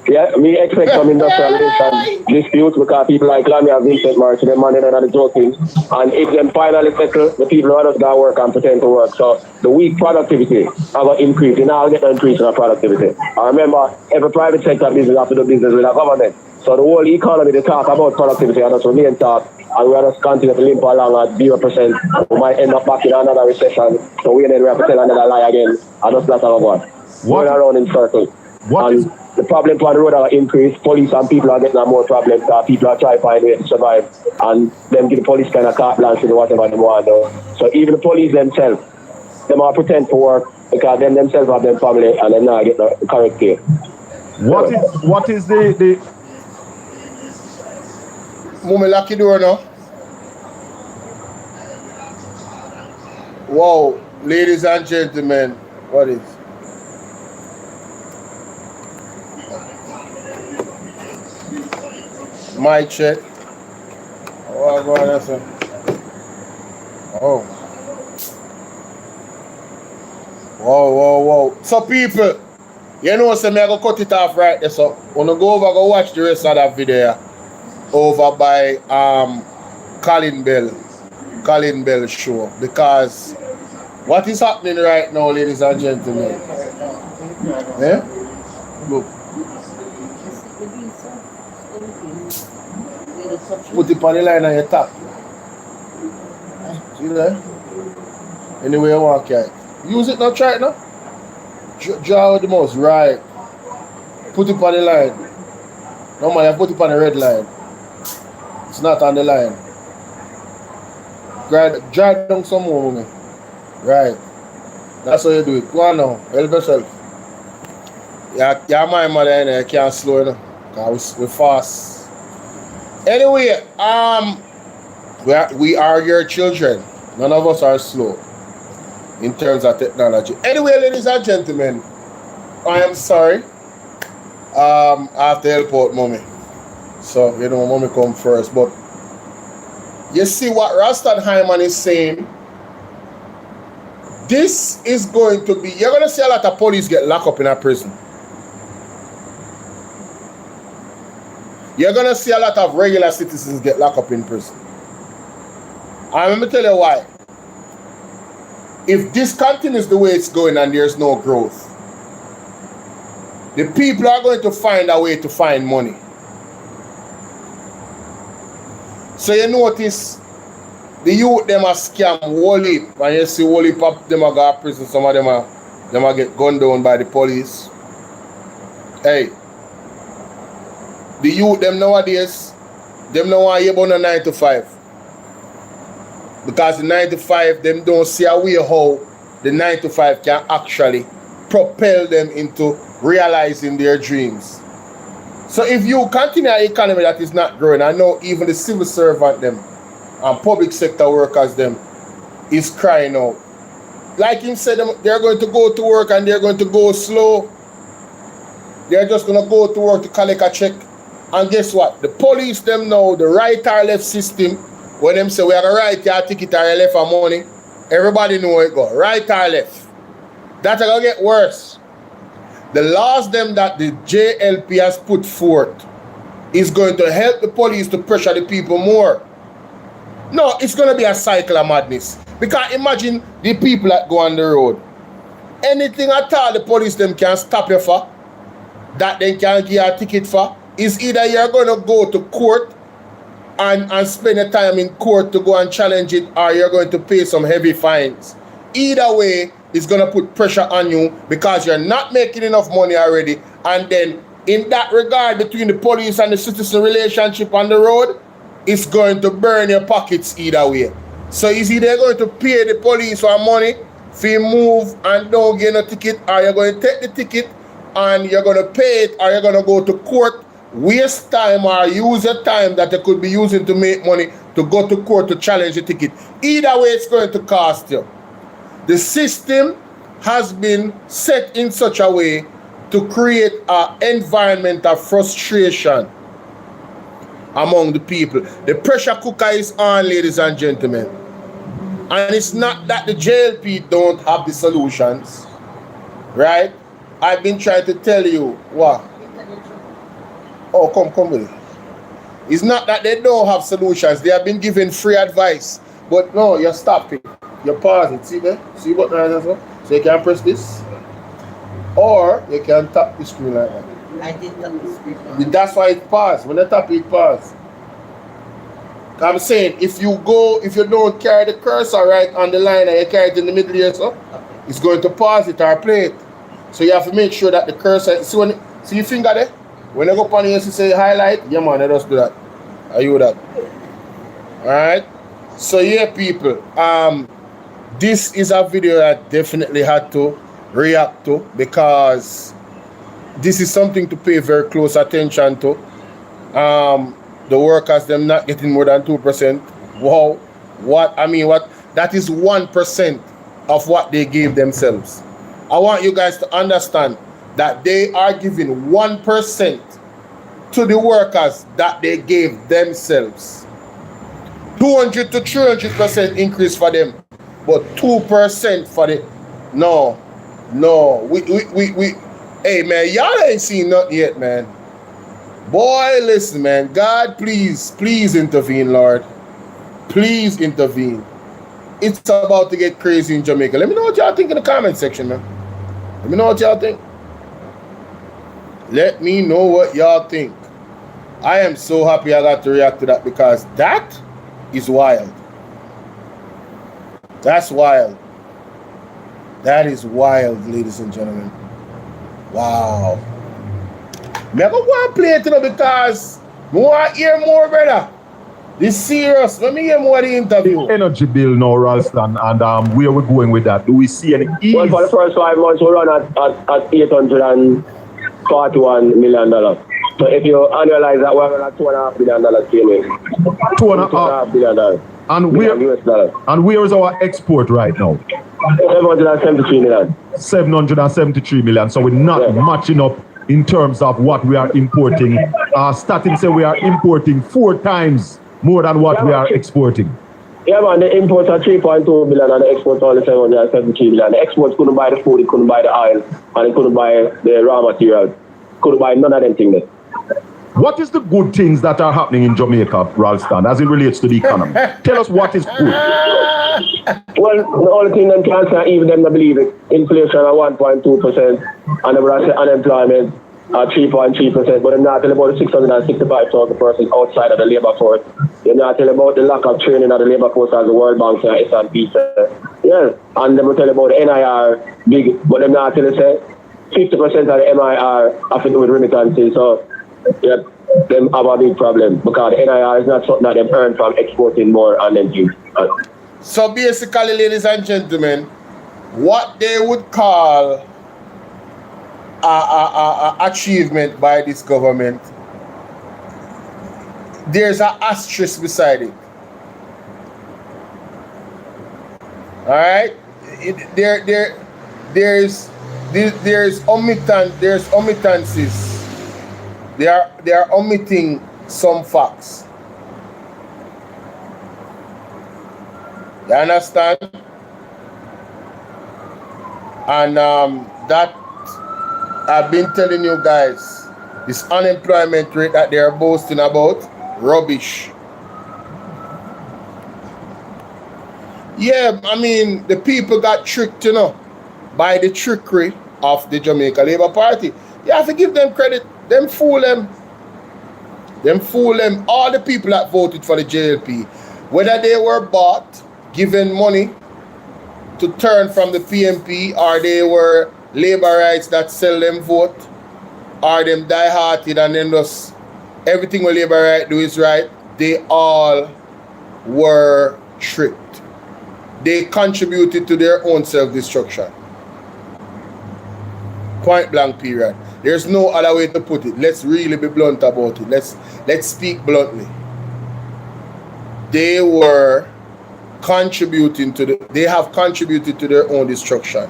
Yeah, we expect some industrialization disputes because people like Lamia and Vincent March, them money and other joking. And if them finally settle, the people who just got work and pretend to work. So the weak productivity have an increase. You now get an increase in our productivity. I remember every private sector business have to do business with a government. So the whole economy, they talk about productivity and just remain talk. And we are just continue to limp along at 0%. We might end up back in another recession. So we have to tell another lie again. And just not have one. Going around in circles. The problem on the road are increased. Police and people are getting more problems because people are trying to find ways to survive. And them give the police kind of carte blanche to do whatever they want. So even the police themselves, them are pretend to work because them themselves have their family and then now get the correct care. What is the Mummy lucky door now. Wow, ladies and gentlemen, what is? My check. Oh, go on, that's Oh. Whoa. So people, you know, so me I go cut it off right there. So when I go over, go watch the rest of that video over by Colin Bell show, because what is happening right now, ladies and gentlemen? Yeah? Look. Put it on the line on your top. See there? Anyway you want to use it now, try it now. Draw out the mouse, right. Put it on the line. Normally I put it on the red line. It's not on the line. Drag down some more, woman. Right. That's how you do it. Go on now. Help yourself. Yeah, my mother in there. You can't slow it down. Because we're fast. Anyway, we are your children. None of us are slow in terms of technology. Anyway, ladies and gentlemen, I am sorry. I have to help out mommy. So, you know, mommy come first. But you see what Rastan Hyman is saying? This is going to be, you're going to see a lot of police get locked up in a prison. you're going to see a lot of regular citizens get locked up in prison. And let me tell you why. If this continues the way it's going and there's no growth, the people are going to find a way to find money. So you notice the youth them are scam whole heap, and you see whole heap of them are go to prison, some of them are get gunned down by the police. Hey, the youth them nowadays, them no want to hear about the 9 to 5. Because the 9 to 5, them don't see a way how the 9 to 5 can actually propel them into realizing their dreams. So if you continue an economy that is not growing, I know even the civil servant them and public sector workers them is crying out. Like him said, they're going to go to work and they're going to go slow. They're just going to go to work to collect a check. And guess what? The police them know the right or left system. When them say we are going to write your ticket or your left for money, everybody know it go. Right or left. That's going to get worse. The laws them that the JLP has put forth is going to help the police to pressure the people more. No, it's going to be a cycle of madness. Because imagine the people that go on the road. Anything at all the police them can stop you for, that they can give you a ticket for, is either you're going to go to court and spend your time in court to go and challenge it, or you're going to pay some heavy fines. Either way, it's going to put pressure on you because you're not making enough money already. And then in that regard, between the police and the citizen relationship on the road, it's going to burn your pockets either way. So is either going to pay the police for money if you move and don't get no ticket, or you're going to take the ticket and you're going to pay it, or you're going to go to court, waste time, or use your time that you could be using to make money to go to court to challenge the ticket. Either way, it's going to cost you. The system has been set in such a way to create an environment of frustration among the people. The pressure cooker is on, ladies and gentlemen. And it's not that the JLP don't have the solutions, right? I've been trying to tell you what. Oh, come with it. It's not that they don't have solutions. They have been given free advice. But no, you stop it. You pause it. See there? See what there is? So you can press this. Or you can tap the screen like that. I did tap the screen. That's why it paused. When you tap it, pause. I'm saying if you don't carry the cursor right on the line and you carry it in the middle here, so it's going to pause it or play it. So you have to make sure that the cursor, see your finger there? When you go up on here, you say highlight, yeah man, I just do that. Are you that? Alright? So yeah, people, this is a video that definitely had to react to because this is something to pay very close attention to. The workers, them not getting more than 2%. Wow. That is 1% of what they gave themselves. I want you guys to understand that they are giving 1% to the workers that they gave themselves. 200 to 300% increase for them, but 2% for the no. Hey man, y'all ain't seen nothing yet, man. Boy, listen, man. God, please intervene, Lord. Please intervene. It's about to get crazy in Jamaica. Let me know what y'all think in the comment section, man. Let me know what y'all think. Let me know what y'all think. I am so happy I got to react to that because that is wild. That's wild. That is wild, ladies and gentlemen. Wow. I'm going to go and play it because I want to hear more, brother. This serious. Let me hear more of the interview. Energy bill now, Ralston, and where we're going with that. Do we see any ease? Well, for the first 5 months, we run at $841 million. So if you annualize that, we're at $2.5 billion came in. $2.5 billion. And where is our export right now? 773 million. 773 million. So we're not matching up in terms of what we are importing. Starting say we are importing 4 times more than what we are exporting. Yeah, man, the imports are 3.2 billion and the exports are only 773 million. The exports couldn't buy the food, it couldn't buy the oil, and it couldn't buy the raw materials. Couldn't buy none of them things. What is the good things that are happening in Jamaica, Ralston, as it relates to the economy? Tell us what is good. Well, the only thing them can't say, even them don't believe it. Inflation at 1.2%, and the unemployment at 3.3%, but they're not telling about the 665,000 persons outside of the labour force. They're not telling about the lack of training of the labour force as the World Bank and S&P said. Yeah, and them will tell about the NIR big, but they're not telling say 50% of the MIR have to do with remittances. So, yeah, them have a big problem because the NIR is not something that they earn from exporting more and then give. So basically, ladies and gentlemen, what they would call a achievement by this government, there's an asterisk beside it. All right, there's omittances. They are omitting some facts. You understand? And that I've been telling you guys, this unemployment rate that they are boasting about, rubbish. Yeah, I mean, the people got tricked, you know, by the trickery of the Jamaica Labour Party. You have to give them credit. Them fool them. Them fool them. All the people that voted for the JLP, whether they were bought, given money to turn from the PMP, or they were labor rights that sell them vote, or them die-hearted and then just everything what labor right do is right, they all were tricked. They contributed to their own self-destruction. Point blank period. There's no other way to put it. Let's really be blunt about it. Let's speak bluntly. They were contributing to they have contributed to their own destruction.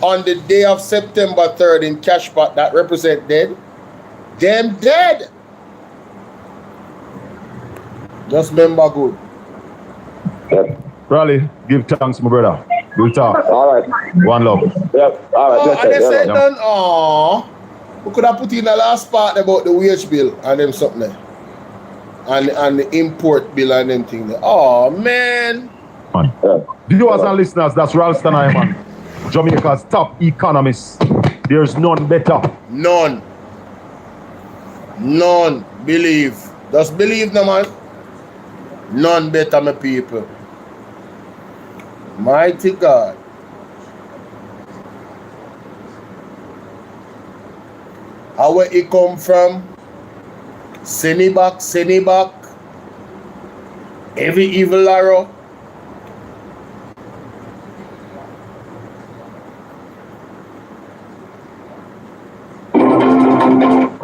On the day of September 3rd in Cashpot that represent dead, them dead. Just remember good. Raleigh, give thanks, my brother. We'll talk. All right. One love. Yep. All right. And they said done, we could have put in the last part about the wage bill and them something there. And the import bill and them thing there. Oh man. Viewers and listeners, that's Ralston Iman, Jamaica's top economist. There's none better. None. Believe. Just believe no man. None better, my people. Mighty God. How where he come from? Send it back. Every evil arrow.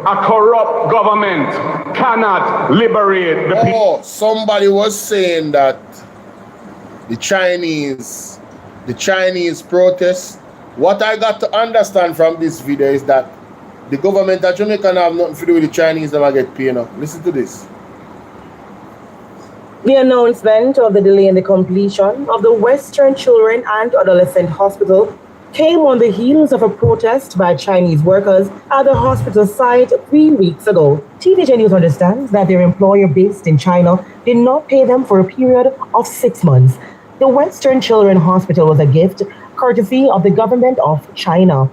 A corrupt government cannot liberate the people. Oh, somebody was saying that the Chinese protest. What I got to understand from this video is that the government of Jamaica have nothing to do with the Chinese that get paid now. Listen to this. The announcement of the delay in the completion of the Western Children and Adolescent Hospital came on the heels of a protest by Chinese workers at the hospital site 3 weeks ago. TVJ News understands that their employer based in China did not pay them for a period of 6 months. The Western Children Hospital was a gift courtesy of the government of China.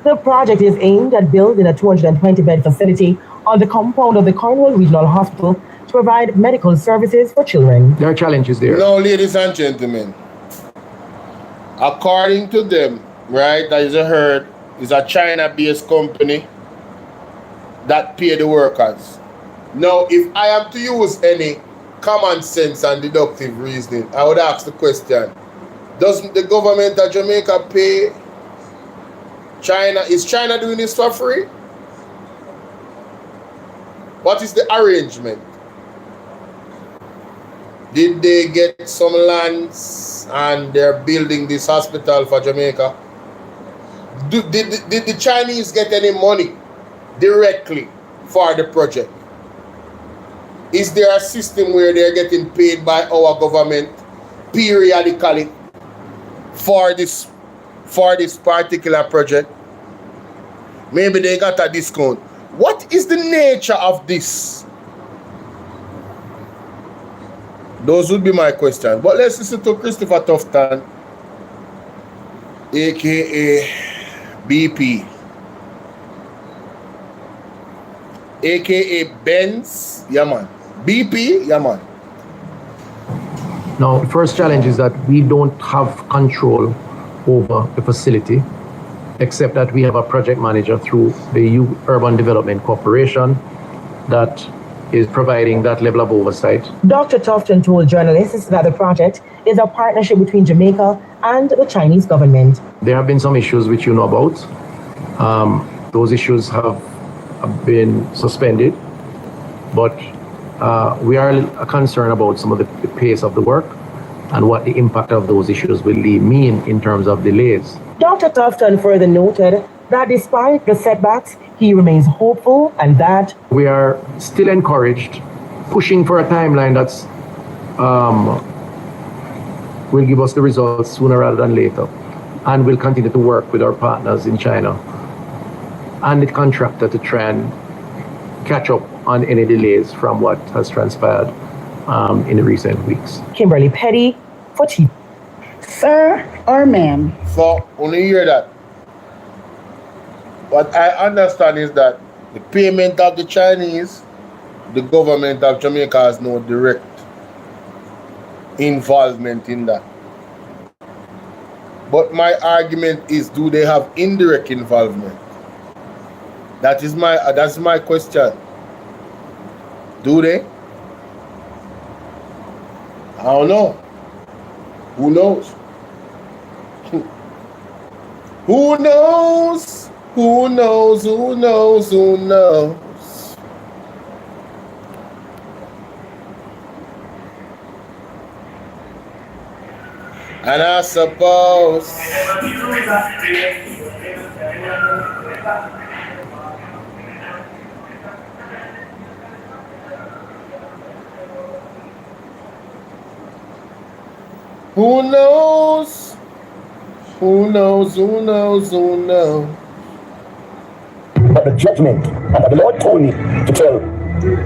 The project is aimed at building a 220-bed facility on the compound of the Cornwall Regional Hospital to provide medical services for children. There are challenges there. No, ladies and gentlemen, according to them, right, as you heard, is a China-based company that pay the workers. Now, if I am to use any common sense and deductive reasoning, I would ask the question, doesn't the government of Jamaica pay China? Is China doing this for free? What is the arrangement? Did they get some lands and they're building this hospital for Jamaica? Did the Chinese get any money directly for the project? Is there a system where they're getting paid by our government periodically for this particular project? Maybe they got a discount. What is the nature of this? Those would be my questions. But let's listen to Christopher Tufton, aka BP, aka Benz, yeah man. BP, yeah man. Now, the first challenge is that we don't have control over the facility, except that we have a project manager through the Urban Development Corporation that is providing that level of oversight. Dr. Tufton told journalists that the project is a partnership between Jamaica and the Chinese government. There have been some issues which you know about. Those issues have been suspended, but we are concerned about some of the pace of the work and what the impact of those issues will mean in terms of delays. Dr. Tufton further noted that despite the setbacks, he remains hopeful and that we are still encouraged, pushing for a timeline that's will give us the results sooner rather than later, and we'll continue to work with our partners in China and the contractor to try and catch up on any delays from what has transpired in the recent weeks. Kimberly Petty for Chief. Sir or ma'am? So, only hear that. What I understand is that the payment of the Chinese, the government of Jamaica has no direct involvement in that. But my argument is, do they have indirect involvement? That's my question. Do they? I don't know. Who knows? Who knows? Who knows? Who knows? Who knows? And I suppose who knows? Who knows? Who knows? Who knows? But the judgment, and the Lord told me to tell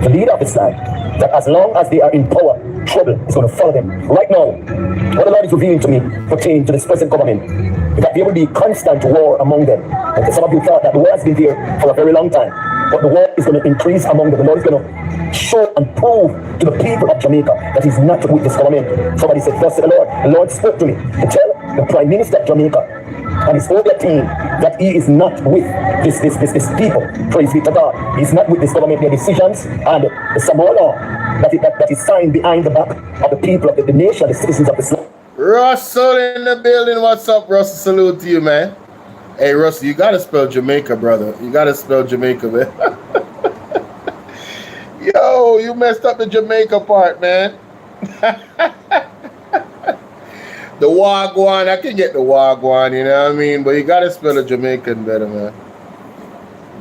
the leader of this land that as long as they are in power, trouble is going to follow them. Right now, what the Lord is revealing to me pertaining to this present government is that there will be constant war among them. And some of you thought that the war has been there for a very long time, but the war is going to increase among them. The Lord is going to show and prove to the people of Jamaica that he's not with this government. Somebody said, thus said the Lord. The Lord spoke to me to tell the Prime Minister of Jamaica and his whole team that he is not with this people. Praise be to God. He's not with this government, their decisions, and the Samoa law that is signed behind the back of the people of the nation, the citizens of this land. Russell in the building. What's up, Russell? Salute to you, man. Hey, Russell, you gotta spell Jamaica, brother. You gotta spell Jamaica, man. Yo, you messed up the Jamaica part, man. The Wagwan, I can get the Wagwan, you know what I mean? But you gotta spell the Jamaican better, man.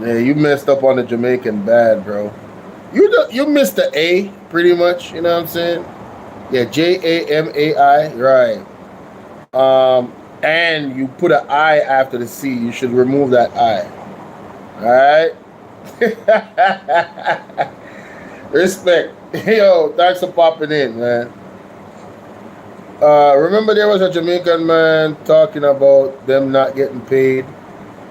Yeah, you messed up on the Jamaican bad, bro. You missed the A, pretty much, you know what I'm saying? Yeah, Jamai, right. And you put an I after the C. You should remove that I. Alright? Respect. Yo, thanks for popping in, man. Remember there was a Jamaican man talking about them not getting paid,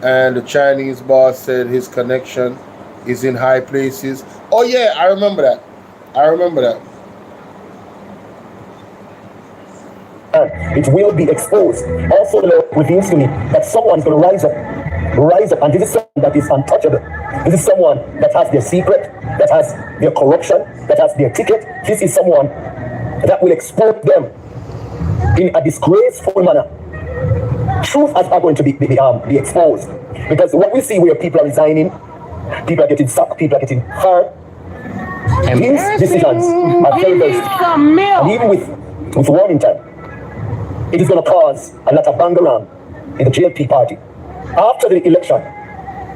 and the Chinese boss said his connection is in high places. Oh yeah, I remember that. It will be exposed. Also, the Lord reveals to me that someone's going to rise up, and this is someone that is untouchable. This is someone that has their secret, that has their corruption, that has their ticket. This is someone that will expose them in a disgraceful manner. Truth are going to be exposed, because what we see where people are resigning, people are getting sacked, people are getting hurt, and these decisions are very, very and even with warning time, it is going to cause a lot of bangarang in the JLP party. After the election,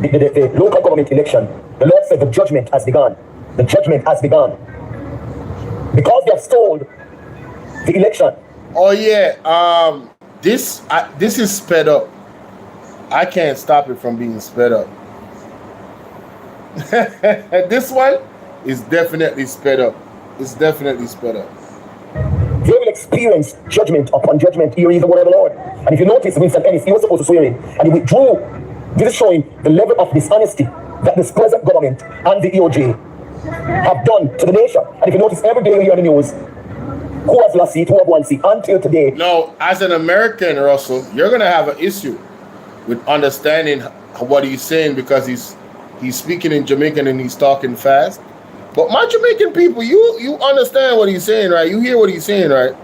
the local government election, the Lord said the judgment has begun. The judgment has begun. Because they have stole the election. Oh yeah, this is sped up. I can't stop it from being sped up. This one is definitely sped up. It's definitely sped up. They will experience judgment upon judgment. Here is the word of the Lord. And if you notice, Winston Ennis, he was supposed to swear in, and he withdrew. This is showing the level of dishonesty that this present government and the EOJ have done to the nation. And if you notice, every day you hear on the news, who has lost seat, who have won seat, until today. Now, as an American, Russell, you're going to have an issue with understanding what he's saying because he's speaking in Jamaican and he's talking fast. But my Jamaican people, you understand what he's saying, right? You hear what he's saying, right?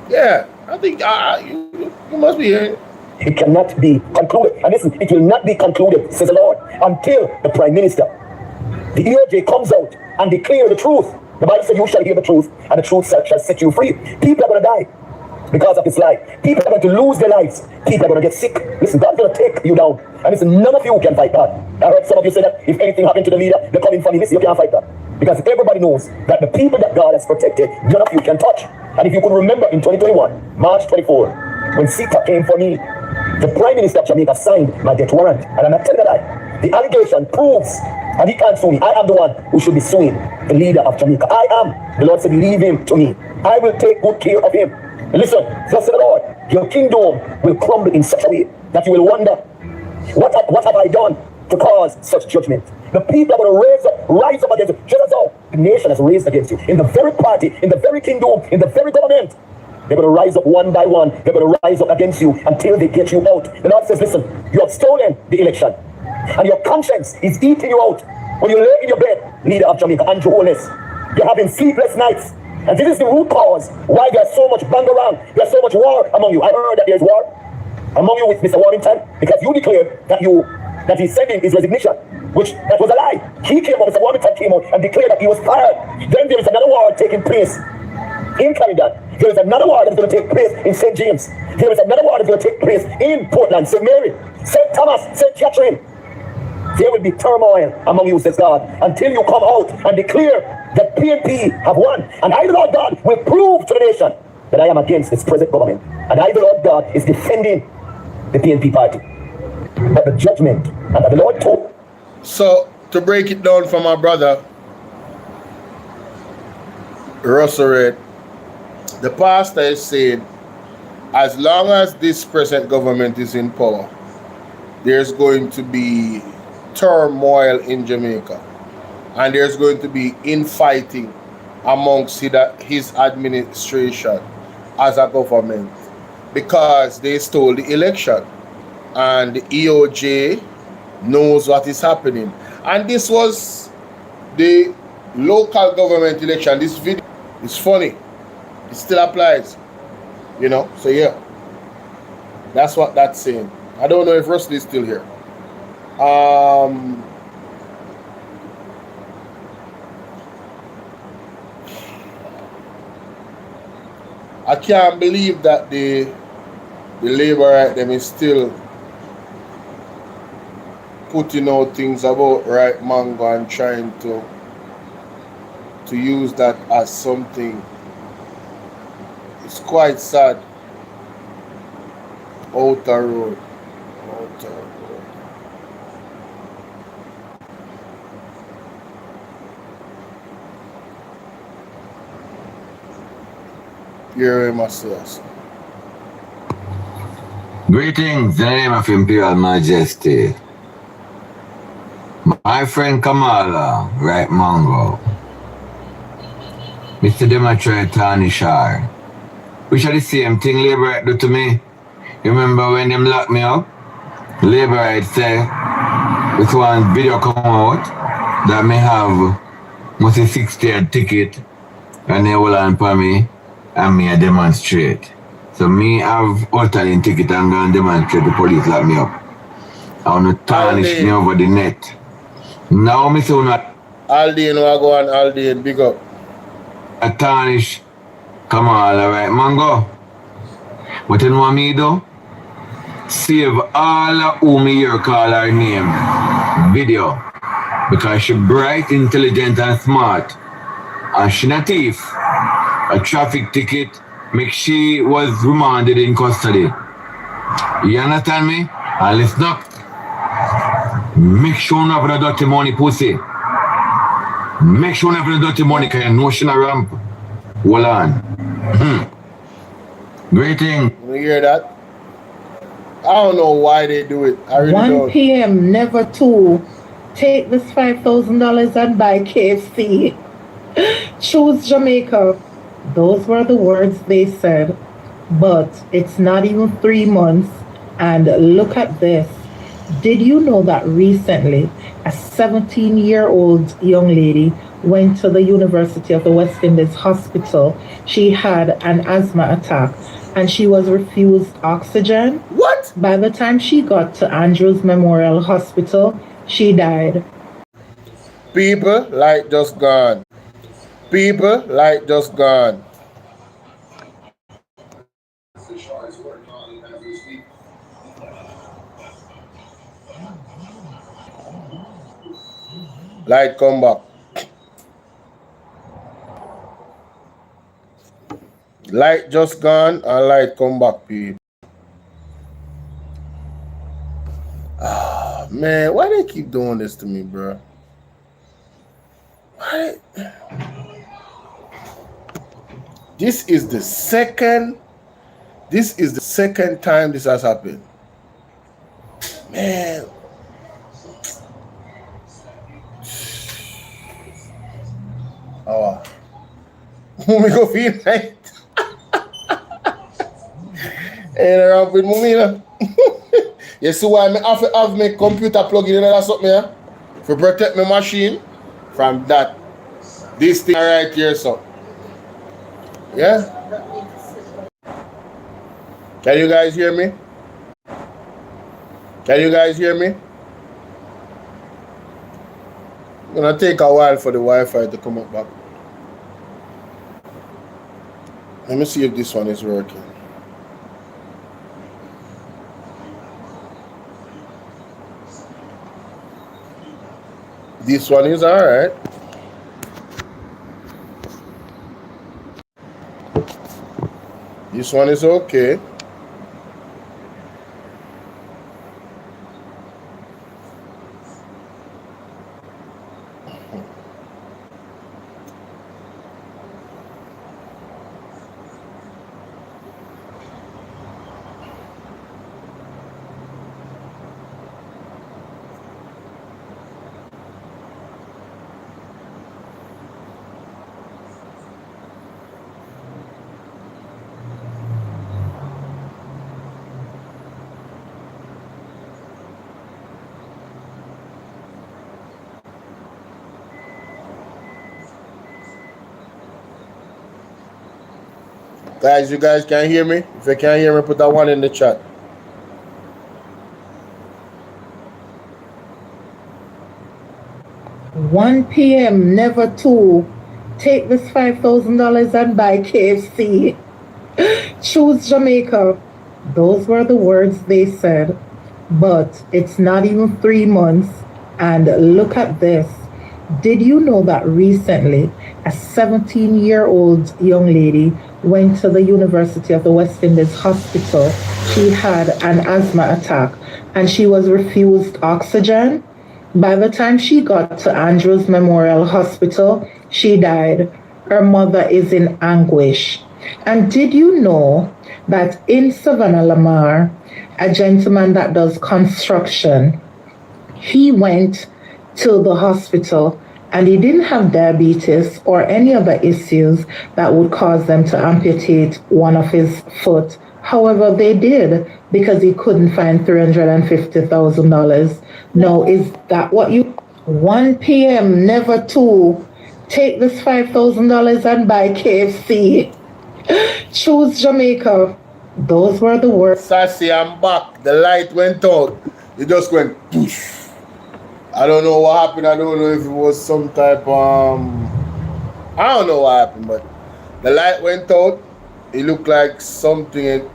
Yeah, I think you must be hearing. It cannot be concluded. And listen, it will not be concluded, says the Lord, until the Prime Minister, the EOJ, comes out and declare the truth. The Bible said, you shall hear the truth, and the truth shall set you free. People are going to die because of this lie. People are going to lose their lives. People are going to get sick. Listen, God's going to take you down. And listen, none of you can fight God. I heard some of you say that if anything happened to the leader, they're coming for me. Listen, you can't fight that. Because everybody knows that the people that God has protected, none of you can touch. And if you could remember in 2021, March 24, when CETA came for me, the Prime Minister of Jamaica signed my death warrant. And I'm not telling a lie. The allegation proves, and he can't sue me. I am the one who should be suing the leader of Jamaica. I am. The Lord said, leave him to me. I will take good care of him. And listen, thus said the Lord, your kingdom will crumble in such a way that you will wonder, what have I done to cause such judgment? The people are going to rise up against you, just as how the nation has raised against you. In the very party, in the very kingdom, in the very government, they're going to rise up one by one. They're going to rise up against you until they get you out. The Lord says, listen, you have stolen the election, and your conscience is eating you out. When you lay in your bed, leader of Jamaica, Andrew Holness, you're having sleepless nights. And this is the root cause why there's so much bang around. There's so much war among you. I heard that there's war among you with Mr. Warrington, because you declared that he's sending his resignation, which that was a lie. He came out, Mr. Warrington came out and declared that he was fired. Then there is another war taking place in Clarendon. There is another war that's going to take place in St. James. There is another war that's going to take place in Portland, St. Mary, St. Thomas, St. Catherine. There will be turmoil among you, says God, until you come out and declare that PNP have won. And I, the Lord God, will prove to the nation that I am against this present government. And I, the Lord God, is defending the PNP party. But the judgment that the Lord told. So, to break it down for my brother, Russell Red, the pastor is saying, as long as this present government is in power, there's going to be turmoil in Jamaica. And there's going to be infighting amongst his administration as a government because they stole the election. And the EOJ knows what is happening. And this was the local government election. This video is funny. It still applies. You know? So yeah. That's what that's saying. I don't know if Russell is still here. I can't believe that the labor right them is still putting out things about right mango and trying to use that as something. It's quite sad. Outer road. You're in my source. Greetings in the name of Imperial Majesty. My friend Kamala, right Mango. Mr. Demetrius Tanishar. Which are the same thing Labour do to me. You remember when them locked me up? Labour say, with one video come out, that me have must a 6-tier ticket and they will on for me. And me a demonstrate. So me have hotel ticket and go and demonstrate. The police lock me up. I want to tarnish me over the net. Now me say not. Aldi and go on Aldi and big up. A tarnish. Come on, alright, Mango. What you know what me do? Save all who me here call her name. Video. Because she bright, intelligent and smart. And she not thief. A traffic ticket make she was remanded in custody. You understand me? And listen up. Make sure you have no dirty money, pussy. Make sure you have no dirty money, because you know she not ramp. Hold on. Great thing. You hear that? I don't know why they do it. I really 1 don't. p.m. never 2. Take this $5,000 and buy KFC. Choose Jamaica. Those were the words they said. But it's not even 3 months. And look at this. Did you know that recently a 17-year-old young lady went to the University of the West Indies hospital? She had an asthma attack and she was refused oxygen. What? By the time she got to Andrews Memorial Hospital, she died. People like just gone. People like just gone. Light come back. Light just gone and light come back, people. Ah, man, why they keep doing this to me, bro? Why? This is the second time this has happened. Man. Oh, we go feel right. And around with Mumina. You see why I have my computer plug in or something here? To protect my machine from that. This thing right here, so. Yeah? Can you guys hear me? Can you guys hear me? It's gonna take a while for the Wi-Fi to come up back. Let me see if this one is working. This one is alright. This one is okay. Guys, you guys can hear me? If you can't hear me, put that one in the chat. $1 p.m. never 2. Take this $5,000 and buy KFC. Choose Jamaica. Those were the words they said. But it's not even 3 months. And look at this. Did you know that recently a 17-year-old young lady went to the University of the West Indies hospital? She had an asthma attack and she was refused oxygen. By the time she got to Andrews Memorial Hospital, she died. Her mother is in anguish. And did you know that in Savannah Lamar, a gentleman that does construction, he went to the hospital and he didn't have diabetes or any other issues that would cause them to amputate one of his foot. However, they did because he couldn't find $350,000. Now, is that what you... 1 p.m. never 2. Take this $5,000 and buy KFC. Choose Jamaica. Those were the words. Sassy, I'm back. The light went out. It just went poof. I don't know what happened. I don't know if it was some type I don't know what happened, but the light went out. It looked like something.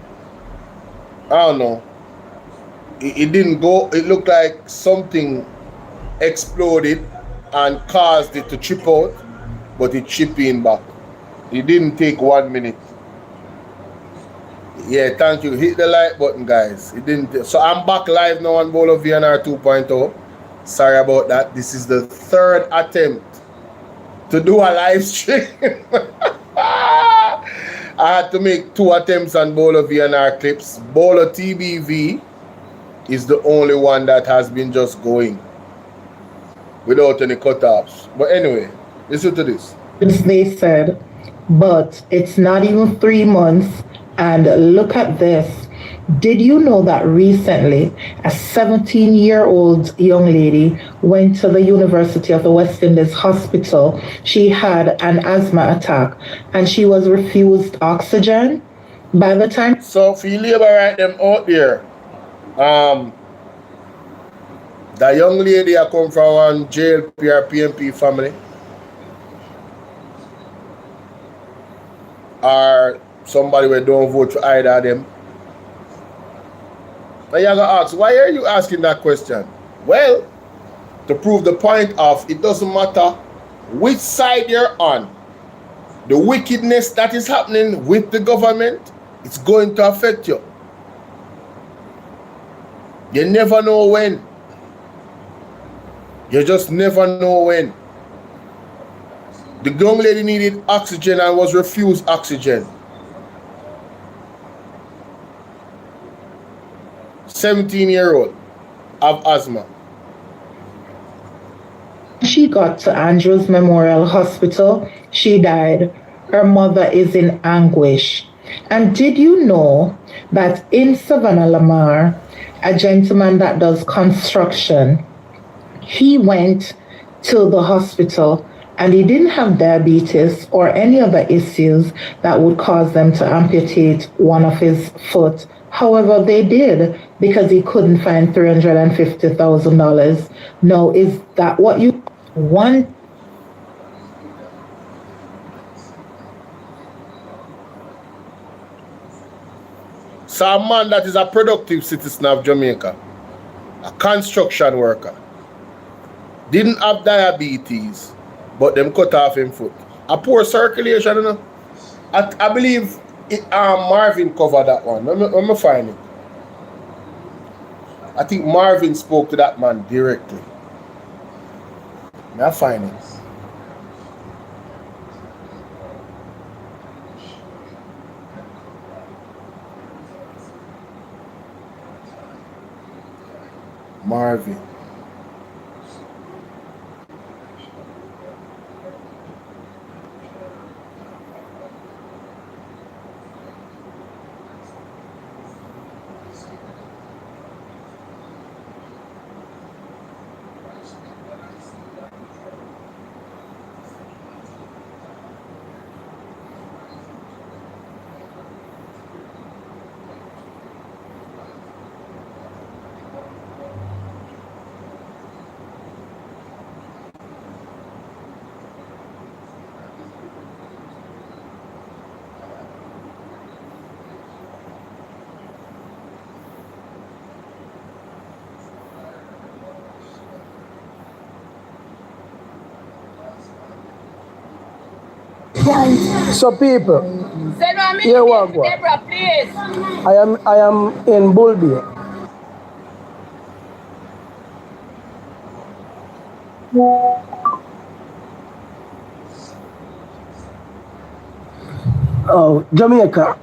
I don't know. It didn't go. It looked like something exploded and caused it to chip out, but it chipped in back. It didn't take 1 minute. Yeah, thank you. Hit the like button, guys. It didn't. So I'm back live now on BOLO VNR 2.0. Sorry about that. This is the third attempt to do a live stream. I had to make 2 attempts on Bolo VNR clips. Bolo TBV is the only one that has been just going without any cutoffs. But anyway, listen to this. They said, but it's not even 3 months, and look at this. Did you know that recently a 17-year-old young lady went to the University of the West Indies hospital? She had an asthma attack and she was refused oxygen. By the time... So for you labor right them out there, the young lady I come from one JLP or PMP family, or somebody who don't vote for either of them. Now you're gonna ask, why are you asking that question? Well, to prove the point of it doesn't matter which side you're on, the wickedness that is happening with the government, it's going to affect you. You never know when. You just never know when. The young lady needed oxygen and was refused oxygen. 17-year-old have asthma. She got to Andrews Memorial Hospital. She died. Her mother is in anguish. And did you know that in Savannah Lamar, a gentleman that does construction, he went to the hospital and he didn't have diabetes or any other issues that would cause them to amputate one of his foot. However, they did because he couldn't find $350,000. Now, is that what you want? So a man that is a productive citizen of Jamaica, a construction worker, didn't have diabetes, but them cut off him foot. A poor circulation, you know. I believe Marvin covered that one. Let me find it. I think Marvin spoke to that man directly. May I find it? Marvin. So people, here what go. I am in Bulby. Oh, Jamaica.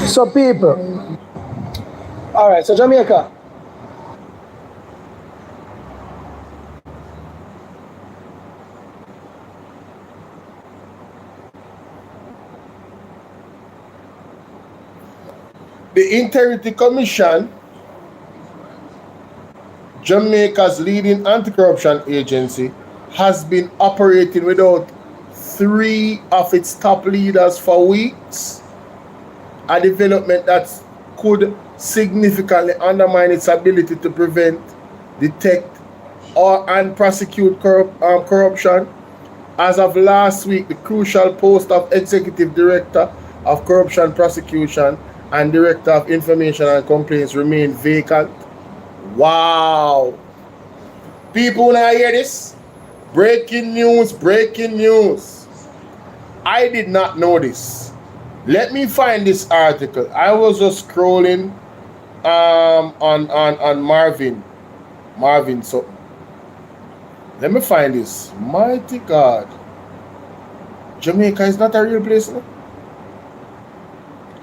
So people. All right, so Jamaica. The Integrity Commission, Jamaica's leading anti-corruption agency, has been operating without 3 of its top leaders for weeks. A development that could significantly undermine its ability to prevent, detect, and prosecute corruption. As of last week, the crucial post of Executive Director of Corruption Prosecution and Director of Information and Complaints remain vacant. Wow. People, when I hear this, breaking news, breaking news. I did not know this. Let me find this article. I was just scrolling on Marvin Marvin something. Let me find this. Mighty God. Jamaica is not a real place, no?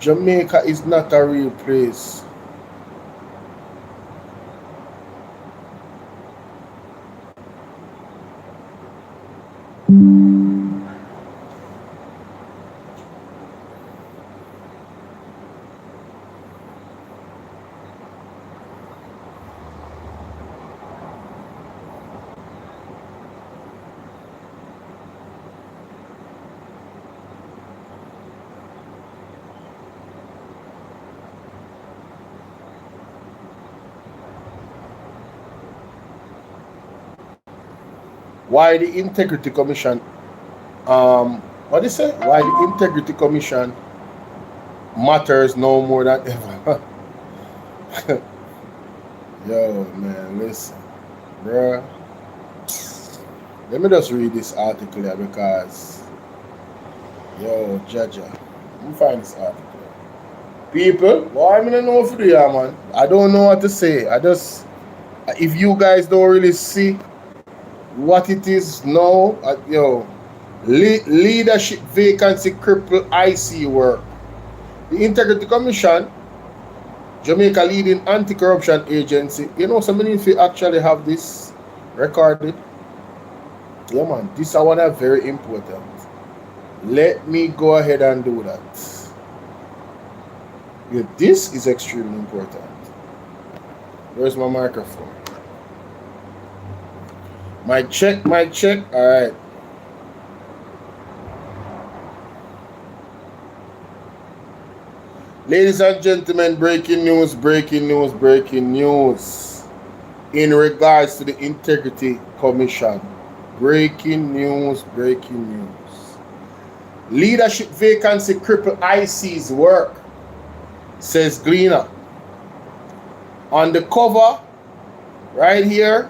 Jamaica is not a real place. Why the Integrity Commission, what do you say? Why the Integrity Commission matters no more than ever. Yo, man, listen, bruh. Let me just read this article here because, yo, Jaja, let me find this article. People, why I don't know what to do here, man. I don't know what to say. If you guys don't really see what it is now, leadership vacancy cripple IC work. The Integrity Commission, Jamaica leading anti-corruption agency, somebody if you actually have this recorded. Yeah, man, this I want to very important. Let me go ahead and do that. Yeah, this is extremely important. Where's my microphone? Mic check. All right. Ladies and gentlemen, breaking news in regards to the Integrity Commission. Breaking news. Leadership vacancy cripple IC's work, says Gleaner. On the cover, right here,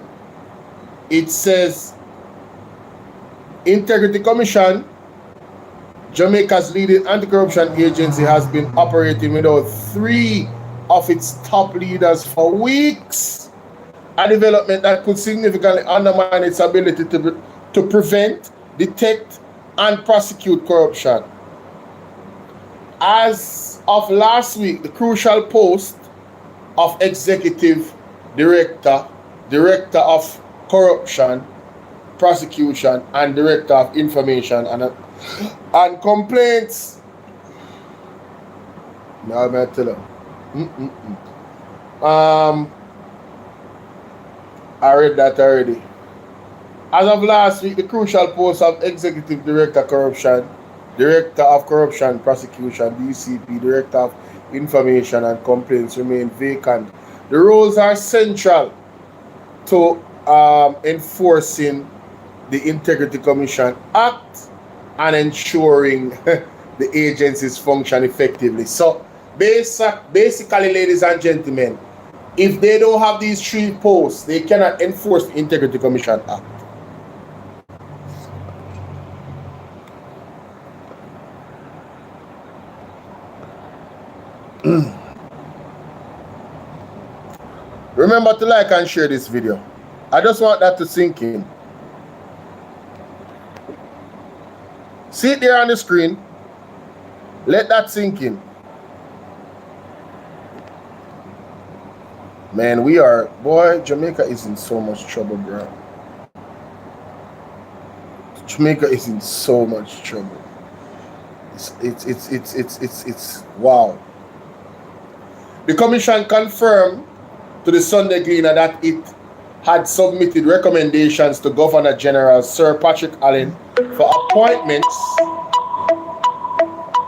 it says Integrity Commission, Jamaica's leading anti-corruption agency, has been operating without 3 of its top leaders for weeks. A development that could significantly undermine its ability to prevent, detect, and prosecute corruption. As of last week, the crucial post of Executive Director of Corruption, Prosecution, and Director of Information and Complaints. Now I'm going to tell you. I read that already. As of last week, the crucial post of Executive Director Corruption, Director of Corruption, Prosecution, DCP, Director of Information and Complaints remain vacant. The roles are central to enforcing the Integrity Commission Act and ensuring the agencies function effectively. So basically, ladies and gentlemen, if they don't have these 3 posts, they cannot enforce the Integrity Commission Act. Remember to like and share this video. I just want that to sink in. See it there on the screen. Let that sink in. Man, Jamaica is in so much trouble, bro. Jamaica is in so much trouble. It's wow. The commission confirmed to the Sunday Gleaner that it had submitted recommendations to Governor General Sir Patrick Allen for appointments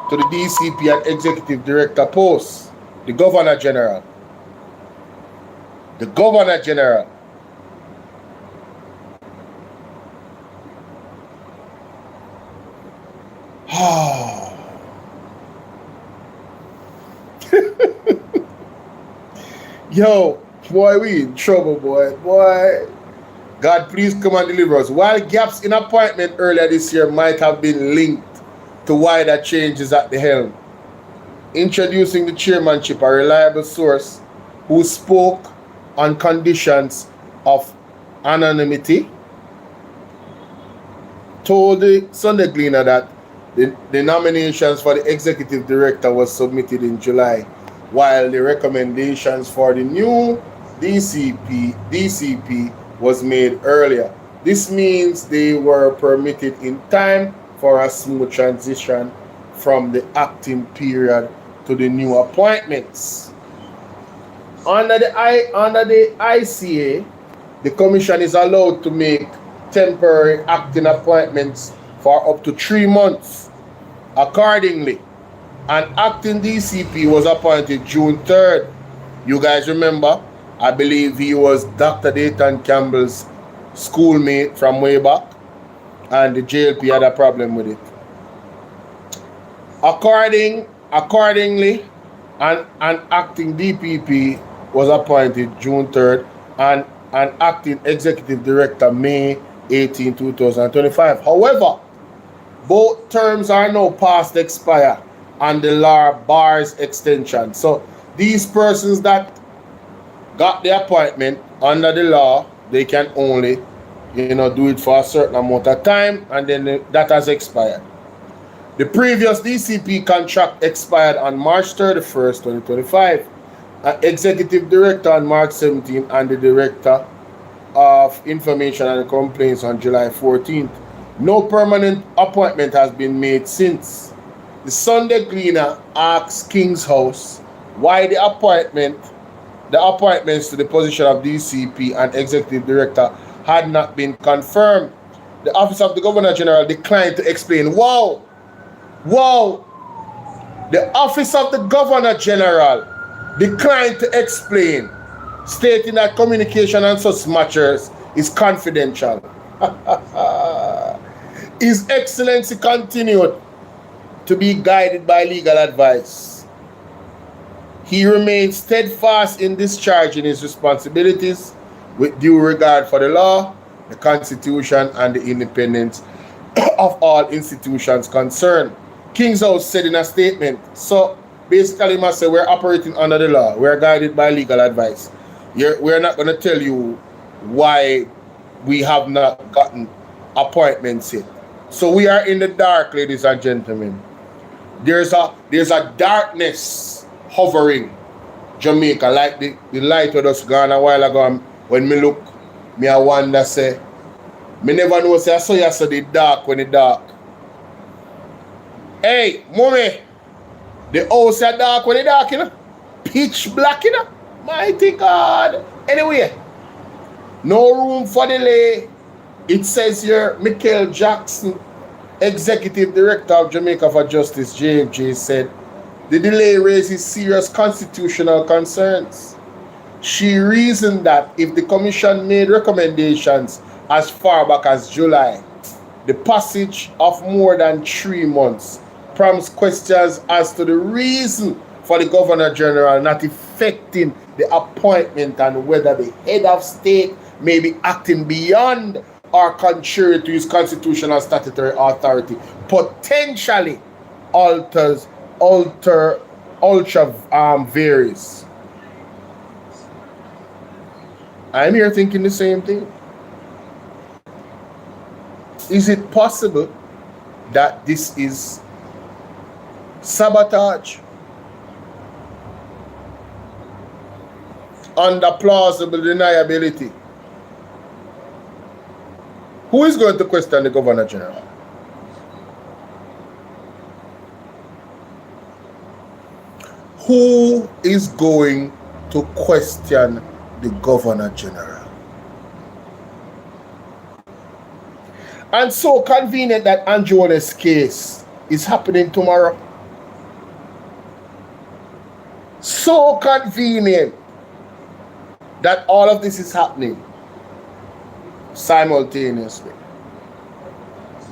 to the DCP and Executive Director posts. The Governor General. Yo, boy, we in trouble, boy. God, please come and deliver us. While gaps in appointment earlier this year might have been linked to wider changes at the helm, introducing the chairmanship, a reliable source who spoke on conditions of anonymity, told the Sunday Gleaner that the nominations for the executive director was submitted in July, while the recommendations for the new DCP was made earlier. This means they were permitted in time for a smooth transition from the acting period to the new appointments. Under the ICA, the commission is allowed to make temporary acting appointments for up to 3 months. Accordingly, an acting DCP was appointed June 3rd. You guys remember, I believe he was Dr. Dayton Campbell's schoolmate from way back, and the JLP had a problem with it. Accordingly, an acting DPP was appointed June 3rd and an acting executive director May 18, 2025. However, both terms are now past expire and the law bars extension. So these persons that got the appointment under the law, they can only, do it for a certain amount of time, and then that has expired. The previous DCP contract expired on March 31st, 2025. Executive director on March 17th, and the director of information and complaints on July 14th. No permanent appointment has been made since. The Sunday Gleaner asks King's House why the appointments to the position of DCP and executive director had not been confirmed. The Office of the Governor General declined to explain. Wow! The Office of the Governor General declined to explain, stating that communication on such matters is confidential. His Excellency continued to be guided by legal advice. He remains steadfast in discharging his responsibilities with due regard for the law, the Constitution, and the independence of all institutions concerned. King's House said in a statement, so basically must say we're operating under the law, we're guided by legal advice. We're not going to tell you why we have not gotten appointments yet. So we are in the dark, ladies and gentlemen. There's a darkness hovering Jamaica, like the light was just gone a while ago. When me look, me I wonder say, me never know say I saw yesterday dark when it dark. Hey, mommy, the house is dark when it dark, pitch black, Mighty God. Anyway, no room for delay. It says here, Michael Jackson, Executive Director of Jamaica for Justice, JFJ, said the delay raises serious constitutional concerns. She reasoned that if the Commission made recommendations as far back as July, the passage of more than 3 months prompts questions as to the reason for the Governor General not effecting the appointment and whether the head of state may be acting beyond or contrary to his constitutional statutory authority, potentially ultra varies. I'm here thinking the same thing. Is it possible that this is sabotage under plausible deniability? Who is going to question the Governor General? Who is going to question the Governor General? And so convenient that Anjona's case is happening tomorrow. So convenient that all of this is happening simultaneously.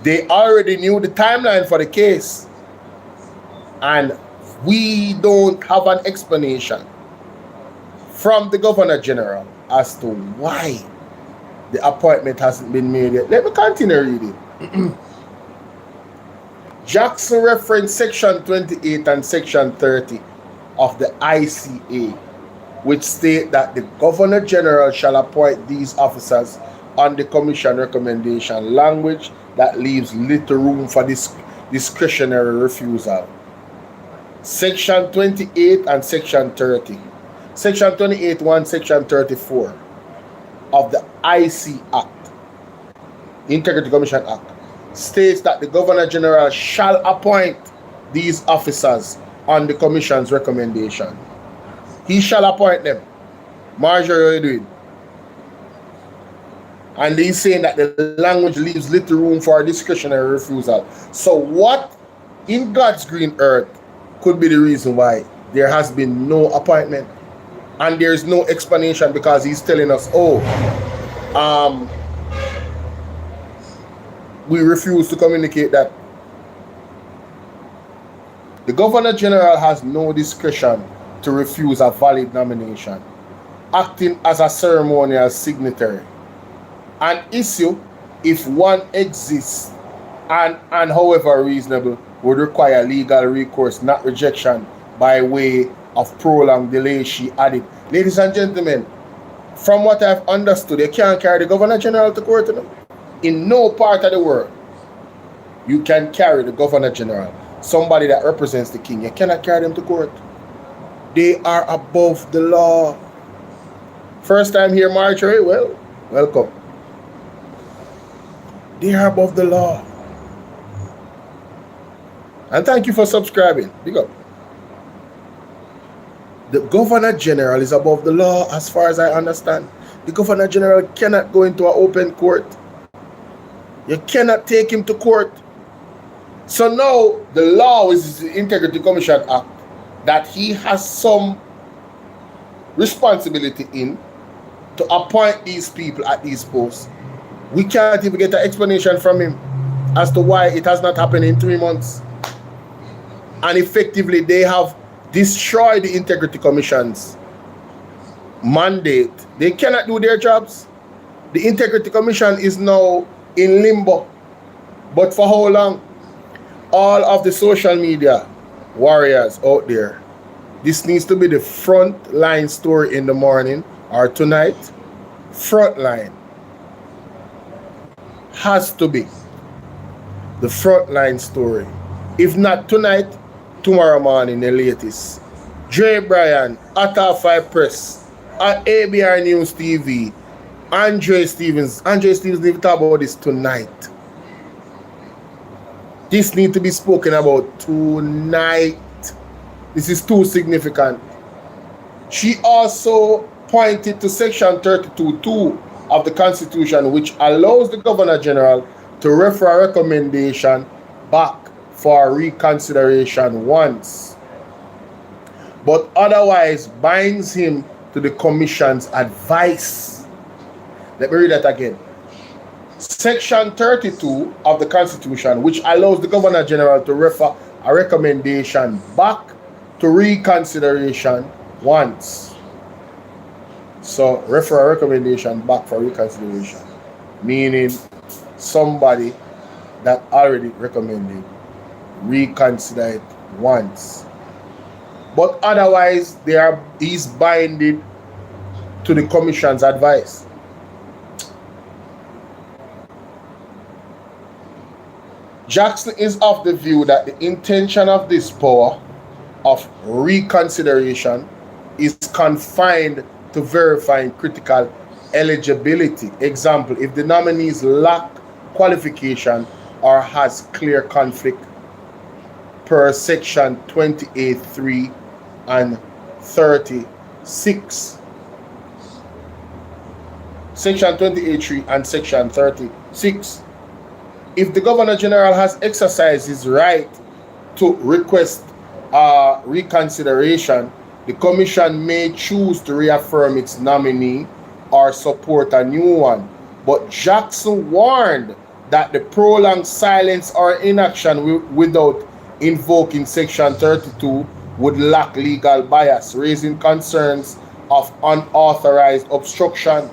They already knew the timeline for the case, and we don't have an explanation from the Governor General as to why the appointment hasn't been made yet. Let me continue reading. Jackson referenced Section 28 and Section 30 of the ICA which state that the Governor General shall appoint these officers on the Commission recommendation, language that leaves little room for this discretionary refusal. Section 28 and Section 30. Section 28(1), Section 34 of the IC Act, Integrity Commission Act, states that the Governor General shall appoint these officers on the Commission's recommendation. He shall appoint them. Marjorie, what are you doing? And he's saying that the language leaves little room for a discretionary refusal. So what in God's green earth could be the reason why there has been no appointment? And there's no explanation, because he's telling us, we refuse to communicate that. The Governor General has no discretion to refuse a valid nomination, acting as a ceremonial signatory. An issue, if one exists and however reasonable, would require legal recourse, not rejection by way of prolonged delay, she added. Ladies and gentlemen, from what I've understood, you can't carry the Governor General to court. In no part of the world you can carry the Governor General, somebody that represents the king. You cannot carry them to court. They are above the law. First time here, Marjorie? Well, welcome. They are above the law. And thank you for subscribing. Big up. The Governor General is above the law as far as I understand. The Governor General cannot go into an open court. You cannot take him to court. So now the law is the Integrity Commission Act that he has some responsibility in to appoint these people at these posts. We can't even get an explanation from him as to why it has not happened in 3 months. And effectively, they have destroyed the Integrity Commission's mandate. They cannot do their jobs. The Integrity Commission is now in limbo. But for how long? All of the social media warriors out there, this needs to be the front line story in the morning or tonight. Front line has to be the front line story. If not tonight, tomorrow morning, the latest. Dre Bryan, at R5 Press, at ABR News TV, Andre Stevens need to talk about this tonight. This needs to be spoken about tonight. This is too significant. She also pointed to Section 32(2) of the Constitution, which allows the Governor General to refer a recommendation back for reconsideration once, but otherwise binds him to the Commission's advice. Let me read that again. Section 32 of the Constitution, which allows the Governor General to refer a recommendation back to reconsideration once. So, refer a recommendation back for reconsideration, meaning somebody that already recommended, reconsider it once. But otherwise, he's binded to the Commission's advice. Jackson is of the view that the intention of this power of reconsideration is confined to verifying critical eligibility. Example, if the nominees lack qualification or has clear conflict per Section 28(3) and 36. Section 28(3) and Section 36. If the Governor General has exercised his right to request reconsideration, the Commission may choose to reaffirm its nominee or support a new one. But Jackson warned that the prolonged silence or inaction without invoking Section 32 would lack legal bias, raising concerns of unauthorized obstruction.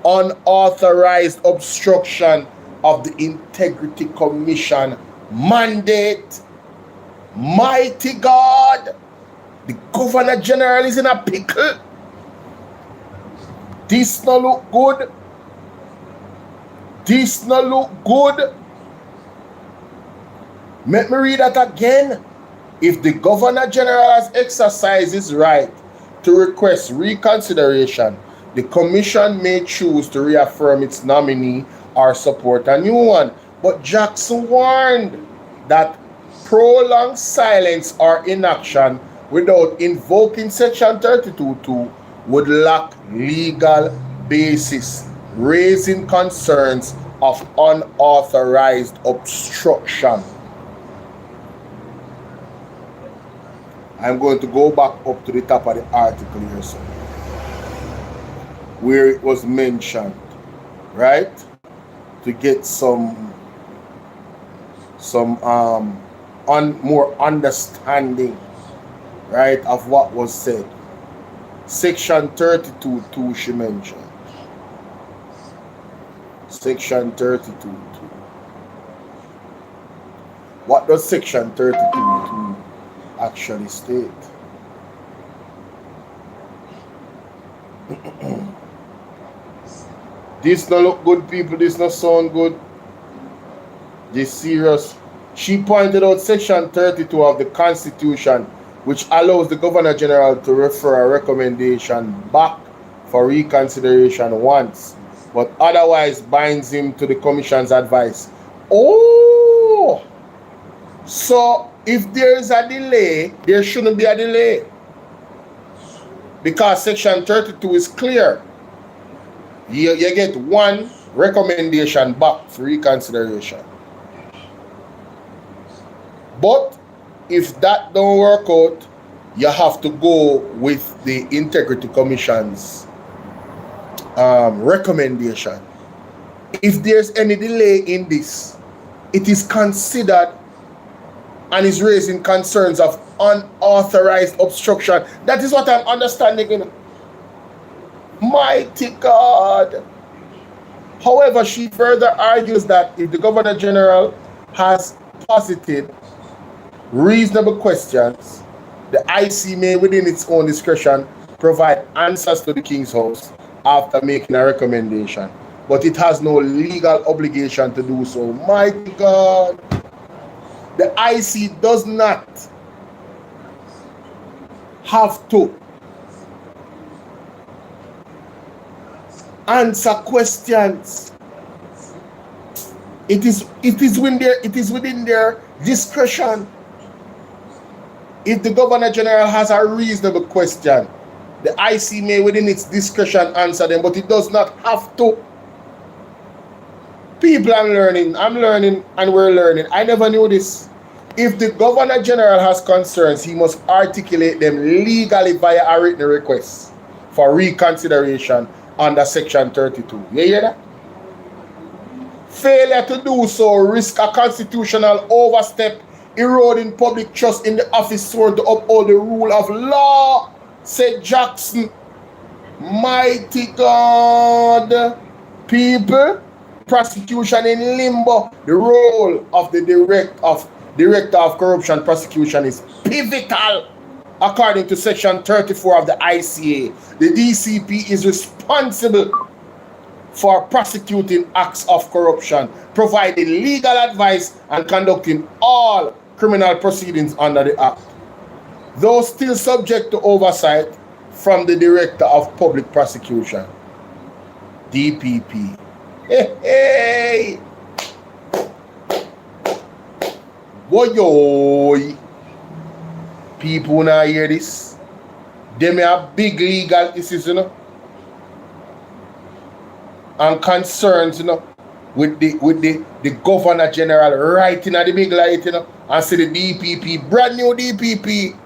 Unauthorized obstruction of the Integrity Commission mandate. Mighty God! The Governor General is in a pickle. This no look good. This no look good. Let me read that again. If the Governor General has exercised his right to request reconsideration, the Commission may choose to reaffirm its nominee or support a new one. But Jackson warned that prolonged silence or inaction without invoking Section 32(2) would lack legal basis, raising concerns of unauthorized obstruction. I'm going to go back up to the top of the article here, so, where it was mentioned, right? To get some more understanding, right, of what was said. Section 32(2) she mentioned. Section 32(2). What does Section 32(2) actually state? This no look good, people. This no sound good. This serious. She pointed out Section 32 of the Constitution, which allows the Governor General to refer a recommendation back for reconsideration once, but otherwise binds him to the Commission's advice. Oh! So, if there is a delay, there shouldn't be a delay. Because Section 32 is clear. You get one recommendation back for reconsideration. But if that don't work out, you have to go with the Integrity Commission's recommendation. If there's any delay in this, it is considered and is raising concerns of unauthorized obstruction. That is what I'm understanding. You know? Mighty God. However, she further argues that if the Governor General has posited reasonable questions, the IC may, within its own discretion, provide answers to the King's House after making a recommendation. But it has no legal obligation to do so. Mighty God. The IC does not have to answer questions. It is within their discretion. If the Governor General has a reasonable question, the IC may within its discretion answer them, but it does not have to. People, I'm learning and we're learning. I never knew this. If the Governor General has concerns, he must articulate them legally via a written request for reconsideration under Section 32. You hear that? Failure to do so risk a constitutional overstep, eroding public trust in the office sworn to uphold the rule of law, said Jackson. Mighty God. People, prosecution in limbo. The role of the Director of Corruption Prosecution is pivotal. According to Section 34 of the ICA, the DCP is responsible for prosecuting acts of corruption, providing legal advice, and conducting all criminal proceedings under the Act, though still subject to oversight from the Director of Public Prosecution, DPP. Hey! Boy, people now hear this. They may have big legal issues, you know, and concerns, you know, with the Governor General writing at the big light, you know, and see the DPP, brand new DPP.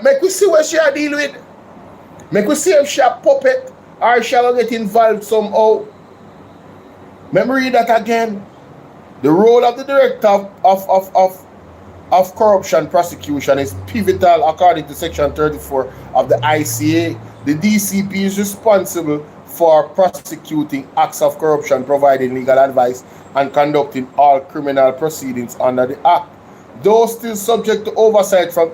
Make we see what she a deal with. Make we see if she a puppet or she will get involved somehow. Let me read that again. The role of the Director of Corruption Prosecution is pivotal according to Section 34 of the ICA. The DCP is responsible for prosecuting acts of corruption, providing legal advice, and conducting all criminal proceedings under the Act, though still subject to oversight from,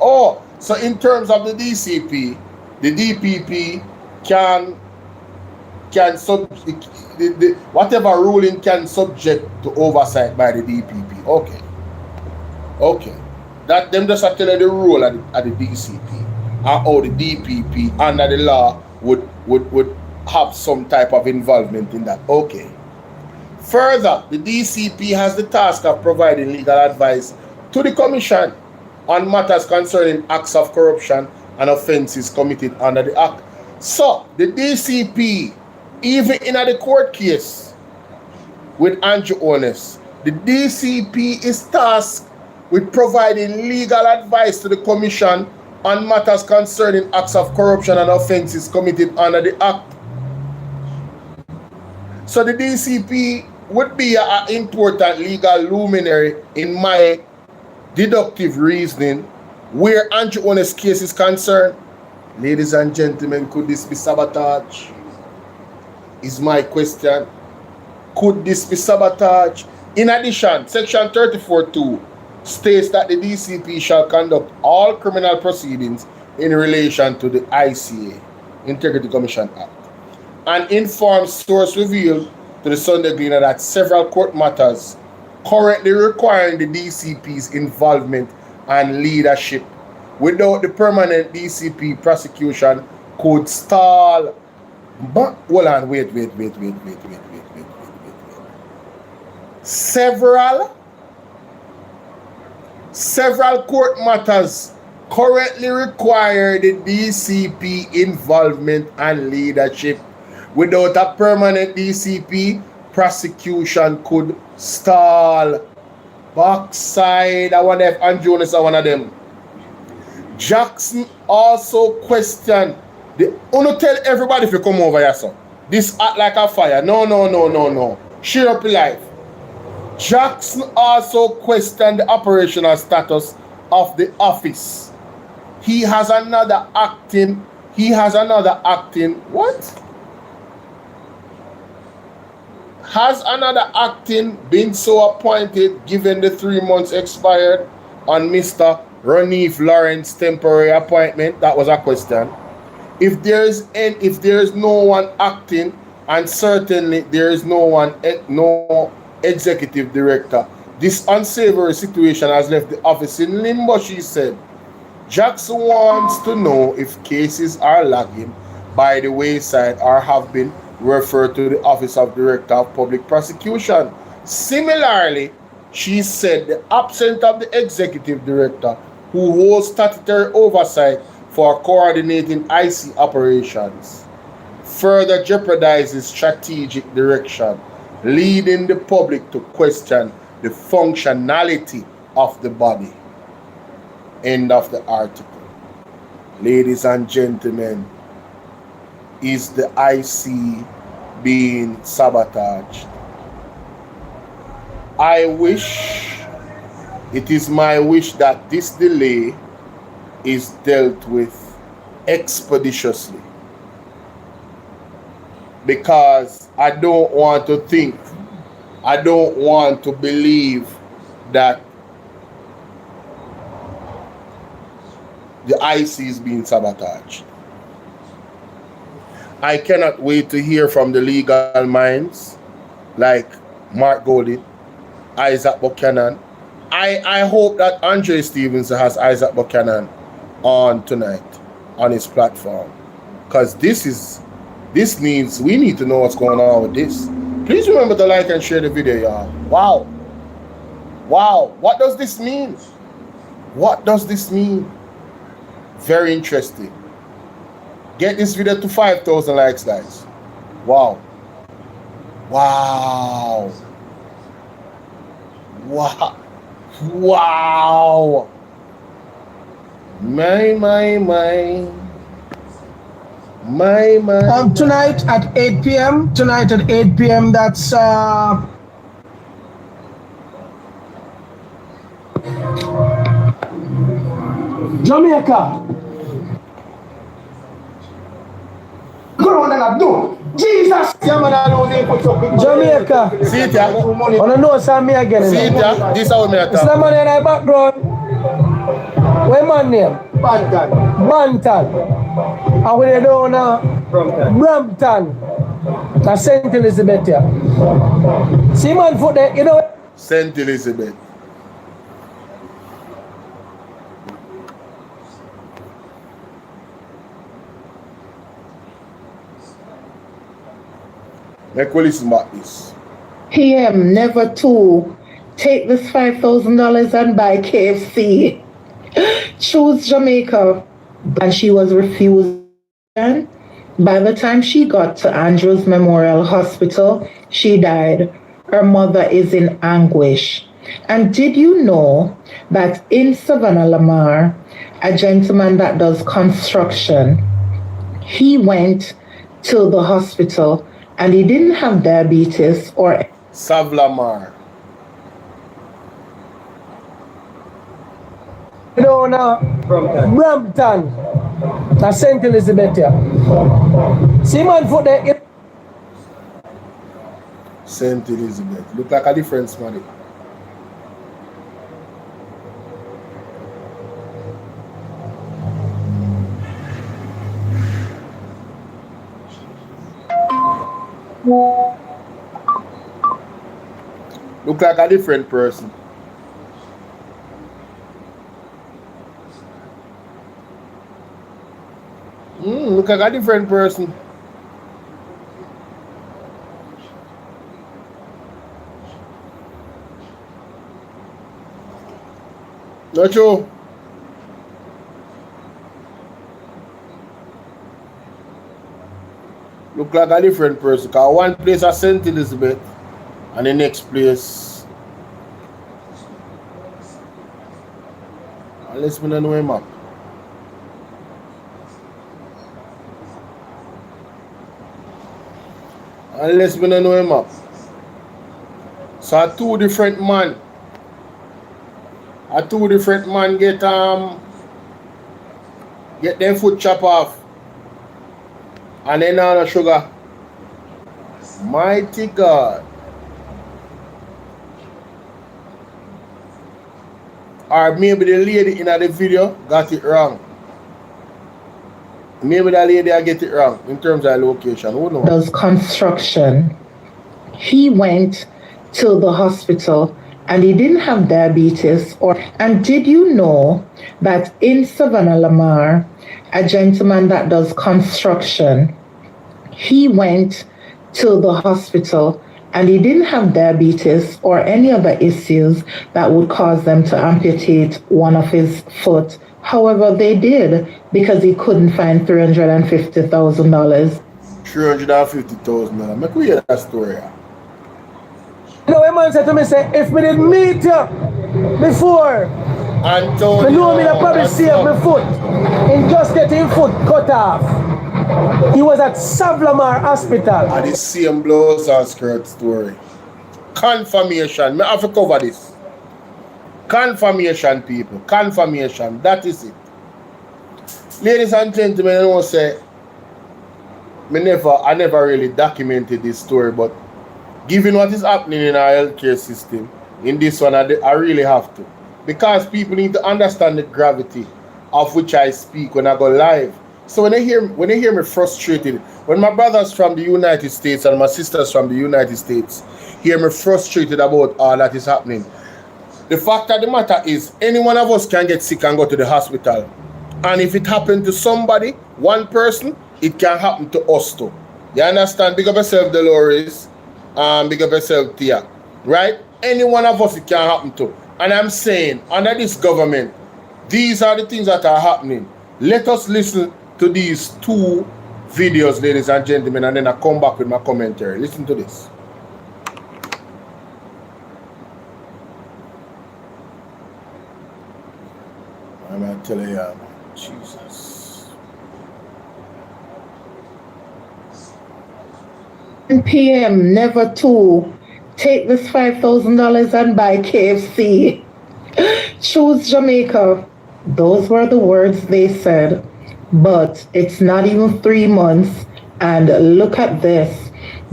so in terms of the DCP, the DPP can whatever ruling can subject to oversight by the DPP. Okay. That them just tell you the rule at the DCP and how the DPP under the law would have some type of involvement in that. Okay. Further, the DCP has the task of providing legal advice to the Commission on matters concerning acts of corruption and offences committed under the Act. So, the DCP, even in the court case with Andrew Honest, the DCP is tasked with providing legal advice to the Commission on matters concerning acts of corruption and offences committed under the Act. So the DCP would be an important legal luminary in my deductive reasoning where Andrew Honest's case is concerned. Ladies and gentlemen, could this be sabotage? Is my question. Could this be sabotage? In addition, Section 34(2) states that the DCP shall conduct all criminal proceedings in relation to the ICA, Integrity Commission Act, and inform source revealed to the Sunday Gleaner that several court matters currently requiring the DCP's involvement and leadership without the permanent DCP prosecution could stall. But hold on, wait. Several court matters currently require the DCP involvement and leadership. Without a permanent DCP, prosecution could stall. Backside, I wonder if Andrew Jones is one of them. Jackson also questioned the. Uno tell everybody if you come over here, son. This act like a fire. No. Share up your life. Jackson also questioned the operational status of the office. He has another acting. What? Has another acting been so appointed given the 3 months expired on Mr. Ronif Lawrence's temporary appointment? That was a question. If there is no one acting, and certainly there is no executive director, this unsavory situation has left the office in limbo, she said. Jackson wants to know if cases are lagging by the wayside or have been referred to the Office of Director of Public Prosecution. Similarly, she said the absence of the executive director who holds statutory oversight for coordinating IC operations further jeopardizes strategic direction, leading the public to question the functionality of the body. End of the article. Ladies and gentlemen, is the IC being sabotaged? It is my wish that this delay is dealt with expeditiously, because I don't want to believe that the IC is being sabotaged. I cannot wait to hear from the legal minds like Mark Golding, Isaac Buchanan. I hope that Andre Stevenson has Isaac Buchanan on tonight on his platform, because we need to know what's going on with this. Please remember to like and share the video, y'all. Wow. What does this mean? Very interesting. Get this video to 5,000 likes, guys. Wow. My. Tonight at 8 p.m. That's Jamaica. Jesus! Jamaica. See it, yeah? Wanna know some me again? See it, yeah? This is how me It's the money in the background. Where man name? Bantan. And we they down Brampton. That's St. Elizabeth here. See man foot there, you know. St. Elizabeth. Make we listen back this. PM never to take this $5,000 and buy KFC. Choose Jamaica. And she was refused. By the time she got to Andrews Memorial Hospital, she died. Her mother is in anguish. And did you know that in Savannah Lamar, a gentleman that does construction, he went to the hospital and he didn't have diabetes or Savlamar. You know Brampton. That's St. Elizabeth here. See man foot there. St. Elizabeth. Look like a difference, man. Look like a different person. Look like a different person. Not true. Look like a different person. Because one place is St. Elizabeth and the next place. Unless we don't know him up. Unless we don't know him up. So two different man get them foot chop off. And then all the sugar. Mighty God. Or maybe the lady in the video got it wrong. Maybe the lady I get it wrong in terms of location. Who knows? Does construction. He went to the hospital and he didn't have diabetes and did you know that in Savannah Lamar, a gentleman that does construction, he went to the hospital and he didn't have diabetes or any other issues that would cause them to amputate one of his foot. However, they did because he couldn't find $350,000. $350,000. Make we hear that story. You know, a man said to me, say, if we didn't meet you before, Antonio, I know me that probably saved my foot in just getting foot cut off. He was at Savlamar Hospital. And the same blouse and skirt story. Confirmation. I have to cover this. Confirmation, people. Confirmation. That is it. Ladies and gentlemen, I want to say, I never really documented this story, but given what is happening in our healthcare system, in this one, I really have to. Because people need to understand the gravity of which I speak when I go live. So when they hear me frustrated, when my brothers from the United States and my sisters from the United States hear me frustrated about all that is happening, the fact of the matter is, any one of us can get sick and go to the hospital. And if it happened to somebody, one person, it can happen to us too. You understand? Big up yourself, Dolores. Big up yourself, Tia. Right? Any one of us, it can happen to. And I'm saying, under this government, these are the things that are happening. Let us listen to these two videos, ladies and gentlemen, and then I come back with my commentary. Listen to this. I'm going to tell you, Jesus. PM never to take this $5,000 and buy KFC. Choose Jamaica. Those were the words they said. But it's not even 3 months. And look at this.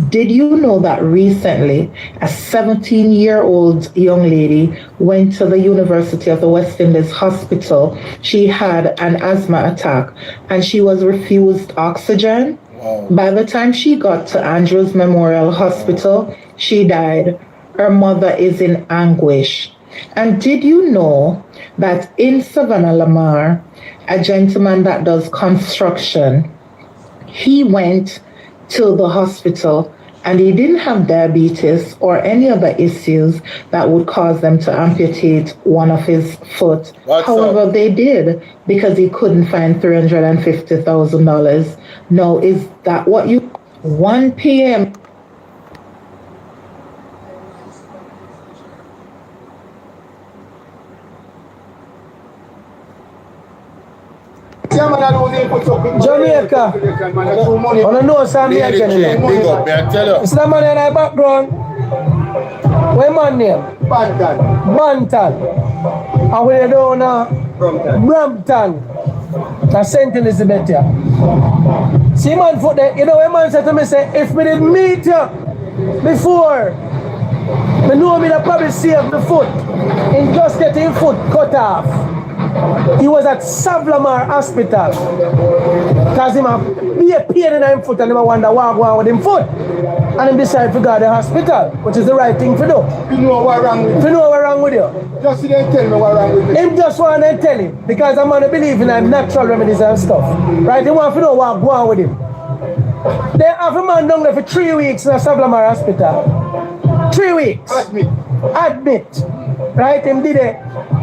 Did you know that recently a 17-year-old young lady went to the University of the West Indies hospital? She had an asthma attack and she was refused oxygen. Wow. By the time she got to Andrews Memorial Hospital, she died. Her mother is in anguish. And did you know that in Savannah Lamar, a gentleman that does construction, he went to the hospital and he didn't have diabetes or any other issues that would cause them to amputate one of his foot. However, they did because he couldn't find $350,000. Now, is that what you... 1 p.m. Jamaica. I don't know some me again. Big up, man, tell you. It's the man in the background. What man name? Bantan. And we don't know Brampton. That's St. Elizabeth here. See man foot there. You know when man said to me, say, if we did meet you before, I know me that probably save the foot. In just getting foot cut off. He was at Savlamar Hospital because he be a pain in his foot and he wonder what going on with his foot. And he decided to go to the hospital, which is the right thing to do. You know what wrong with you? You know what wrong with you? Just didn't tell me what wrong with you. Him just want to tell him because I'm going to believe in natural remedies and stuff. Right? He want to know what going on with him. They have a man down there for 3 weeks in a Savlamar Hospital. 3 weeks. Admit. Right? Him did it.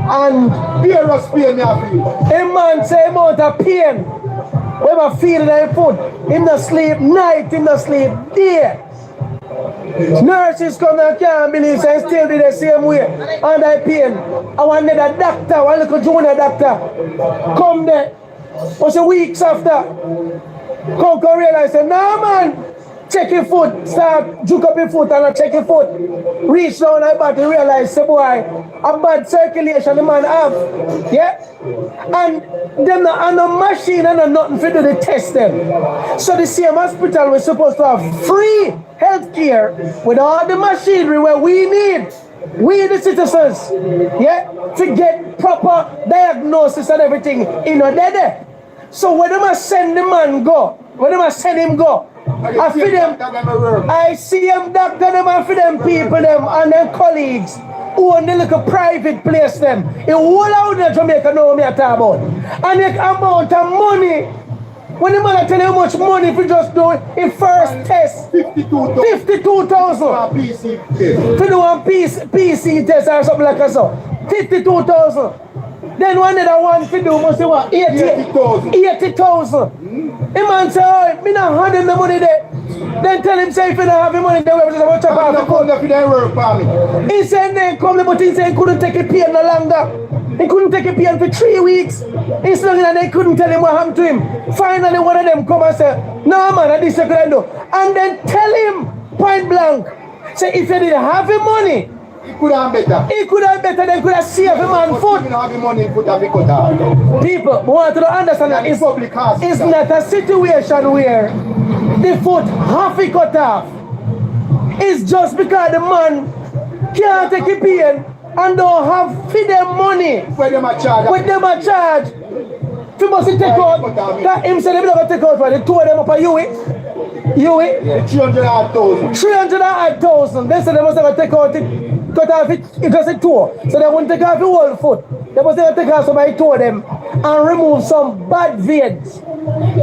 And pain was pain me I feel. A man say amount of pain. When I feel in his foot, him not sleep night, him not sleep day. Nurses come and can't believe they still do the same way. And I pain. I want another doctor, one little junior doctor. Come there. Was weeks after. Come realize say, no man. Check your foot, start juke up your foot and check your foot. Reach down and back to realize, say boy, a bad circulation the man have. Yeah? And them not on a machine and nothing for do the test them. So the same hospital was supposed to have free health care with all the machinery where we need. We the citizens, yeah, to get proper diagnosis and everything in a dead. So where them a send the man go, where them a send him go, I feel them, I see them doctor them and for them people them and them colleagues who own the little private place them. In whole out in Jamaica know what me I talk about. And the amount of money, when the man tell you how much money if you just do in first test, 52,000. To do one PC test or something like that so. 52,000. Then one other one to do must say what? 80,000. 80,000. The man say, oh, me not hand him the money there. Then tell him say if you don't have the money there, we're just about to chop off. He said then come but he said he couldn't take a pain no longer. He couldn't take a pain for 3 weeks. He's long and they couldn't tell him what happened to him. Finally one of them come and say, no man, this is what I do. And then tell him point blank. Say if you didn't have the money, he could have better. He could have better. They could have saved a man foot. People want to understand that it's not a situation where the foot half it cut off. It's just because the man can't take a pain and don't have feed them money. With them a charge. If you must take out, that him said they don't take out for the two of them up at you. 300,000. They said they must have take out it. Cut off it just a toe. So they won't take off the whole foot. They must have take off somebody toe them and remove some bad veins.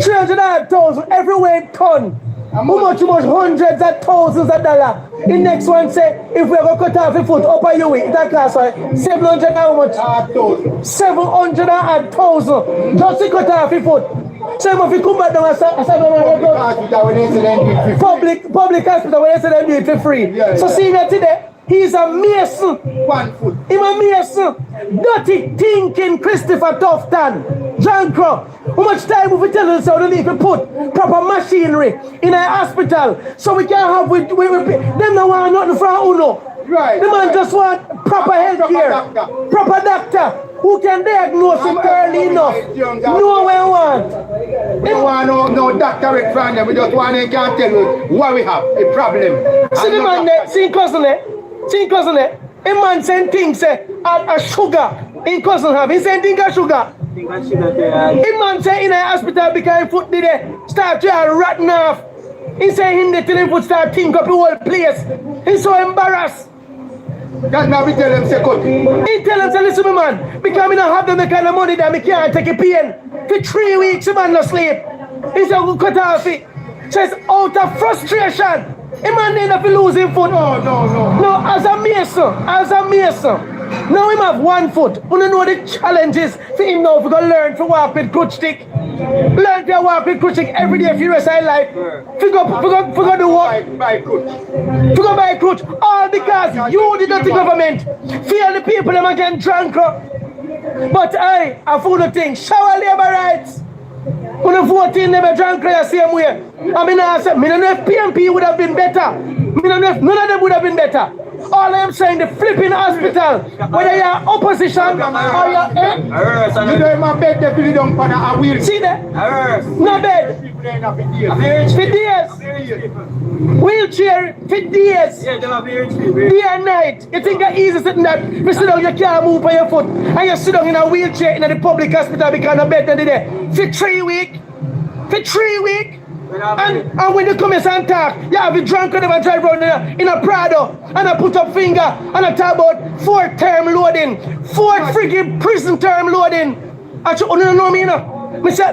300,000 everywhere ton. How much hundreds of thousands of dollars. The next one say if we ever cut off the foot up at you that cost 700 how much? 700,000 just to cut off the foot. So if you come back down and public hospital when they say they do it for free. So see me today. He's a mason. 1 foot. He's a mason. Dirty thinking Christopher Tufton. John Crow. How much time will we tell us how they need to put proper machinery in a hospital so we can have them don't want nothing from Uno. Right. The man just want proper health care. Proper doctor. who can diagnose him early enough. Know where you want. We don't want no doctorate from them. We just want to can tell you what we have, a problem. See the man there, see cousin there. A man saying things a sugar. In cousin have. He saying things of sugar. A man say in a hospital because his foot did start to rotten off. He say him the till him foot start think up the whole place. He's so embarrassed. That's now we tell him say cut. He tell him say listen me man, because I don't have them the kind of money that I can't take a pain. For 3 weeks the man no sleep. He say we cut off it. Says out of frustration. A man end up losing foot. No, as a mason. Now him have 1 foot. You know the challenges for him now. If you go learn to walk with crutch stick. Learn to walk with crutch stick every day for the rest of your life. Forgot the work. Buy crutch. All because you the dirty government. Fear the people them again drunk. But I fool the thing. Shower labor rights. When the 14 never drank the same way. I mean, I said, I don't know if PMP would have been better. I don't know if none of them would have been better. All I'm saying, the flipping hospital, whether you're opposition or you're you know my bed they really don't pan a wheel. See that? No bed. For days. Wheelchair for days. Day and night. You think it's easy sitting that you sit down, you can't move by your foot. And you sit down in a wheelchair in the public hospital because of bed there. For 3 weeks. And when you come here and talk, you have a drunk and never drive around in a Prado and I put up finger and I talk about 4th term loading, 4th friggin' prison term loading. Actually, you don't know me, you know. Me say,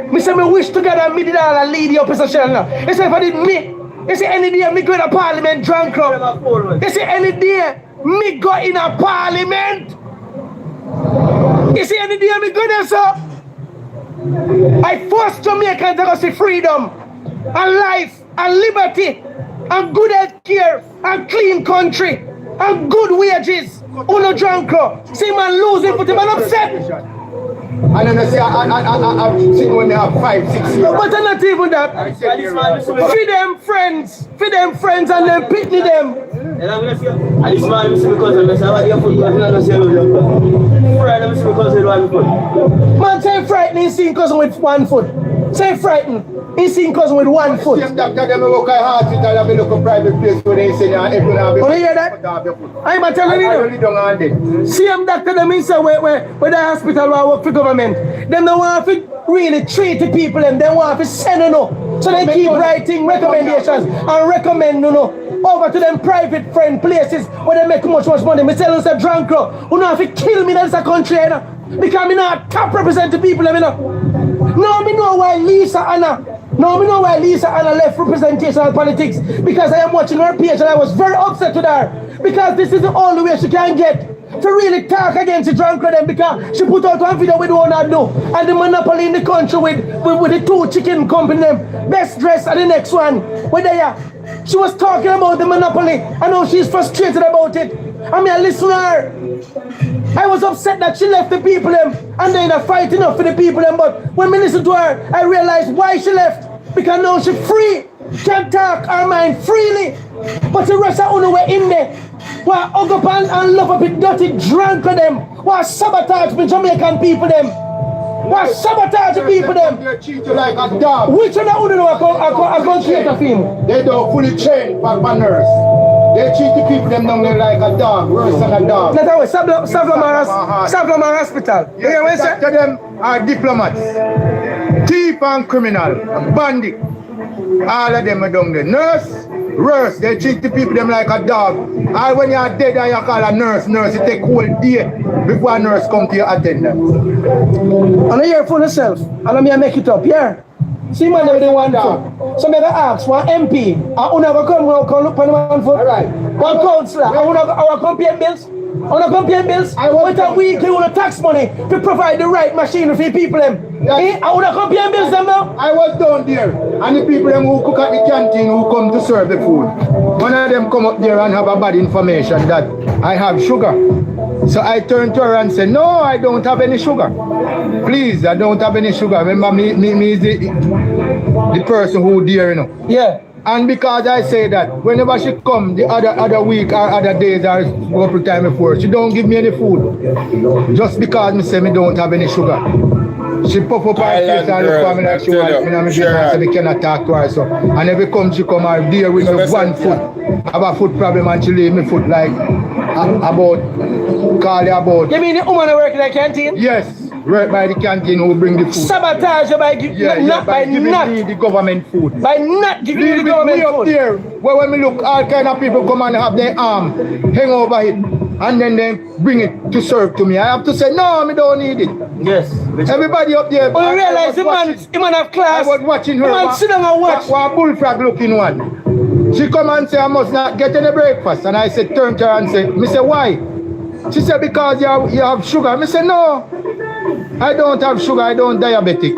me wish together me did all a lead the opposition. You say, if I did me, you say, any day me go in a parliament drunk club. You say, any day me go in a parliament. You see, any day me go there, sir. I force Jamaicans to go see freedom and life and liberty and good health care and clean country and good wages. Uno drunk. See man losing for the man upset. And then I say, I'm sitting when they have 5, 6 years. But not even that. Feed them friends and then pity them. Man say frightening, he's seeing cousin with 1 foot. Say frightened, he's seeing cousin with 1 foot. Same doctor, them work at hospital and look a private place where they say, everyone have you hear that? I'm telling you. Same doctor, them say where the hospital will work for government. Them don't want to really treat the people and they want to send So they keep writing recommendations and recommend over to them private friend places where they make much money. Me tell us a drunk who know if you kill me that's a country, because me not top represent the people, No, me know why Lisa Anna left representational politics, because I am watching her page and I was very upset with her, because this is the only way she can get to really talk against the drunk them, because she put out one video with one I do and the monopoly in the country with the 2 chicken company them, Best Dress and the next one where they are. She was talking about the monopoly. I know she's frustrated about it. I mean, I listen to her. I was upset that she left the people them and they're not fighting up for the people them. But when I listen to her, I realized why she left. Because now she's free, can talk her mind freely. But the rest of them were in there. Why hug up and love up with dirty drunk of them. Why sabotage the Jamaican people them. Why sabotage the people them? They treat you like a dog. Which of them who know are going to create a film? They don't fully train for nurse. They treat the people them down there like a dog, worse than a dog. That's how Savlamar Hospital. Yes, you know what them are diplomats, thief and criminal, bandit. All of them are down there. Nurse, worse. They treat the people them like a dog. All when you are dead and you call a nurse, it take whole day before a nurse come to your attendance. And I hear for yourself, and I'm going to make it up, yeah? See man, they want to. So maybe ask one MP, I want to come look on 1 foot. Right. One councillor, I want to come pay bills. I want to come pay bills. With a weekly with tax money to provide the right machinery for people them. I want to come pay bills them now. I was down there, and the people them who cook at the canteen who come to serve the food. One of them come up there and have a bad information that I have sugar. So I turned to her and said, no, I don't have any sugar. Please, I don't have any sugar. Remember, me is the person who there, Yeah. And because I say that, whenever she come the other week or other days or a couple time before, she don't give me any food. Just because me say me don't have any sugar. She pop up her face and look for me like she want me and me say me cannot talk to her. So and every come she come out there with me one foot. Have a foot problem and she leave me foot like about call you about. You mean the woman who work in the canteen? Yes. Work by the canteen who bring the food. Sabotage you by giving me the government food. By not giving you the government food. Up there, where when we look, all kind of people come and have their arm hang over it, and then they bring it to serve to me. I have to say, no, I don't need it. Yes. Everybody up there. But you realize the man have class. I was watching her. Man sit down and watch. One bullfrog looking one. She come and say, I must not get any breakfast. And I said, turn to her and say, me say, why? She said, because you have sugar. Me say, no. I don't have sugar, I don't diabetic.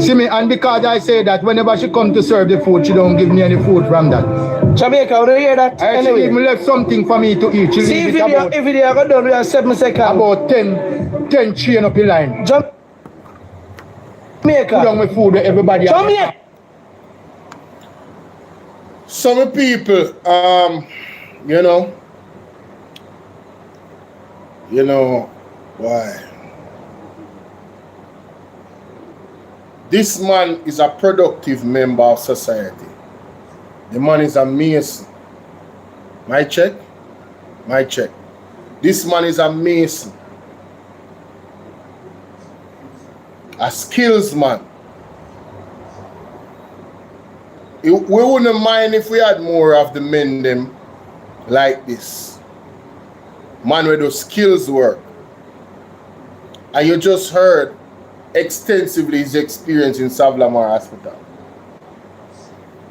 See me, and because I say that whenever she come to serve the food, she don't give me any food from that. Jamaica, would you hear that? Anyway. She even left something for me to eat. She see, if you go down, we have 7 seconds. About 10 chain up the line. Jamaica. Put down my food with everybody. Jamaica. Some people, why? This man is a productive member of society. The man is a mason. My check? My check. This man is a mason. A skills man. We wouldn't mind if we had more of the men them like this. Man with those skills work. And you just heard extensively his experience in Savlamar Hospital.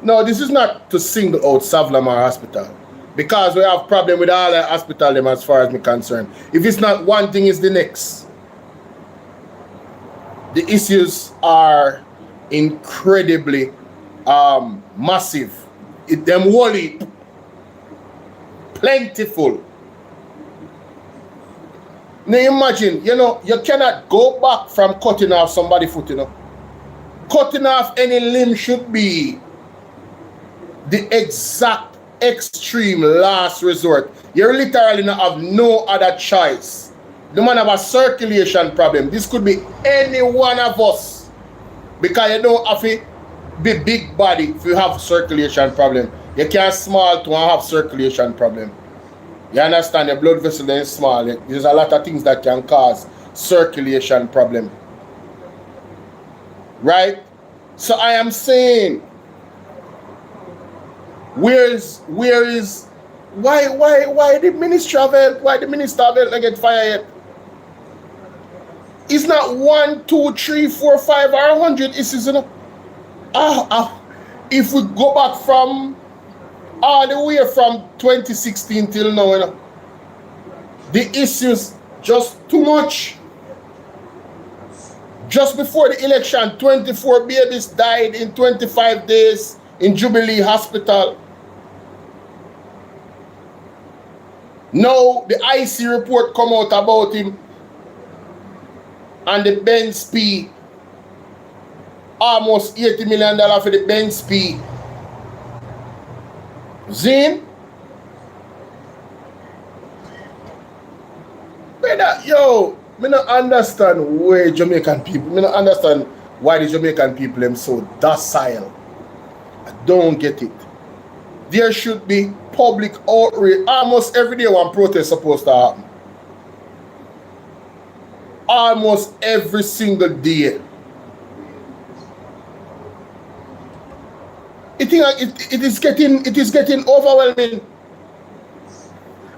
No, this is not to single out Savlamar Hospital, because we have problem with all the hospital them as far as me concerned. If it's not one thing, it's the next. The issues are incredibly massive. Them wholly plentiful. Now imagine, you cannot go back from cutting off somebody's foot, Cutting off any limb should be the exact extreme last resort. You literally not have no other choice. The man have a circulation problem. This could be any one of us. Because you don't have to be big body if you have circulation problem. You can't small to have circulation problem. You understand, the blood vessel is small. There's a lot of things that can cause circulation problem. Right? So I am saying, why the Minister of Health, why the Minister of Health get fired yet? It's not 1, 2, 3, 4, 5 or 100 issues, If we go back from all the way from 2016 till now, the issues just too much. Just before the election, 24 babies died in 25 days in Jubilee Hospital. Now the IC report come out about him and the Benz P, almost $80 million for the Benz P. Zin? Yo, me not understand why Jamaican people, me not understand why the Jamaican people are so docile. I don't get it. There should be public outrage. Almost every day one protest supposed to happen. Almost every single day. It is getting overwhelming.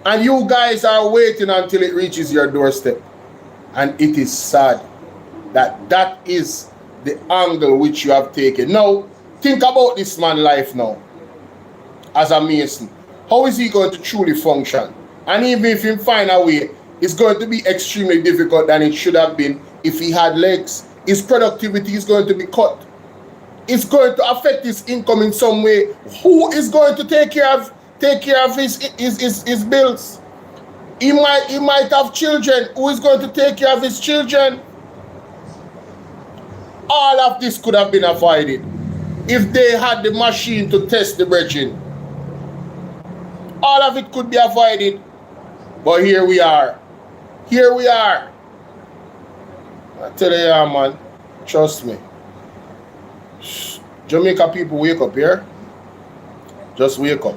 And you guys are waiting until it reaches your doorstep. And it is sad that is the angle which you have taken. Now, think about this man's life now. As a Mason. How is he going to truly function? And even if he find a way, it's going to be extremely difficult than it should have been if he had legs. His productivity is going to be cut. It's going to affect his income in some way. Who is going to take care of his bills? He might have children. Who is going to take care of his children? All of this could have been avoided. if they had the machine to test the brethren, all of it could be avoided. But here we are. Here we are. I tell you, man, trust me. Jamaica people, wake up here. Just wake up.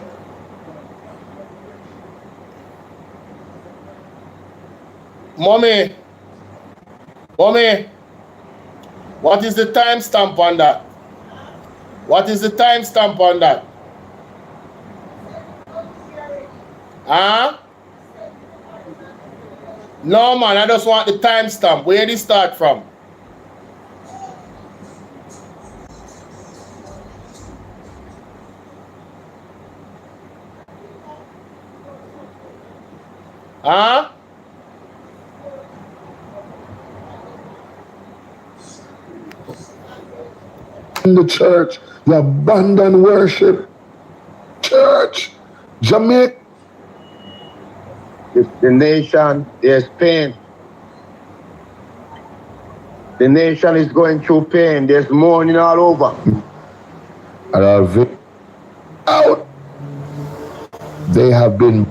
Mommy, what is the timestamp on that? What is the timestamp on that? Huh? No, man, I just want the timestamp. Where did it start from? Huh? In the church, you abandon worship. Church, Jamaica. If the nation, there's pain. The nation is going through pain. There's mourning all over. Out. They have been.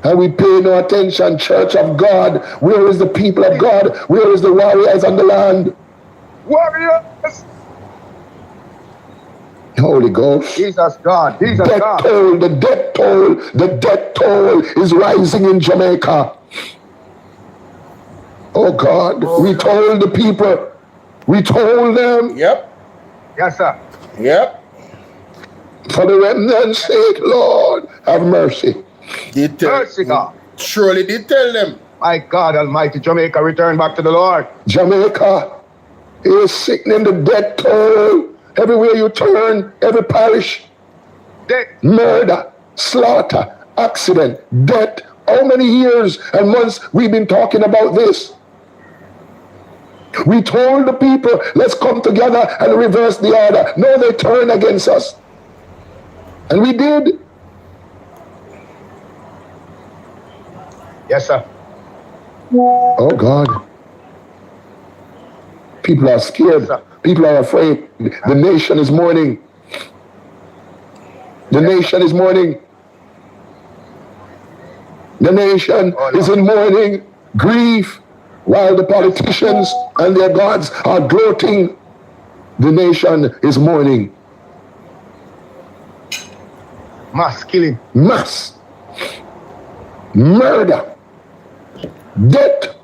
And we pay no attention, Church of God. Where is the people of God? Where is the warriors on the land? Warriors! Holy Ghost. Jesus God. Jesus death God. Toll, the death toll is rising in Jamaica. Oh God, we told the people. We told them. Yep. Yes, sir. Yep. For the remnant's sake, Lord, have mercy. Mercy, God. Surely did tell them. My God Almighty, Jamaica, return back to the Lord. Jamaica is sickening, the death toll. Everywhere you turn, every parish. Death. Murder, slaughter, accident, death. How many years and months we've been talking about this? We told the people, let's come together and reverse the order. No, they turned against us. And we did. Yes, sir. Oh God. People are scared. Yes, people are afraid. The nation is mourning. The nation is mourning. The nation is in mourning, grief, while the politicians and their gods are gloating. The nation is mourning. Mass killing. Mass. Murder. Death.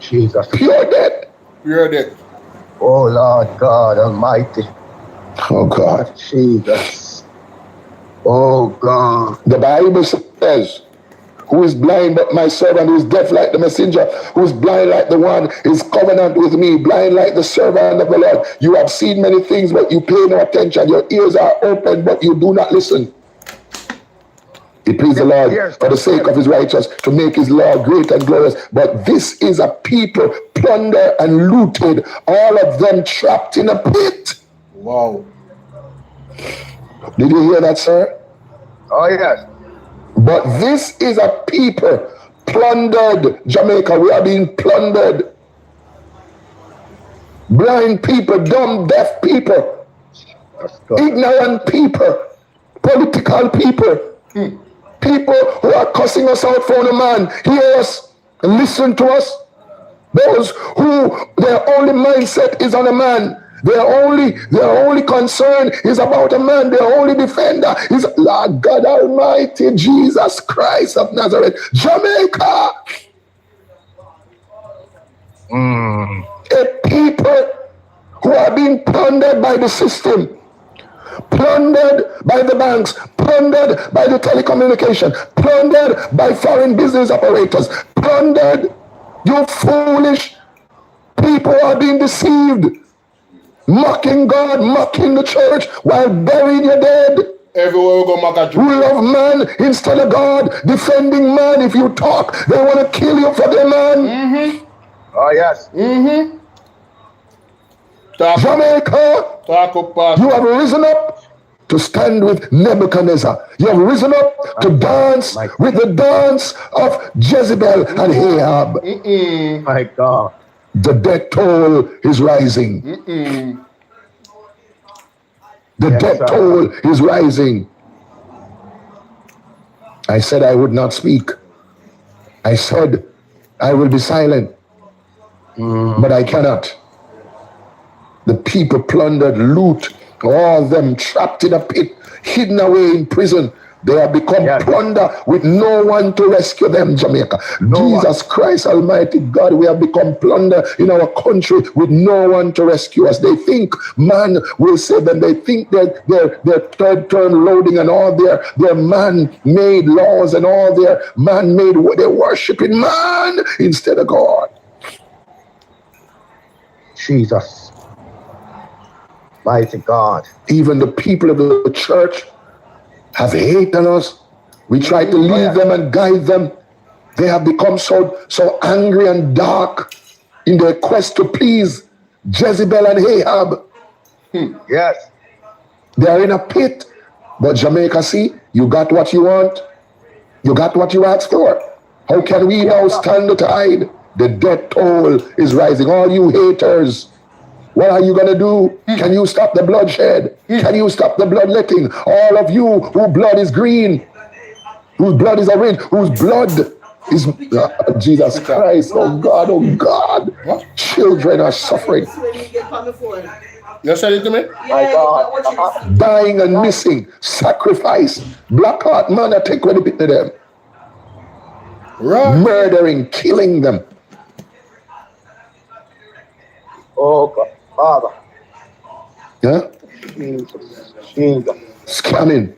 Jesus. Pure death. Pure death. Oh Lord God Almighty. Oh God. Jesus. Oh God. The Bible says, who is blind but my servant, who is deaf like the messenger, who is blind like the one is covenant with me, blind like the servant of the Lord. You have seen many things, but you pay no attention. Your ears are open, but you do not listen. It pleased the Lord for the sake of his righteous to make his law great and glorious. But this is a people plundered and looted, all of them trapped in a pit. Wow. Did you hear that, sir? Oh, yes. But this is a people plundered. Jamaica, we are being plundered. Blind people, dumb, deaf people, ignorant people, political people. People who are cussing us out for the man, hear us and listen to us. Those who their only mindset is on a man. Their only concern is about a man. Their only defender is Lord God Almighty, Jesus Christ of Nazareth. Jamaica. A people who are being plundered by the system. Plundered by the banks, plundered by the telecommunication, plundered by foreign business operators, plundered. You foolish people are being deceived, mocking God, mocking the church while burying your dead. Everywhere we go, mock who love man instead of God, defending man. If you talk, they want to kill you for their man. Oh, yes. Jamaica, you have risen up to stand with Nebuchadnezzar. You have risen up to dance with the dance of Jezebel and Ahab. My God. The death toll is rising. The death toll is rising. I said I would not speak. I said I will be silent. But I cannot. The people plundered, loot, all of them trapped in a pit, hidden away in prison. They have become plunder with no one to rescue them, Jamaica. Jesus Christ Almighty God, we have become plunder in our country with no one to rescue us. They think man will save them. They think that their third term loading and all their man-made laws and all their man-made, they're worshiping man instead of God. Jesus. Mighty God. Even the people of the church have hate on us. We try to lead them and guide them. They have become so angry and dark in their quest to please Jezebel and Ahab. Yes. They are in a pit. But Jamaica, see, you got what you want. You got what you asked for. How can we now stand to hide? The death toll is rising. All you haters, what are you going to do? Can you stop the bloodshed? Can you stop the bloodletting? All of you whose blood is green, whose blood is orange, whose blood is Jesus Christ. Oh God, oh God. What? Children are suffering. You said it to me? My God. Dying and missing. Sacrifice. Black heart man, I take what it to them. Right. Murdering, killing them. Oh God. Father. Yeah? Jesus. Jesus. Scamming.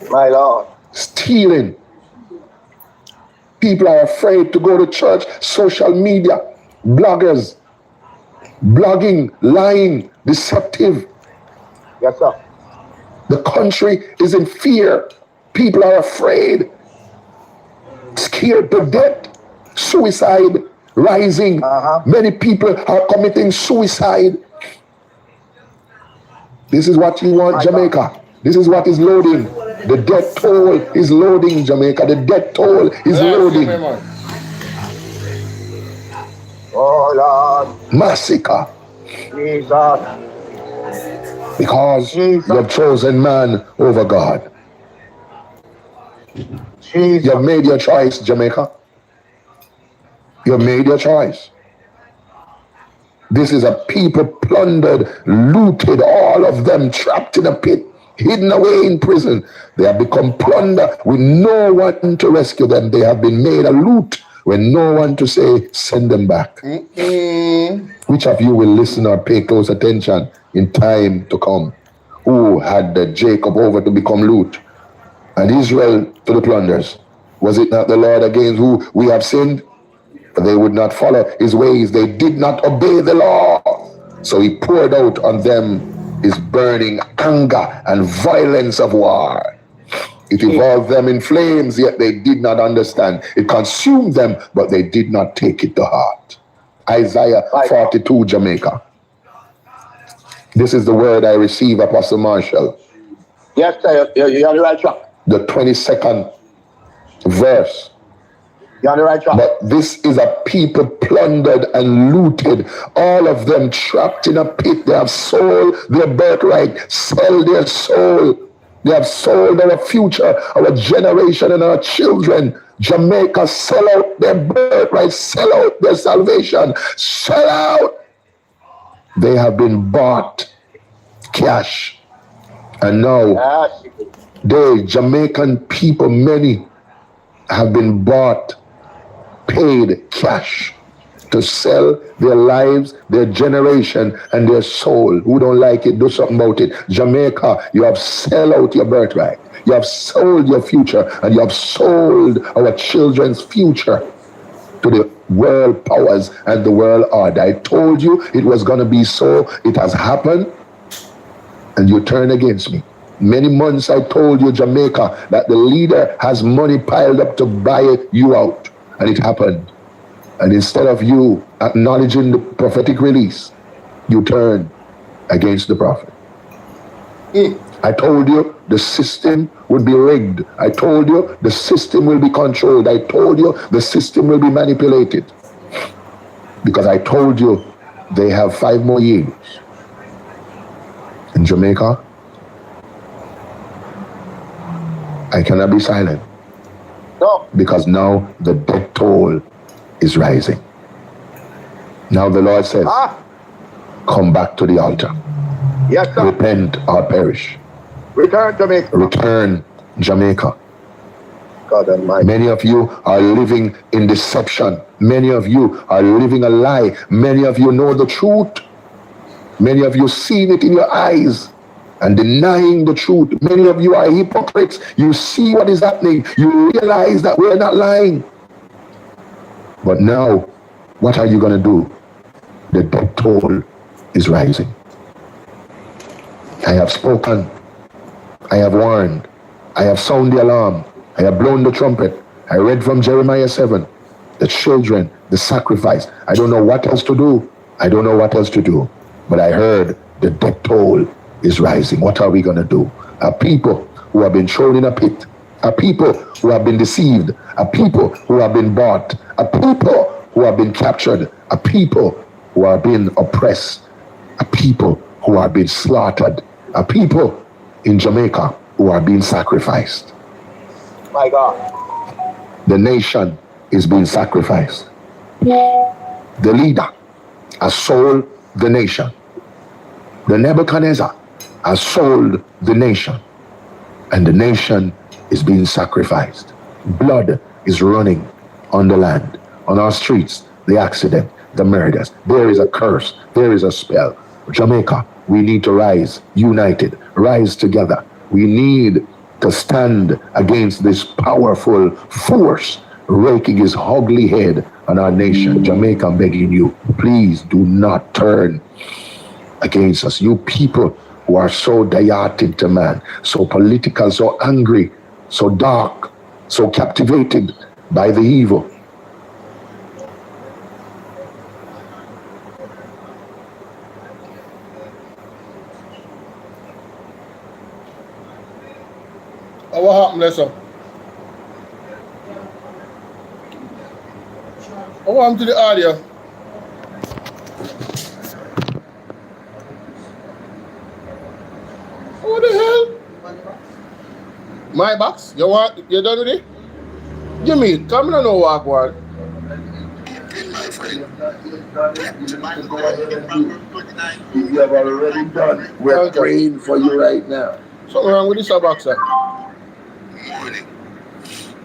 My Lord. Stealing. People are afraid to go to church. Social media. Bloggers. Blogging. Lying. Deceptive. Yes, sir. The country is in fear. People are afraid. Scared to death. Suicide. Rising. Many people are committing suicide. This is what you want, Jamaica. This is what is loading. The death toll is loading, Jamaica. The death toll is loading. Oh Lord. Massacre. Jesus. Because you have chosen man over God. Jesus. You have made your choice, Jamaica. You made your choice. This is a people plundered, looted, all of them trapped in a pit, hidden away in prison. They have become plunder with no one to rescue them. They have been made a loot with no one to say, send them back. Which of you will listen or pay close attention in time to come? Who had Jacob over to become loot and Israel to the plunders? Was it not the Lord against who we have sinned? But they would not follow his ways. They did not obey the law. So he poured out on them his burning anger and violence of war. It involved them in flames, yet they did not understand. It consumed them, but they did not take it to heart. Isaiah 42, Jamaica. This is the word I receive, Apostle Marshall. Yes, sir. You're on the right track. The 22nd verse. You're on the right track. But this is a people plundered and looted, all of them trapped in a pit. They have sold their birthright, sell their soul. They have sold our future, our generation, and our children. Jamaica, sell out their birthright, sell out their salvation, sell out. They have been bought cash. And now, they, Jamaican people, many have been bought, paid cash to sell their lives, their generation, and their soul. Who don't like it, do something about it. Jamaica, you have sold out your birthright. You have sold your future, and you have sold our children's future to the world powers and the world order. I told you it was going to be so. It has happened, and you turn against me. Many months I told you, Jamaica, that the leader has money piled up to buy you out. And it happened. And instead of you acknowledging the prophetic release, you turn against the prophet. I told you the system would be rigged. I told you the system will be controlled. I told you the system will be manipulated. Because I told you they have 5 more years. In Jamaica, I cannot be silent. No. Because now the death toll is rising. Now the Lord says, come back to the altar. Yes, sir. Repent or perish. Return Jamaica. Return Jamaica. God Almighty. Many of you are living in deception. Many of you are living a lie. Many of you know the truth. Many of you seen it in your eyes and denying the truth. Many of you are hypocrites. You see what is happening. You realize that we're not lying. But now, what are you going to do? The death toll is rising. I have spoken. I have warned. I have sounded the alarm. I have blown the trumpet. I read from Jeremiah 7. The children, the sacrifice. I don't know what else to do. I don't know what else to do. But I heard the death toll is rising. What are we going to do? A people who have been thrown in a pit. A people who have been deceived. A people who have been bought. A people who have been captured. A people who are being oppressed. A people who are being slaughtered. A people in Jamaica who are being sacrificed. My God. The nation is being sacrificed. The leader has sold the nation. The Nebuchadnezzar has sold the nation. And the nation is being sacrificed. Blood is running on the land, on our streets, the accident, the murders. There is a curse. There is a spell. Jamaica, we need to rise united, rise together. We need to stand against this powerful force raking his ugly head on our nation. Jamaica, I'm begging you, please do not turn against us. You people who are so diated to man, so political, so angry, so dark, so captivated by the evil. What happened there, sir? What happened to the audio? What the hell? My box? You done with it? Jimmy, come in and no walk one. You have already done. We're praying for you right now. Something wrong with this box, sir? Mourning.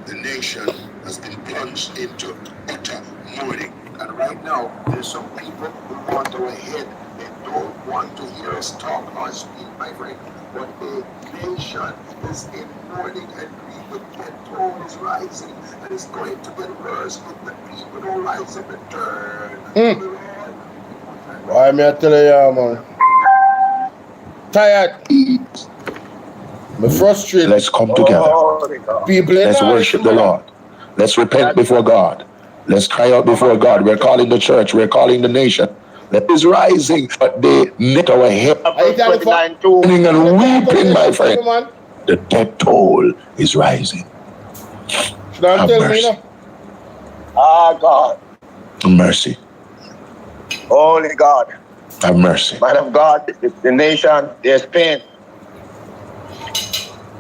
The nation has been plunged into utter mourning. And right now, there's some people who want our head. They don't want to hear us talk or speak, my friend. But the nation is in mourning and grief. The death toll is rising. And it's going to get worse if the people don't rise up and turn to the Lord. Why me I tell you, man? Tired. I'm frustrated. Let's come together. Let's worship the Lord. Let's repent before God. Let's cry out before God. We're calling the church. We're calling the nation. That is rising, but they knit our head. Mourning and weeping, my friend. The death toll is rising. Have mercy. God. Mercy. Holy God. Have mercy. Man of God, the nation, there's pain.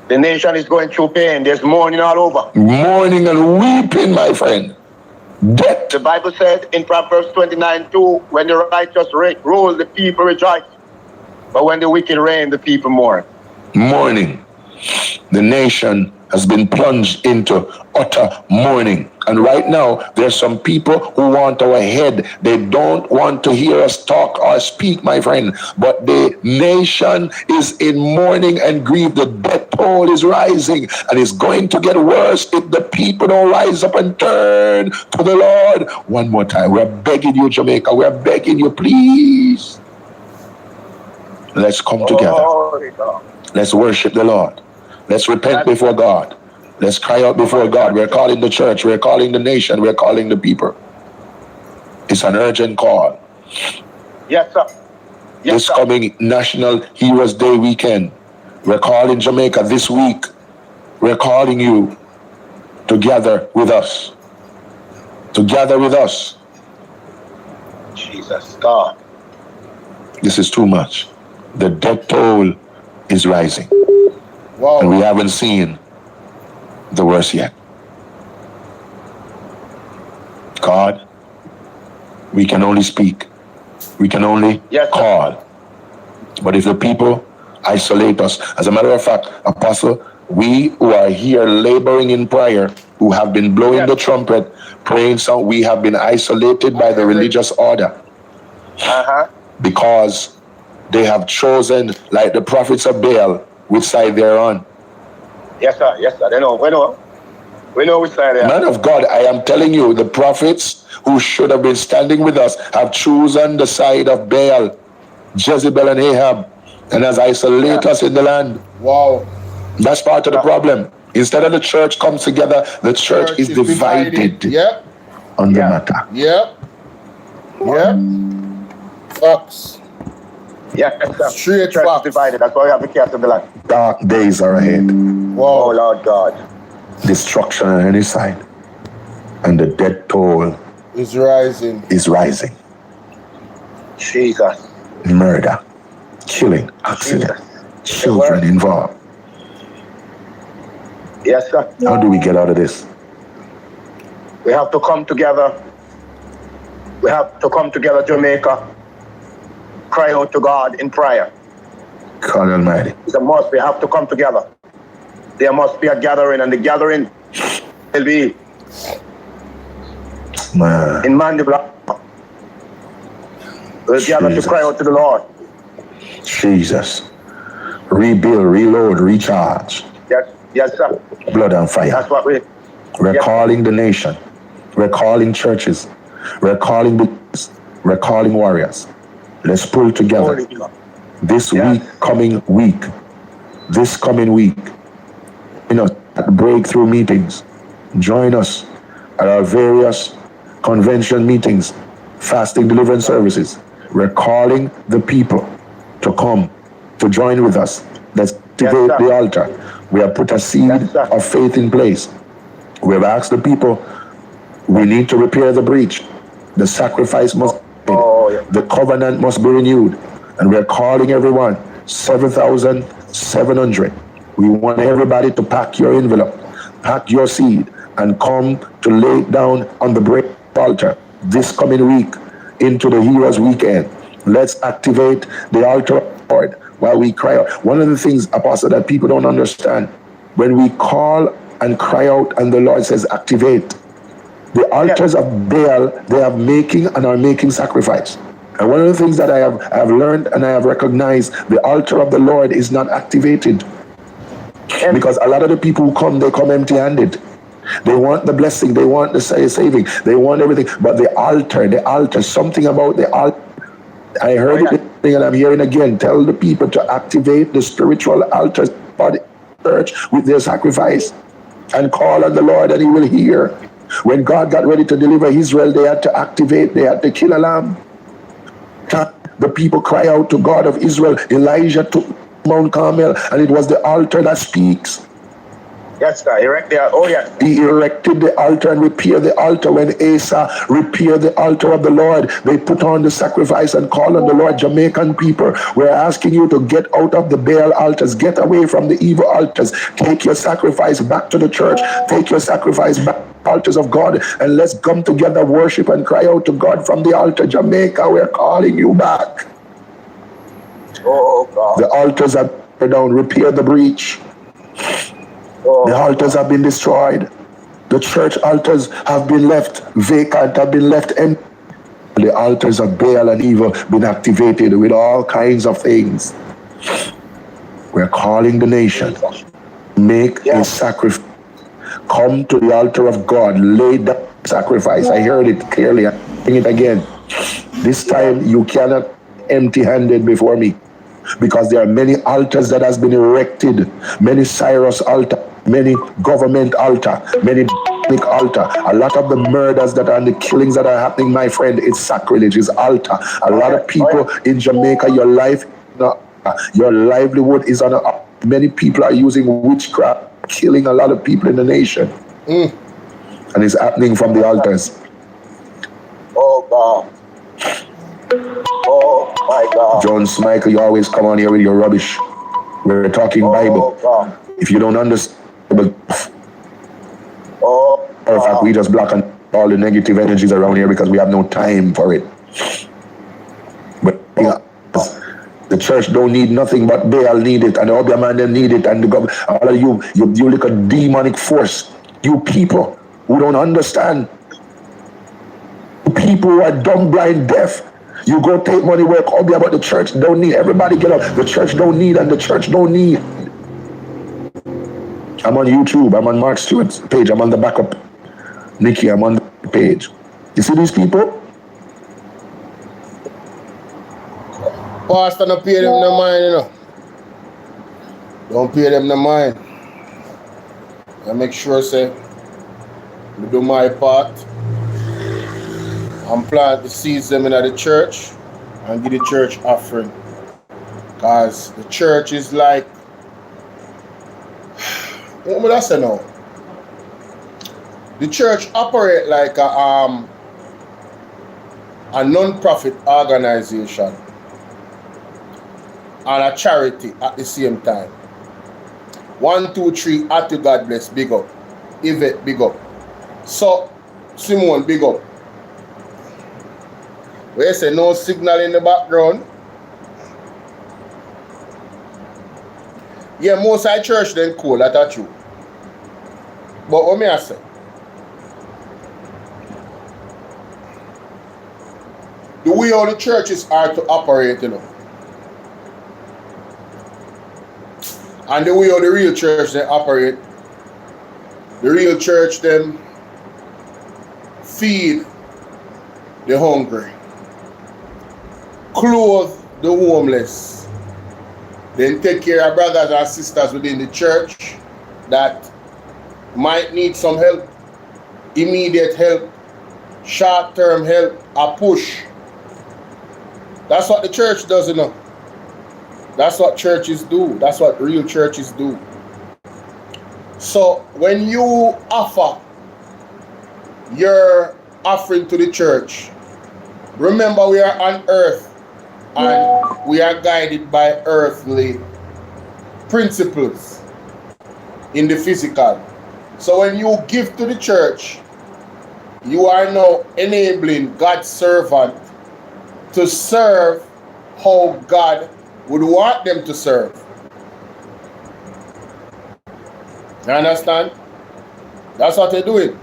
The nation is going through pain. There's mourning all over. Mourning and weeping, my friend. Death. The Bible said in Proverbs 29:2, when the righteous rule, the people rejoice. But when the wicked reign, the people mourn. Mourning. The nation has been plunged into utter mourning. And right now, there's some people who want our head. They don't want to hear us talk or speak, my friend. But the nation is in mourning and grief. The death toll is rising. And it's going to get worse if the people don't rise up and turn to the Lord. One more time. We're begging you, Jamaica. We're begging you, please. Let's come together. Let's worship the Lord. Let's repent before God. Let's cry out before God. We're calling the church. We're calling the nation. We're calling the people. It's an urgent call. Yes, sir. This coming National Heroes Day weekend, we're calling Jamaica this week. We're calling you to gather with us. To gather with us. Jesus, God. This is too much. The death toll is rising. Wow. And we haven't seen the worst yet. God, we can only speak. We can only call. But if the people isolate us, as a matter of fact, Apostle, we who are here laboring in prayer, who have been blowing the trumpet, praying, so we have been isolated by the religious order. Because they have chosen, like the prophets of Baal, which side they're on. Yes, sir. Yes, sir. They know. We know which side they are. Man of God, I am telling you, the prophets who should have been standing with us have chosen the side of Baal, Jezebel and Ahab, and has isolated us in the land. Wow. That's part of the problem. Instead of the church comes together, the church is divided on the matter. Facts. Straight church is divided. That's why we have to cast the land. Dark days are ahead. Oh, Lord God. Destruction on any side. And the death toll is rising. Jesus. Murder, killing, accident, children involved. Yes, sir. How do we get out of this? We have to come together. We have to come together, Jamaica. Cry out to God in prayer. God Almighty. It's a must. We have to come together. There must be a gathering, and the gathering will be in Mandibla. We'll gather to cry out to the Lord. Jesus. Rebuild, reload, recharge. Yes, sir. Blood and fire. That's what we're calling the nation. We're calling churches. We're calling business. We're calling warriors. Let's pull together. This coming week. At breakthrough meetings. Join us at our various convention meetings, fasting deliverance services. We're calling the people to come, to join with us. Let's activate the altar. We have put a seed of faith in place. We have asked the people, we need to repair the breach. The sacrifice must be made. The covenant must be renewed. And we're calling everyone, 7,700. We want everybody to pack your envelope, pack your seed, and come to lay it down on the break altar this coming week into the Heroes Weekend. Let's activate the altar of the Lord while we cry out. One of the things, Apostle, that people don't understand, when we call and cry out and the Lord says activate, the altars of Baal, they are making sacrifice. And one of the things that I have learned and I have recognized, the altar of the Lord is not activated. Because a lot of the people who come, they come empty-handed. They want the blessing, they want the saving, they want everything. But the altar, something about the altar. I heard it and I'm hearing again. Tell the people to activate the spiritual altars for the church with their sacrifice. And call on the Lord and he will hear. When God got ready to deliver Israel, they had to activate, they had to kill a lamb. The people cry out to God of Israel. Elijah took Mount Carmel, and it was the altar that speaks. Yes, sir. Erect the altar. Oh, yes. He erected the altar and repaired the altar. When Asa repaired the altar of the Lord, they put on the sacrifice and called on the Lord. Jamaican people, we're asking you to get out of the Baal altars. Get away from the evil altars. Take your sacrifice back to the church. Take your sacrifice back to the altars of God. And let's come together, worship and cry out to God from the altar. Jamaica, we're calling you back. Oh, God. The altars are down. Repair the breach. The altars have been destroyed. The church altars have been left vacant, have been left empty. The altars of Baal and evil have been activated with all kinds of things. We're calling the nation. Make a sacrifice. Come to the altar of God. Lay down sacrifice. I heard it clearly. I'm saying it again. This time you cannot empty-handed before me. Because there are many altars that has been erected, many Cyrus altar, many government altar, many altar. A lot of the murders that are and the killings that are happening, my friend, it's sacrilege, it's altar. A lot of people in Jamaica, your livelihood is on a. Many people are using witchcraft, killing a lot of people in the nation. And it's happening from the altars. Oh, God. My God. Jones Michael, you always come on here with your rubbish. We're talking Bible. God. If you don't understand, in fact, we just block all the negative energies around here because we have no time for it. But the church don't need nothing but Baal need it, and the Obeah man them need it, and the government, all of you look a demonic force. You people who don't understand. People who are dumb, blind, deaf. You go take money work, Obeah, but the church don't need. Everybody get up. The church don't need, and the church don't need. I'm on YouTube. I'm on Mark Stewart's page. I'm on the backup. Nikki, I'm on the page. You see these people? Pastor, don't pay them no mind, you know. Don't pay them no mind. I make sure, say, I do my part. And plant the seeds them in the church and give the church offering. Because the church is like, what would I say now? The church operate like a non-profit organization and a charity at the same time. 1, 2, 3, at to God bless, big up. Yvette, big up. So, Simone, big up. Where you say no signal in the background. Yeah, most of the church then cool, that's true. But what may I say? The way all the churches are to operate, you know. And the way all the real church they operate, the real church them feed the hungry, clothe the homeless, then take care of brothers and sisters within the church that might need some help, immediate help, short-term help, a push. That's what the church does, you know. That's what churches do. That's what real churches do. So when you offer your offering to the church, remember we are on earth and we are guided by earthly principles in the physical. So when you give to the church, you are now enabling God's servant to serve how God would want them to serve. You understand? That's what they're doing.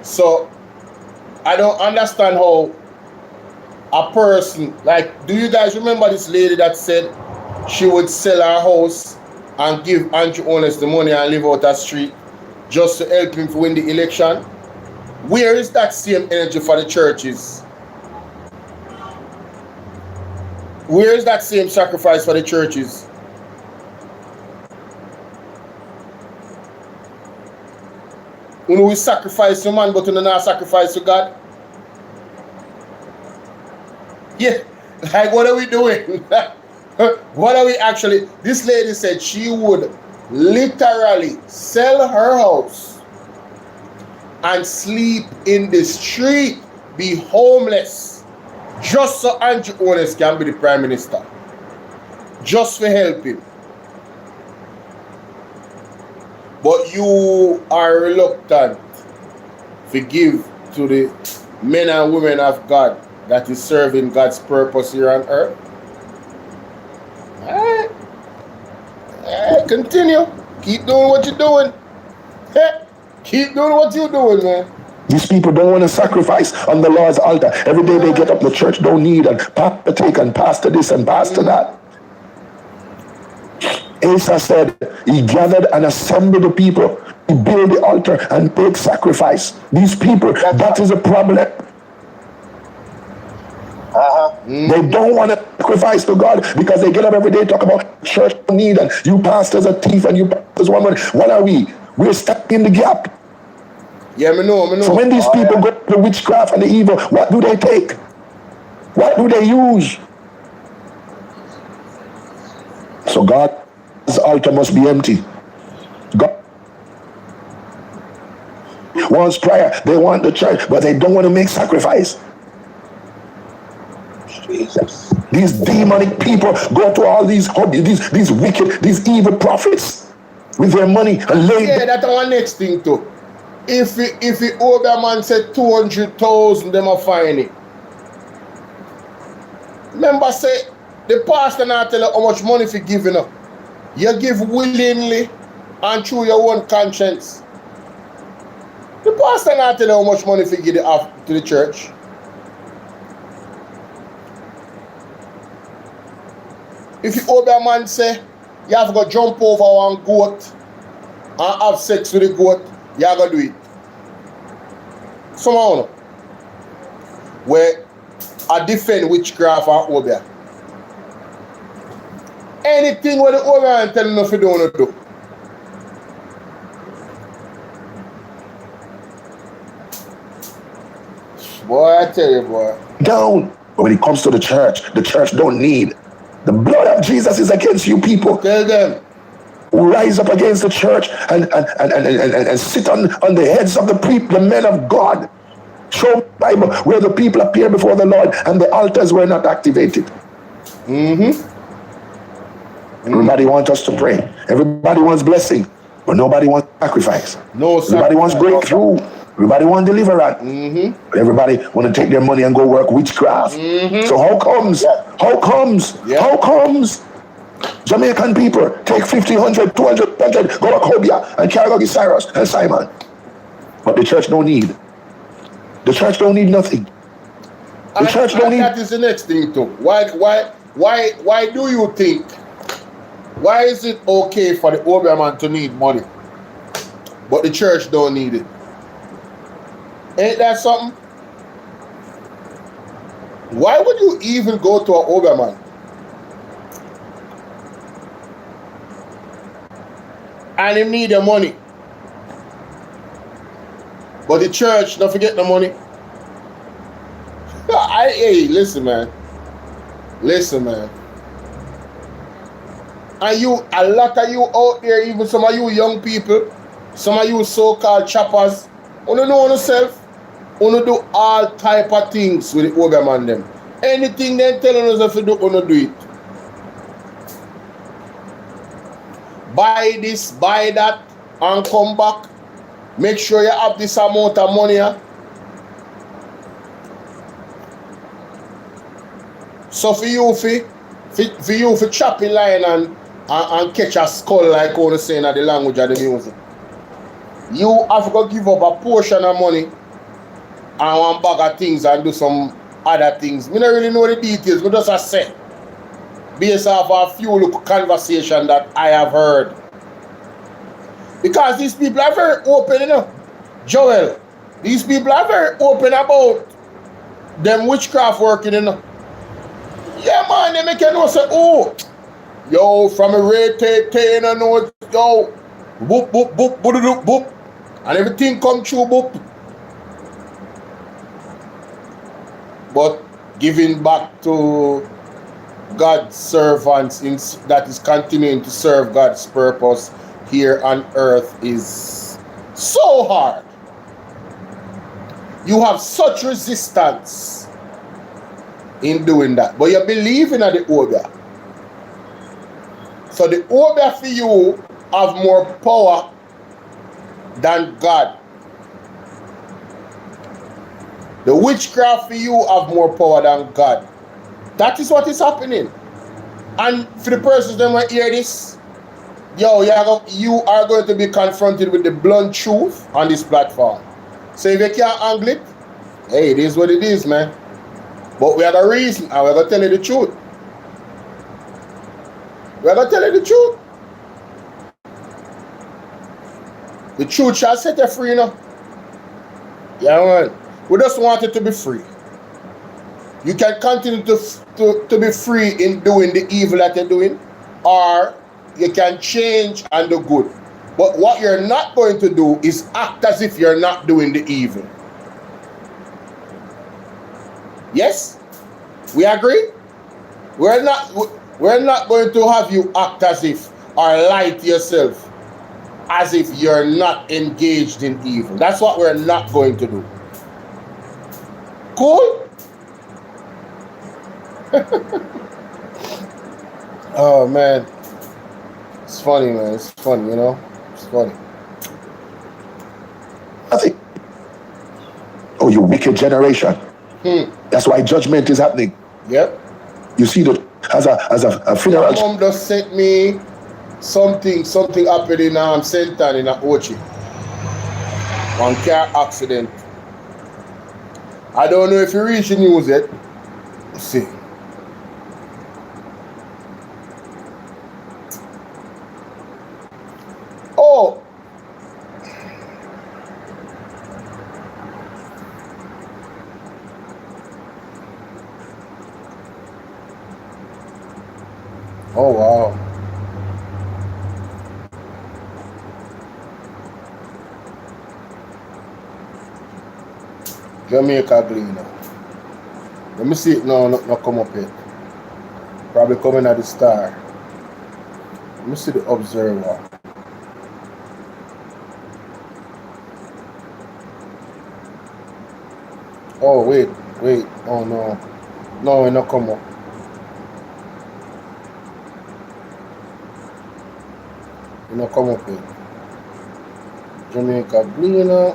So I don't understand how a person, like, do you guys remember this lady that said she would sell her house and give Andrew Honest the money and live out the street just to help him to win the election? Where is that same energy for the churches? Where is that same sacrifice for the churches? When we sacrifice to man, but we not sacrifice to God? Yeah, like what are we doing? What are we actually? This lady said she would literally sell her house and sleep in the street, be homeless, just so Andrew Honest can be the Prime Minister. Just for helping. But you are reluctant to give to the men and women of God that is serving God's purpose here on earth. Alright. Continue. Keep doing what you're doing. Keep doing what you're doing, man. These people don't want to sacrifice on the Lord's altar. Every day they get up, the church don't need, and pastor take, and pastor this, and pastor that. Asa said he gathered and assembled the people, he built the altar and take sacrifice. These people, that is a problem. They don't want to sacrifice to God because they get up every day talk about church need, and you pastors are thief and you pastors woman. What are we? We're stuck in the gap. Yeah, me know. So when these people go to the witchcraft and the evil, what do they take? What do they use? So God's altar must be empty. God wants prayer. They want the church, but they don't want to make sacrifice. These demonic people go to all these wicked, these evil prophets with their money and lay. Yeah, that's our next thing too. If the older man said 200,000, them are fine it. Remember, say the pastor not tell you how much money for giving up. You give willingly and through your own conscience. The pastor not tell you how much money for give it to the church. If the older man say you have to go jump over one goat and have sex with the goat, you have to do it. Somehow, where I defend witchcraft or obia. Anything where the obia tell you if you don't want to do. Boy, I tell you, boy. Down. But when it comes to the church don't need. The blood of Jesus is against you people. Tell them. Who rise up against the church and sit on the heads of the men of God. Show Bible where the people appear before the Lord and the altars were not activated. Everybody wants us to pray. Everybody wants blessing, but nobody wants sacrifice. Everybody wants breakthrough. Everybody wants deliverance. But everybody want to take their money and go work witchcraft. So how comes Jamaican people take 50, 100, 200, 100, go to Hobia and carry out Cyrus and Simon? But the church don't need. The church don't need nothing. The church don't need. That is the next thing too. Why do you think? Why is it okay for the older man to need money, but the church don't need it? Ain't that something? Why would you even go to an older man? And him need the money. But the church don't forget the money. Hey, listen, man. Listen, man. And you, a lot of you out there, even some of you young people, some of you so-called choppers, you don't know yourself. You do all type of things with the older man them. Anything they telling us if you do, you do it. Buy this, buy that, and come back. Make sure you have this amount of money. So for you for chopping line and catch a skull like all the saying of the language of the music, you have to give up a portion of money and one bag of things and do some other things. We don't really know the details, but just I say, based off a few look conversation that I have heard. Because these people are very open, you know. Joel, these people are very open about them witchcraft working, you know. Yeah, man, they make you know, say, oh, yo, from a rate, you know, yo, boop, boop, boop, boop, boop, boop, and everything come through, boop. But giving back to God's servants that is continuing to serve God's purpose here on earth is so hard. You have such resistance in doing that, but you believe in the order. So the order for you have more power than God. The witchcraft for you have more power than God. That is what is happening. And for the persons that might hear this, yo, you are going to be confronted with the blunt truth on this platform. So if you can't angle it, hey, it is what it is, man. But we have a reason, and we're going to tell you the truth. We're going to tell you the truth. The truth shall set you free, you know. Yeah, man. We just want it to be free. You can continue to be free in doing the evil that you're doing, or you can change and do good. But what you're not going to do is act as if you're not doing the evil. Yes? We agree? We're not going to have you act as if, or lie to yourself as if you're not engaged in evil. That's what we're not going to do. Cool? Oh man, it's funny, man. It's funny, you know. It's funny. Nothing. Oh, you wicked generation. That's why judgment is happening. Yep. You see that as a funeral. My mom just sent me something happened in St. Ann in Ochi. One car accident. I don't know if you reach the news yet. Let's see. Oh. Oh wow. Jamaica Gleaner. Let me see it now, not come up yet. Probably coming at the Star. Let me see the Observer. Oh wait. Oh no. No, it not come up. It not come up yet. Jamaica Gleaner.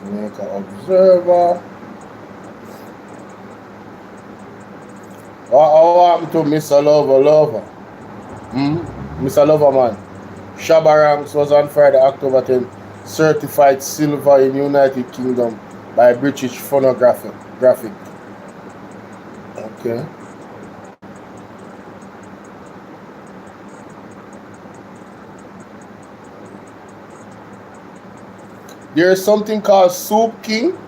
Jamaica Observer. What happened to Mr. Lover? Mr. Loverman. Shabarangs was on Friday, October 10th, certified silver in United Kingdom by British Phonographic. Okay. There is something called Soup King.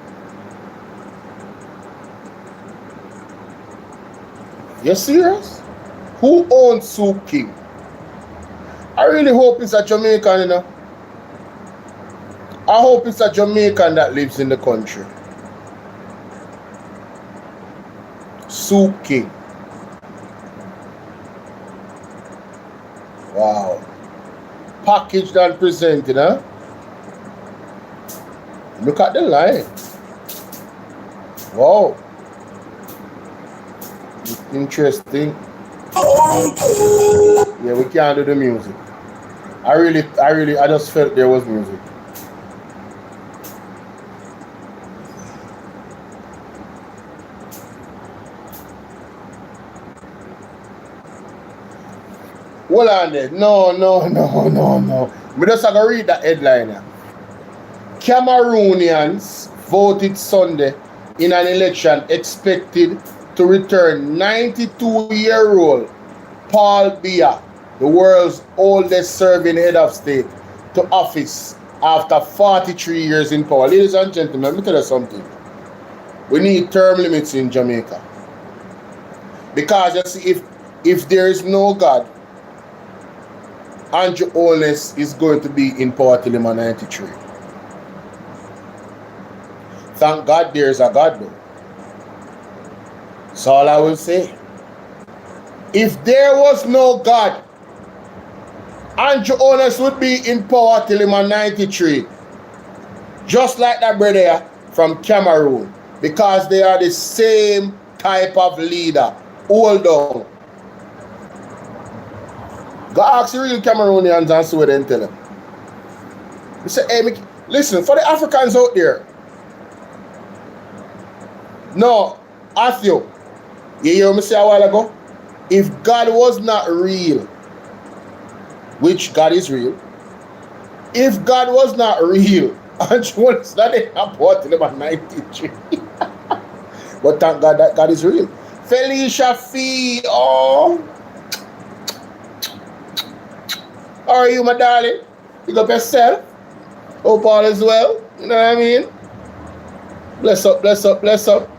You serious? Who owns Soup King? I really hope it's a Jamaican, you know. I hope it's a Jamaican that lives in the country. Soup King. Wow. Packaged and presented, huh? Look at the line. Wow. Interesting. Yeah, we can't do the music. I just felt there was music. Hold on there. No. We just have to read that headline here. Cameroonians voted Sunday in an election expected to return 92-year-old Paul Biya, the world's oldest serving head of state, to office after 43 years in power. Ladies and gentlemen, let me tell you something. We need term limits in Jamaica. Because you see, if there is no God, Andrew Holness is going to be in power till 93. Thank God there's a God though. That's all I will say. If there was no God, Andrew Holness would be in power till 93. Just like that brother from Cameroon. Because they are the same type of leader. Hold on. Go ask the real Cameroonians and see what they tell them. You say, hey, listen, for the Africans out there. No, Matthew, you hear me say a while ago? If God was not real, which God is real, if God was not real, Andrew Holness not in power till about 93. But thank God that God is real. Felicia Fee, oh. How are you, my darling? Pick up yourself. Hope all is well. You know what I mean? Bless up, bless up, bless up.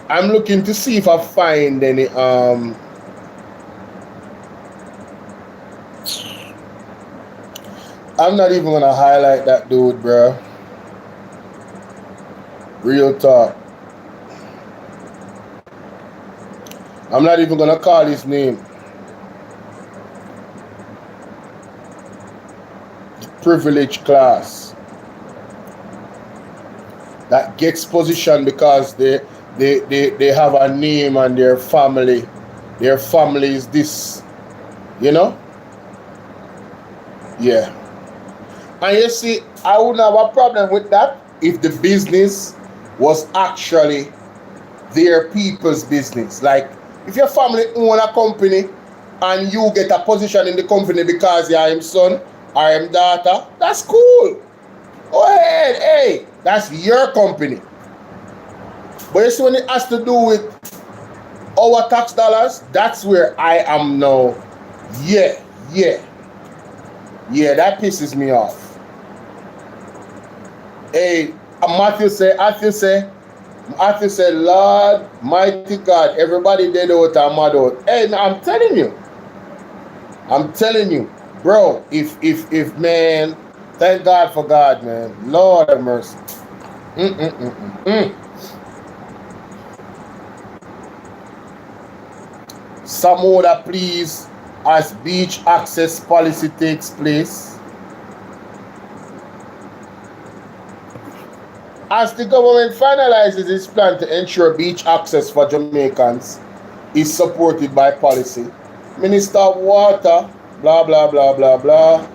I'm looking to see if I find any I'm not even gonna highlight that dude, bro. Real talk. I'm not even gonna call his name. Privileged class. that gets position because they have a name and their family is this, you know? Yeah. And you see, I wouldn't have a problem with that if the business was actually their people's business. Like, if your family own a company and you get a position in the company because you are his son or his daughter, that's cool. Go ahead, hey, that's your company. But you see, when it has to do with our tax dollars, that's where I am now. Yeah, that pisses me off. Hey, Matthew say, Lord, mighty God, everybody dead out and mad out. Hey, I'm telling you, bro, if man, thank God for God, man. Lord have mercy. Some order, please, as beach access policy takes place. As the government finalizes its plan to ensure beach access for Jamaicans is supported by policy, Minister of Water, blah, blah, blah, blah, blah,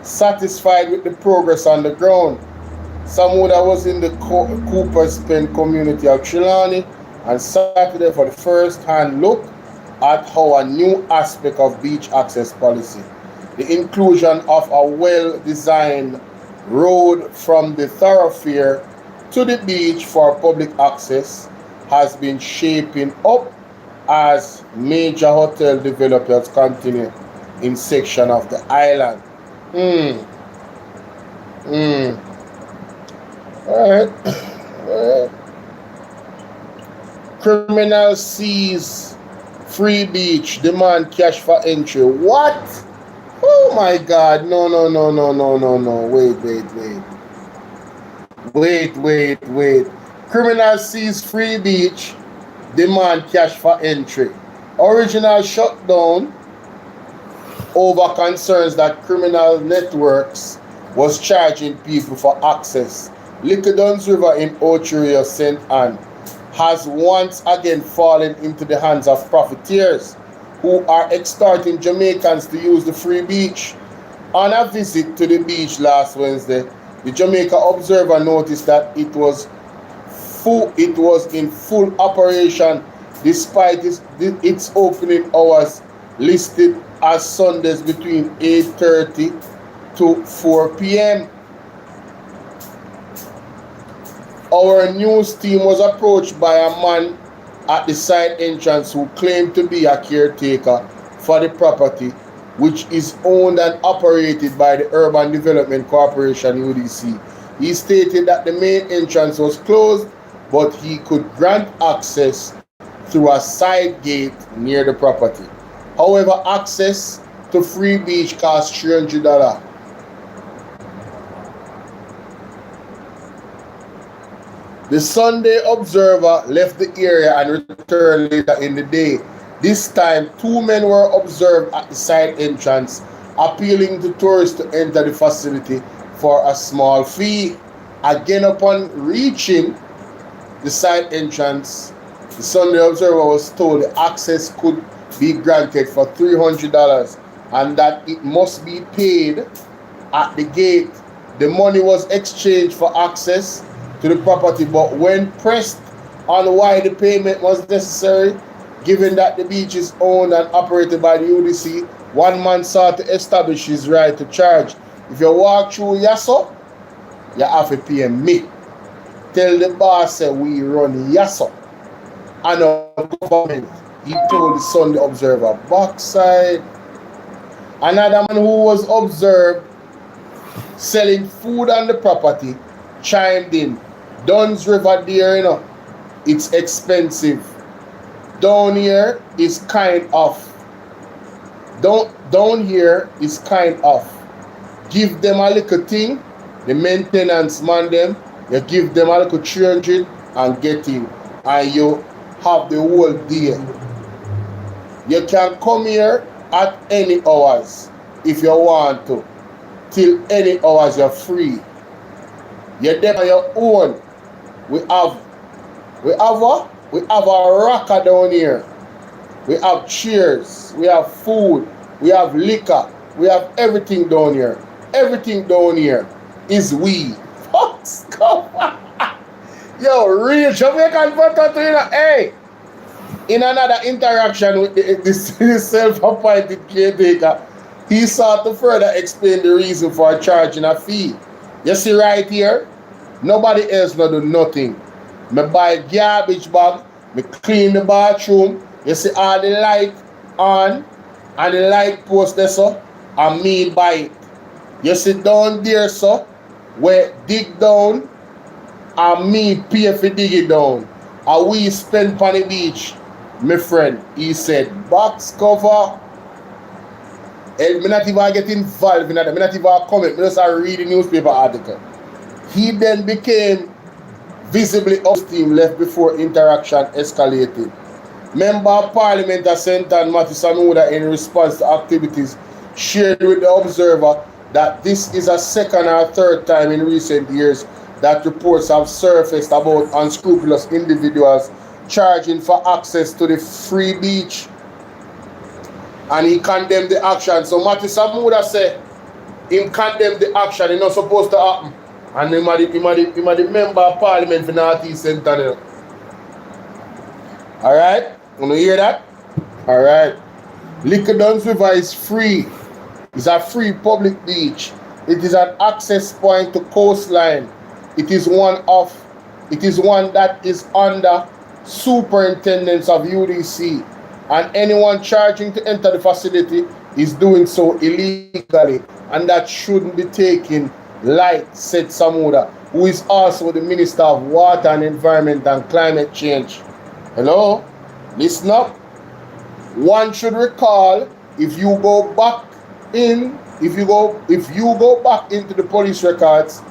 satisfied with the progress on the ground. Samuda was in the Cooper's Pen community of Trelawney and Saturday for the first-hand look at how a new aspect of beach access policy, the inclusion of a well-designed road from the thoroughfare to the beach for public access, has been shaping up as major hotel developers continue in section of the island. Alright. Criminal seize free beach, demand cash for entry. What? Oh my God, no. Wait. Criminal seize free beach, demand cash for entry. Original shutdown over concerns that criminal networks was charging people for access. Liquidons River in Ochirio, St. Anne has once again fallen into the hands of profiteers who are extorting Jamaicans to use the free beach. On a visit to the beach last Wednesday, the Jamaica Observer noticed that it was in full operation despite its opening hours listed as Sundays between 8:30 to 4 p.m. Our news team was approached by a man at the side entrance who claimed to be a caretaker for the property, which is owned and operated by the Urban Development Corporation, UDC. He stated that the main entrance was closed, but he could grant access through a side gate near the property. However, access to free beach costs $300. The Sunday Observer left the area and returned later in the day. This time, 2 men were observed at the side entrance, appealing to tourists to enter the facility for a small fee. Again, upon reaching the side entrance, the Sunday Observer was told the access could be granted for $300 and that it must be paid at the gate. The money was exchanged for access to the property, but when pressed on why the payment was necessary, given that the beach is owned and operated by the UDC, one man sought to establish his right to charge. If you walk through Yasso, you have to pay me. Tell the boss that we run Yasso. And our government, he told the Sunday Observer backside. Another man who was observed selling food on the property chimed in. Duns River there, you know, it's expensive. Down here is kind of. Down here is kind of. Give them a little thing, the maintenance man them, you give them a little 300 and get in. And you have the whole day. You can come here at any hours if you want to. Till any hours you're free. You're there on your own. We have what? We have a rocker down here. We have chairs. We have food. We have liquor. We have everything down here. Everything down here is weed. Fox, come on. Yo, real Jamaican potato. Hey, in another interaction with this self-appointed caretaker, he sought to further explain the reason for charging a fee. You see right here, nobody else no do nothing. Me buy garbage bag, me clean the bathroom. You see all the light on and the light post there, so and me buy it. You see down there, so where dig down and me pay for dig it down. And we spend on the beach. My friend, he said, box cover. And me not even get involved in that. Me not even comment. Me just read the newspaper article. He then became visibly off-steam left before interaction escalated. Member of Parliament Sentan Matthew Sanuda, in response to activities, shared with the Observer that this is a second or third time in recent years that reports have surfaced about unscrupulous individuals charging for access to the free beach. And he condemned the action. So Matthew Samuda said, he condemned the action, it's not supposed to happen. And he might the member of Parliament for North East Centennial. Alright? You hear that? Alright. Liquidons River is free. It's a free public beach. It is an access point to coastline. It is one that is under superintendence of UDC. And anyone charging to enter the facility is doing so illegally, and that shouldn't be taken light, said Samuda, who is also the Minister of Water and Environment and Climate Change. Hello? Listen up. One should recall, if you go back into the police records,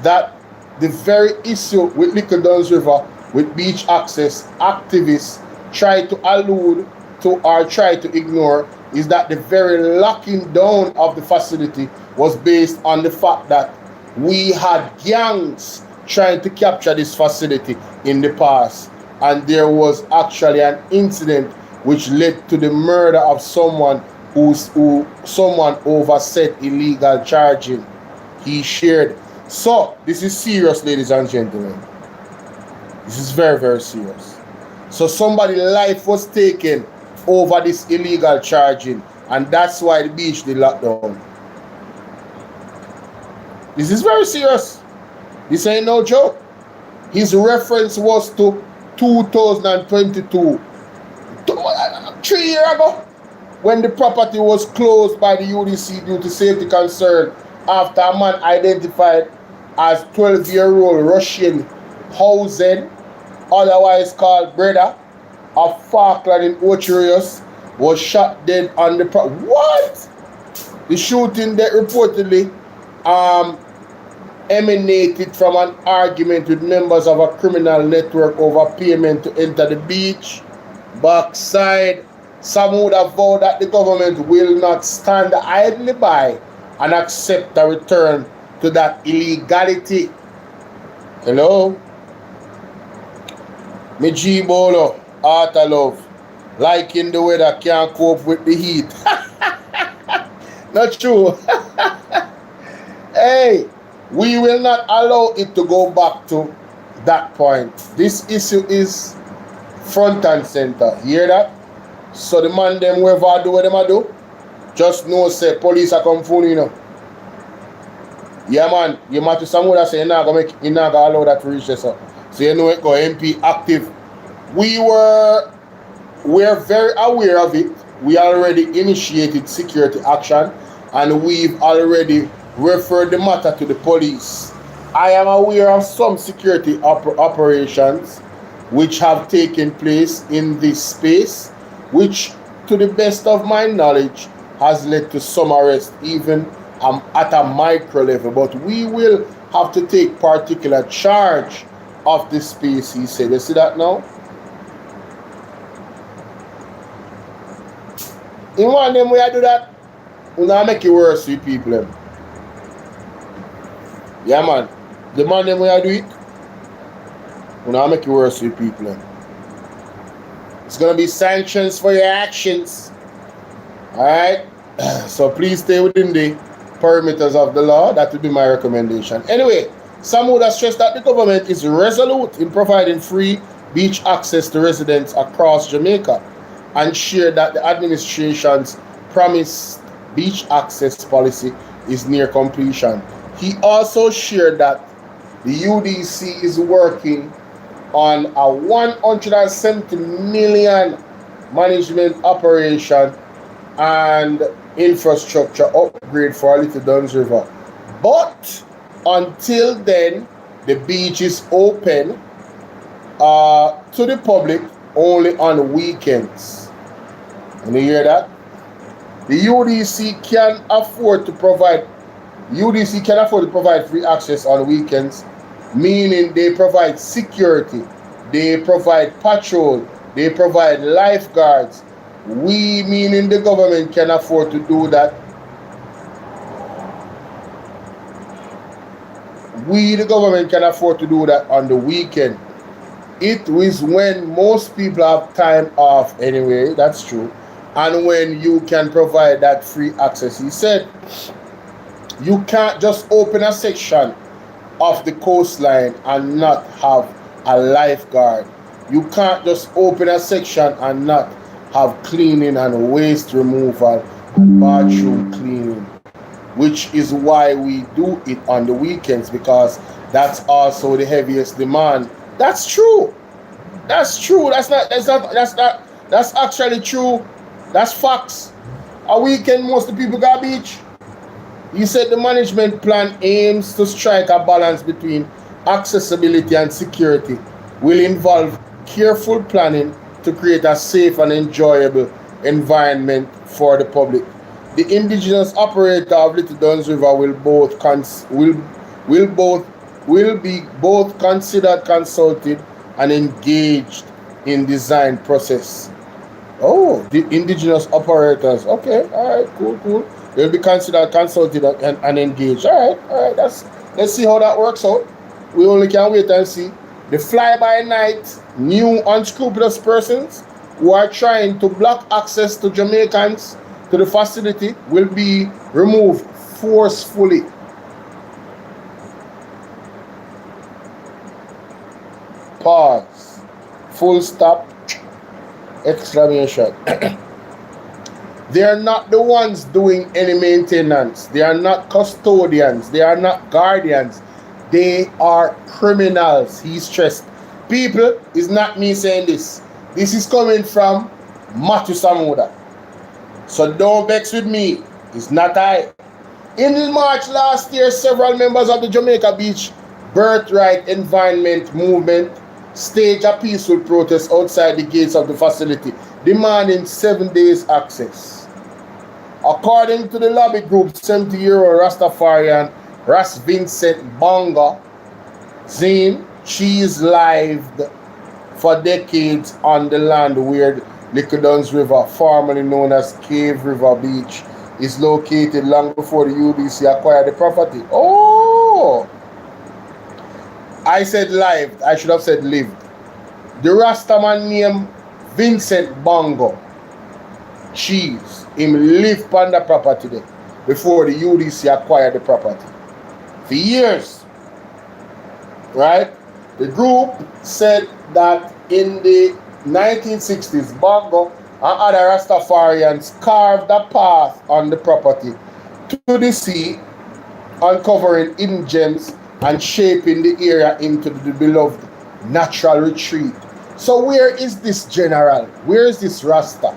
that the very issue with Little Duns River, with beach access, activists try to allude to or try to ignore is that the very locking down of the facility was based on the fact that we had gangs trying to capture this facility in the past, and there was actually an incident which led to the murder of someone who someone overset illegal charging. He shared. So this is serious, ladies and gentlemen. This is very, very serious. So somebody's life was taken over this illegal charging, and that's why the beach did lock down. This is very serious. This ain't no joke. His reference was to 2022, 3 years ago, when the property was closed by the UDC due to safety concern after a man identified as 12-year-old Russian Hausen, otherwise called Breda, of Falkland in Ocherius, was shot dead on the property. What? The shooting that reportedly emanated from an argument with members of a criminal network over payment to enter the beach. Backside, some would have vowed that the government will not stand idly by and accept a return to that illegality. Hello? Me G Bolo, Art of Love, liking the weather, can't cope with the heat. Not true. Hey, we will not allow it to go back to that point. This issue is front and center. Hear that? So the man them whoever do what them a do, just know say police are come for you know. Yeah man, you might to someone that say you're not gonna allow that to reach this up. So you know it go MP active. We're very aware of it. We already initiated security action and we've already referred the matter to the police. I am aware of some security operations which have taken place in this space, which to the best of my knowledge has led to some arrest even at a micro level, but we will have to take particular charge of this space, he said. You see that now? In one of them way I do that, we not make it worse with people. Them. Yeah man, the man them way I do it, We're not make it worse with people. It's gonna be sanctions for your actions. Alright? So please stay within the perimeters of the law. That would be my recommendation. Anyway, some would have stressed that the government is resolute in providing free beach access to residents across Jamaica and shared that the administration's promised beach access policy is near completion. He also shared that the UDC is working on a 170 million management operation and infrastructure upgrade for Little Duns River. But until then, the beach is open to the public only on weekends. And you hear that? The UDC can afford to provide free access on weekends, meaning they provide security, they provide patrol, they provide lifeguards. We, meaning the government, can afford to do that. We, the government, can afford to do that on the weekend. It is when most people have time off anyway, that's true. And when you can provide that free access. He said, you can't just open a section of the coastline and not have a lifeguard. You can't just open a section and not have cleaning and waste removal and bathroom cleaning, which is why we do it on the weekends, because that's also the heaviest demand. That's true. That's true. That's actually true. That's facts. A weekend, most of the people got beach. He said the management plan aims to strike a balance between accessibility and security, will involve careful planning to create a safe and enjoyable environment for the public. The indigenous operator of Little Duns River will be both considered, consulted, and engaged in design process. Oh, the indigenous operators. Okay, all right, cool. They'll be considered, consulted, and engaged. All right. Let's see how that works out. We only can wait and see. The fly-by-night, new unscrupulous persons who are trying to block access to Jamaicans to the facility will be removed forcefully. Pause. Full stop. Exclamation. They are not the ones doing any maintenance. They are not custodians. They are not guardians. They are criminals, he stressed. People, it's not me saying this. This is coming from Matthew Samuda. So don't vex with me. It's not I. In March last year, several members of the Jamaica Beach Birthright Environment Movement staged a peaceful protest outside the gates of the facility, demanding 7 days access. According to the lobby group, 70-year-old Rastafarian Ras Vincent Bonga Zine, she is lived for decades on the land where Little Duns River, formerly known as Cave River Beach, is located long before the UDC acquired the property. Oh! I said lived. I should have said lived. The Rastaman named Vincent Bongo Cheese. Him lived on the property there before the UDC acquired the property. For years. Right? The group said that in the 1960s, Bongo and other Rastafarians carved a path on the property to the sea, uncovering hidden gems and shaping the area into the beloved natural retreat. So where is this general? Where is this Rasta?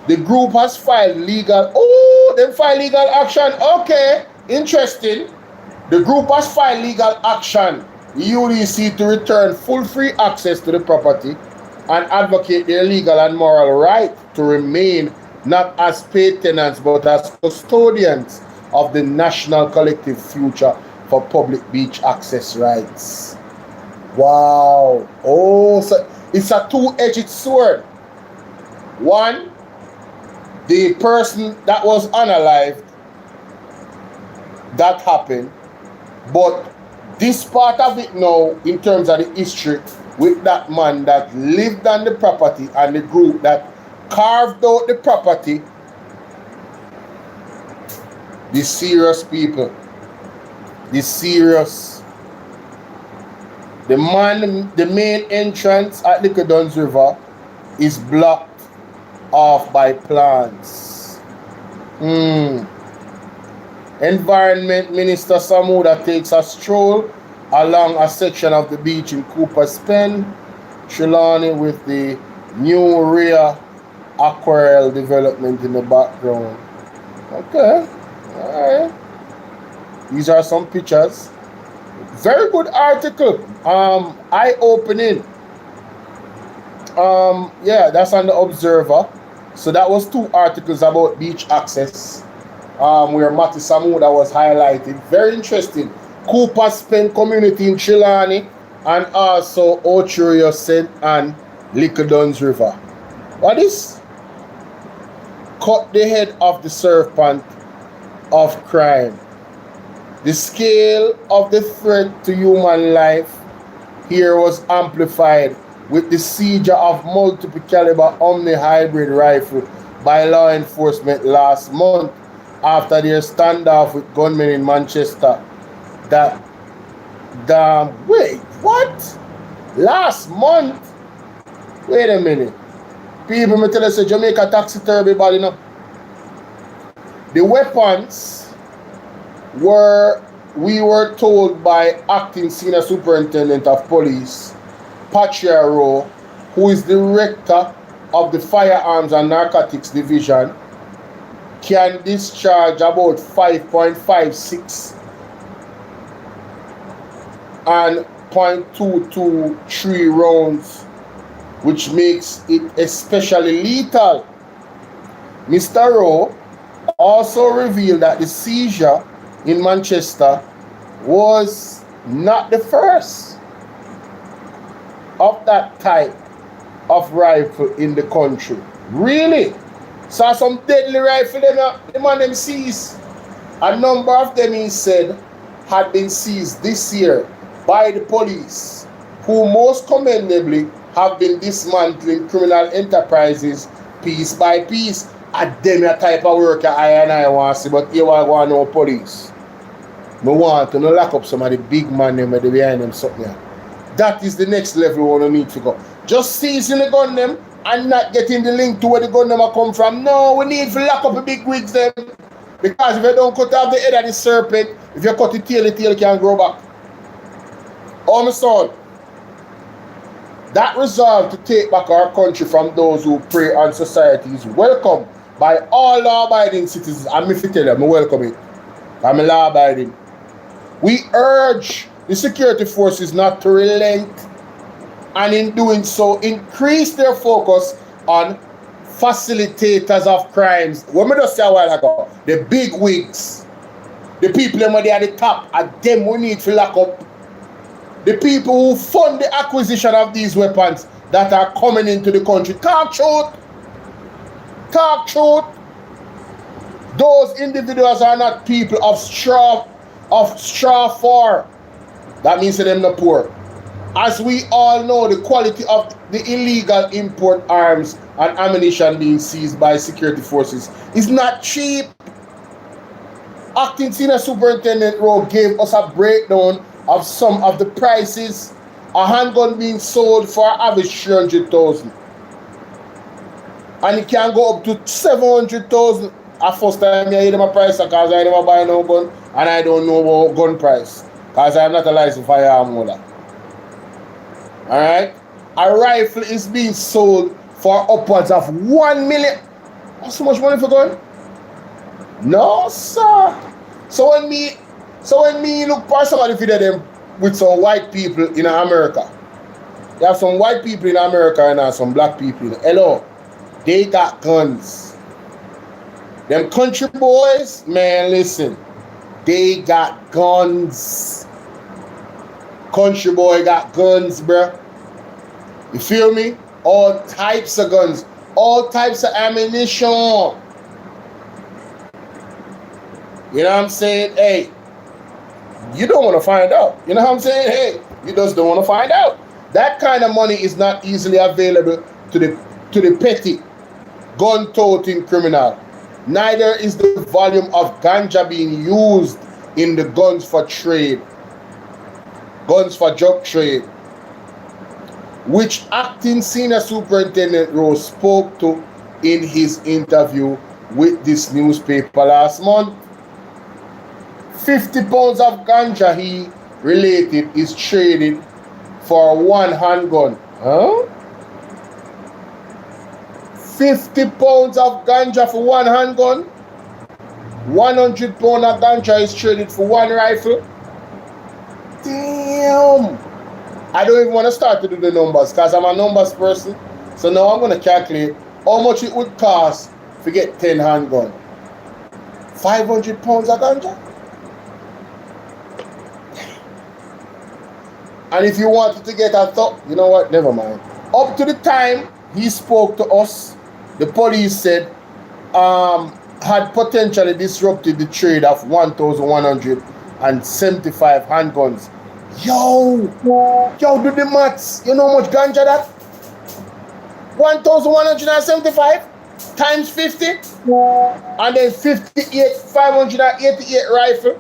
The group has filed legal... Oh, they filed legal action. Okay, interesting. The group has filed legal action, the UDC, to return full free access to the property and advocate their legal and moral right to remain not as paid tenants but as custodians of the national collective future for public beach access rights. Wow. Oh, so it's a two-edged sword. One, the person that was unalived, that happened, but This part of it now, in terms of the history, with that man that lived on the property and the group that carved out the property, the serious people, the serious. The main entrance at Little Duns River is blocked off by plants. Environment Minister Samuda takes a stroll along a section of the beach in Cooper's Pen, Trelawney, with the new rear aquarelle development in the background. Okay, alright. These are some pictures. Very good article. Eye-opening. Yeah, that's on the Observer. So that was 2 articles about beach access. Where Matty Samuda was highlighted. Very interesting. Cooper's Pen community in Trelawney and also Ochurio St. and Little Duns River. What is? Cut the head of the serpent of crime. The scale of the threat to human life here was amplified with the seizure of multiple caliber Omni hybrid rifle by law enforcement last month after their standoff with gunmen in Manchester. Wait, what? Last month? Wait a minute. People me tell us Jamaica taxi everybody now. The weapons we were told by acting senior superintendent of police, Patria Rowe, who is director of the Firearms and Narcotics Division, can discharge about 5.56 and 0.223 rounds, which makes it especially lethal. Mr. Rowe also revealed that the seizure in Manchester was not the first of that type of rifle in the country. Really? Saw some deadly rifle the man them seized. A number of them, he said, had been seized this year by the police, who most commendably have been dismantling criminal enterprises piece by piece. A them a type of work I want to see, but you want to go no police. No want to no lock up some of the big man them behind them something. That is the next level we want to need to go. Just seizing the gun them and not getting the link to where the gun them come from. No, we need to lock up the big wigs them. Because if you don't cut off the head of the serpent, if you cut the tail can grow back. Oh my son, that resolve to take back our country from those who prey on society is welcome by all law-abiding citizens. And if you tell them, I welcome it. I'm a law-abiding. We urge the security forces not to relent, and in doing so, increase their focus on facilitators of crimes. What I just said a while ago, the big wigs, the people that are at the top, and them we need to lock up. The people who fund the acquisition of these weapons that are coming into the country. Talk truth. Talk truth. Those individuals are not people of straw for. That means that them not poor. As we all know, the quality of the illegal import arms and ammunition being seized by security forces is not cheap. Acting Senior Superintendent Rowe gave us a breakdown of some of the prices. A handgun being sold for average 300,000. And it can go up to 700,000. At first time I hear them a price because I never buy no gun and I don't know about gun price. Because I'm not a licensed firearm holder. Alright? A rifle is being sold for upwards of 1 million. That's so much money for gun? No, sir. So when me look for somebody for them with some white people in America. You have some white people in America and some black people. Hello. They got guns. Them country boys, man, listen. They got guns. Country boy got guns, bruh. You feel me? All types of guns. All types of ammunition. You know what I'm saying? Hey, you don't want to find out. You know what I'm saying? Hey, you just don't want to find out. That kind of money is not easily available to the petty gun-toting criminal. Neither is the volume of ganja being used in the guns for drug trade, which acting senior superintendent Rose spoke to in his interview with this newspaper last month. 50 pounds of ganja, he related, is traded for one handgun. Huh? 50 pounds of ganja for one handgun. 100 pounds of ganja is traded for one rifle. Damn. I don't even want to start to do the numbers because I'm a numbers person. So now I'm going to calculate how much it would cost to get 10 handgun. 500 pounds of ganja. And if you wanted to get a thought, you know what? Never mind. Up to the time he spoke to us, the police said had potentially disrupted the trade of 1,175 handguns. Yo, do the maths. You know how much ganja that? 1,175 times 50, and then 588 rifle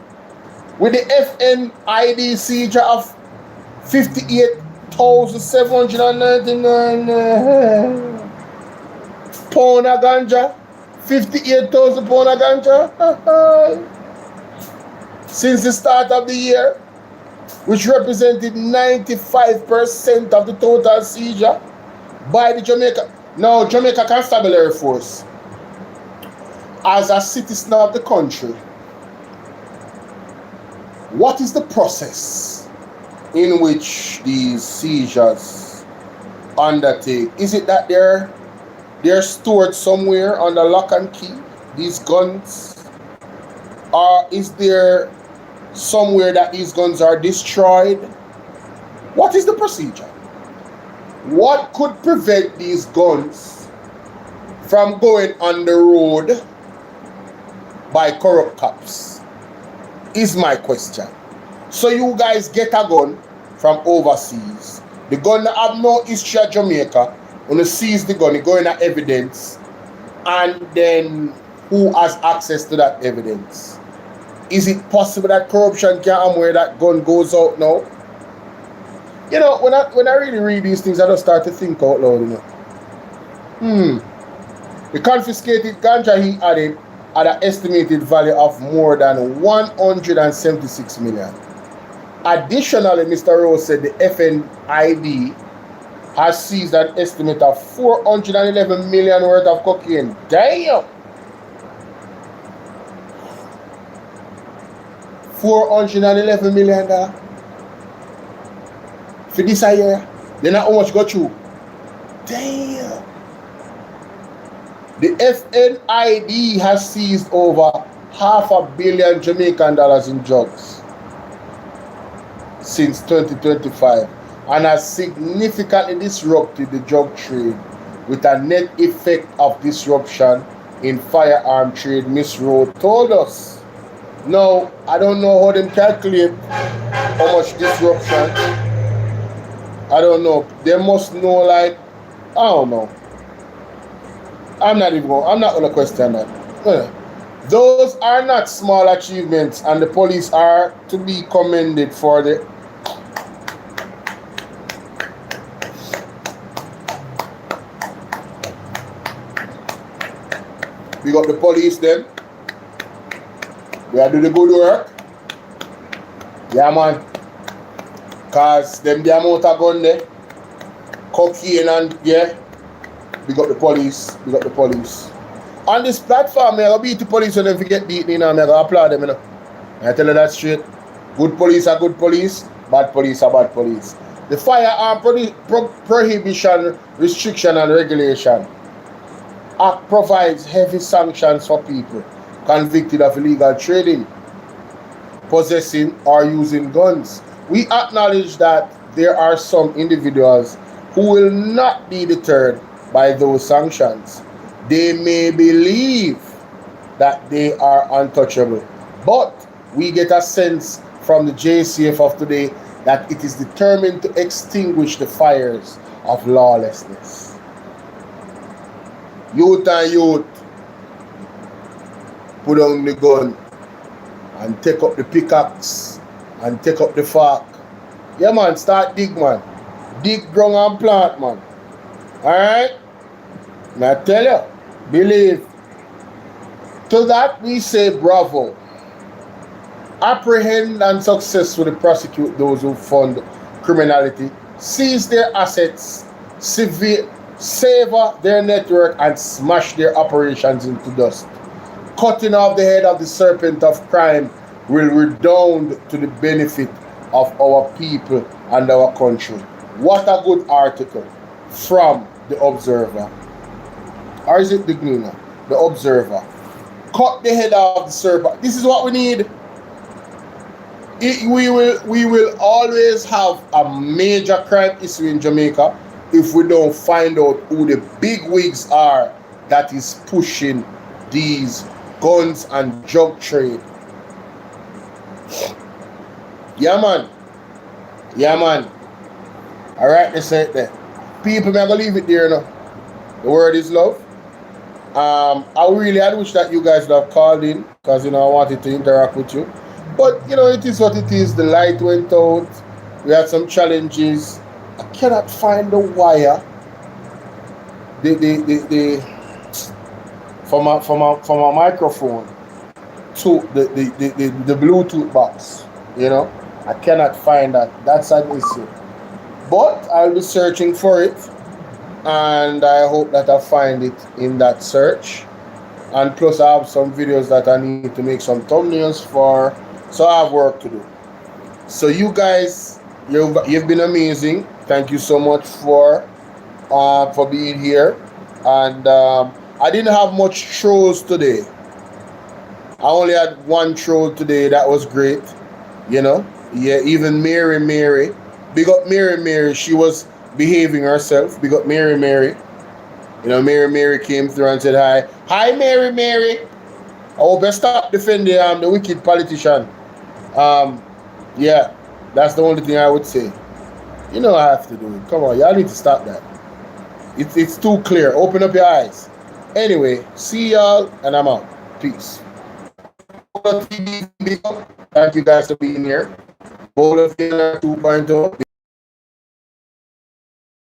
with the FNID seizure of 58,799 pound of ganja. 58,000 pound of ganja since the start of the year, which represented 95% of the total seizure by the Jamaica. Now, Jamaica Constabulary Force, as a citizen of the country, what is the process in which these seizures undertake? Is it that they're stored somewhere under lock and key, these guns? Or is there somewhere that these guns are destroyed? What is the procedure? What could prevent these guns from going on the road by corrupt cops? Is my question. So you guys get a gun from overseas. The gun that have no history of Jamaica. When you seize the gun, you go in at evidence, and then who has access to that evidence? Is it possible that corruption can where that gun goes out now? You know, when I really read these things, I just start to think out loud, you know. The confiscated ganja he added had an estimated value of more than 176 million. Additionally, Mr. Rose said the FNID has seized an estimate of 411 million worth of cocaine. Damn! 411 million for this year. Then how much got you? Damn! The FNID has seized over $500 million Jamaican dollars in drugs since 2025 and has significantly disrupted the drug trade with a net effect of disruption in firearm trade, Miss Rowe told us. Now, I don't know how them calculate how much disruption. I don't know. They must know, like, I don't know. I'm not going to question that. Those are not small achievements, and the police are to be commended for the we got the police then. We are doing the good work. Yeah, man. Cause them the amount of gun there, cocaine and yeah. We got the police. We got the police. On this platform, I beat the police when they forget beating, you know, I applaud them, you know. I tell you that straight. Good police are good police, bad police are bad police. The Firearm Prohibition, Restriction and Regulation Act provides heavy sanctions for people convicted of illegal trading, possessing or using guns. We acknowledge that there are some individuals who will not be deterred by those sanctions. They may believe that they are untouchable, but we get a sense from the JCF of today that it is determined to extinguish the fires of lawlessness. Youth and youth, put on the gun and take up the pickaxe and take up the fork. Yeah, man, start dig, man. Dig, ground and plant, man. Alright? And I tell you, believe. To that we say bravo. Apprehend and successfully prosecute those who fund criminality, seize their assets, sever their network, and smash their operations into dust. Cutting off the head of the serpent of crime will redound to the benefit of our people and our country. What a good article from The Observer. Or is it The Gleaner? The Observer. Cut the head of the serpent. This is what we need. We will always have a major crime issue in Jamaica if we don't find out who the big wigs are that is pushing these guns and drug trade. Yeah, man. Yeah, man. All right, let's say it there. People, I'm gonna leave it there now. The word is love. I wish that you guys would have called in because, I wanted to interact with you. But, it is what it is. The light went out. We had some challenges. I cannot find the wire. From a microphone to the Bluetooth box. I cannot find that. That's an issue. But I'll be searching for it. And I hope that I find it in that search. And plus I have some videos that I need to make some thumbnails for. So I have work to do. So you guys, you've been amazing. Thank you so much for being here. And I didn't have much trolls today. I only had one troll today. That was great. Yeah, even Mary. Big up Mary. She was behaving herself. Big up Mary. Mary came through and said hi. Hi, Mary. I hope you stop defending the wicked politician. Yeah, that's the only thing I would say. I have to do it. Come on, y'all need to stop that. It's too clear. Open up your eyes. Anyway, see y'all, and I'm out. Peace. Thank you guys for being here. BOLO TBV 2.0.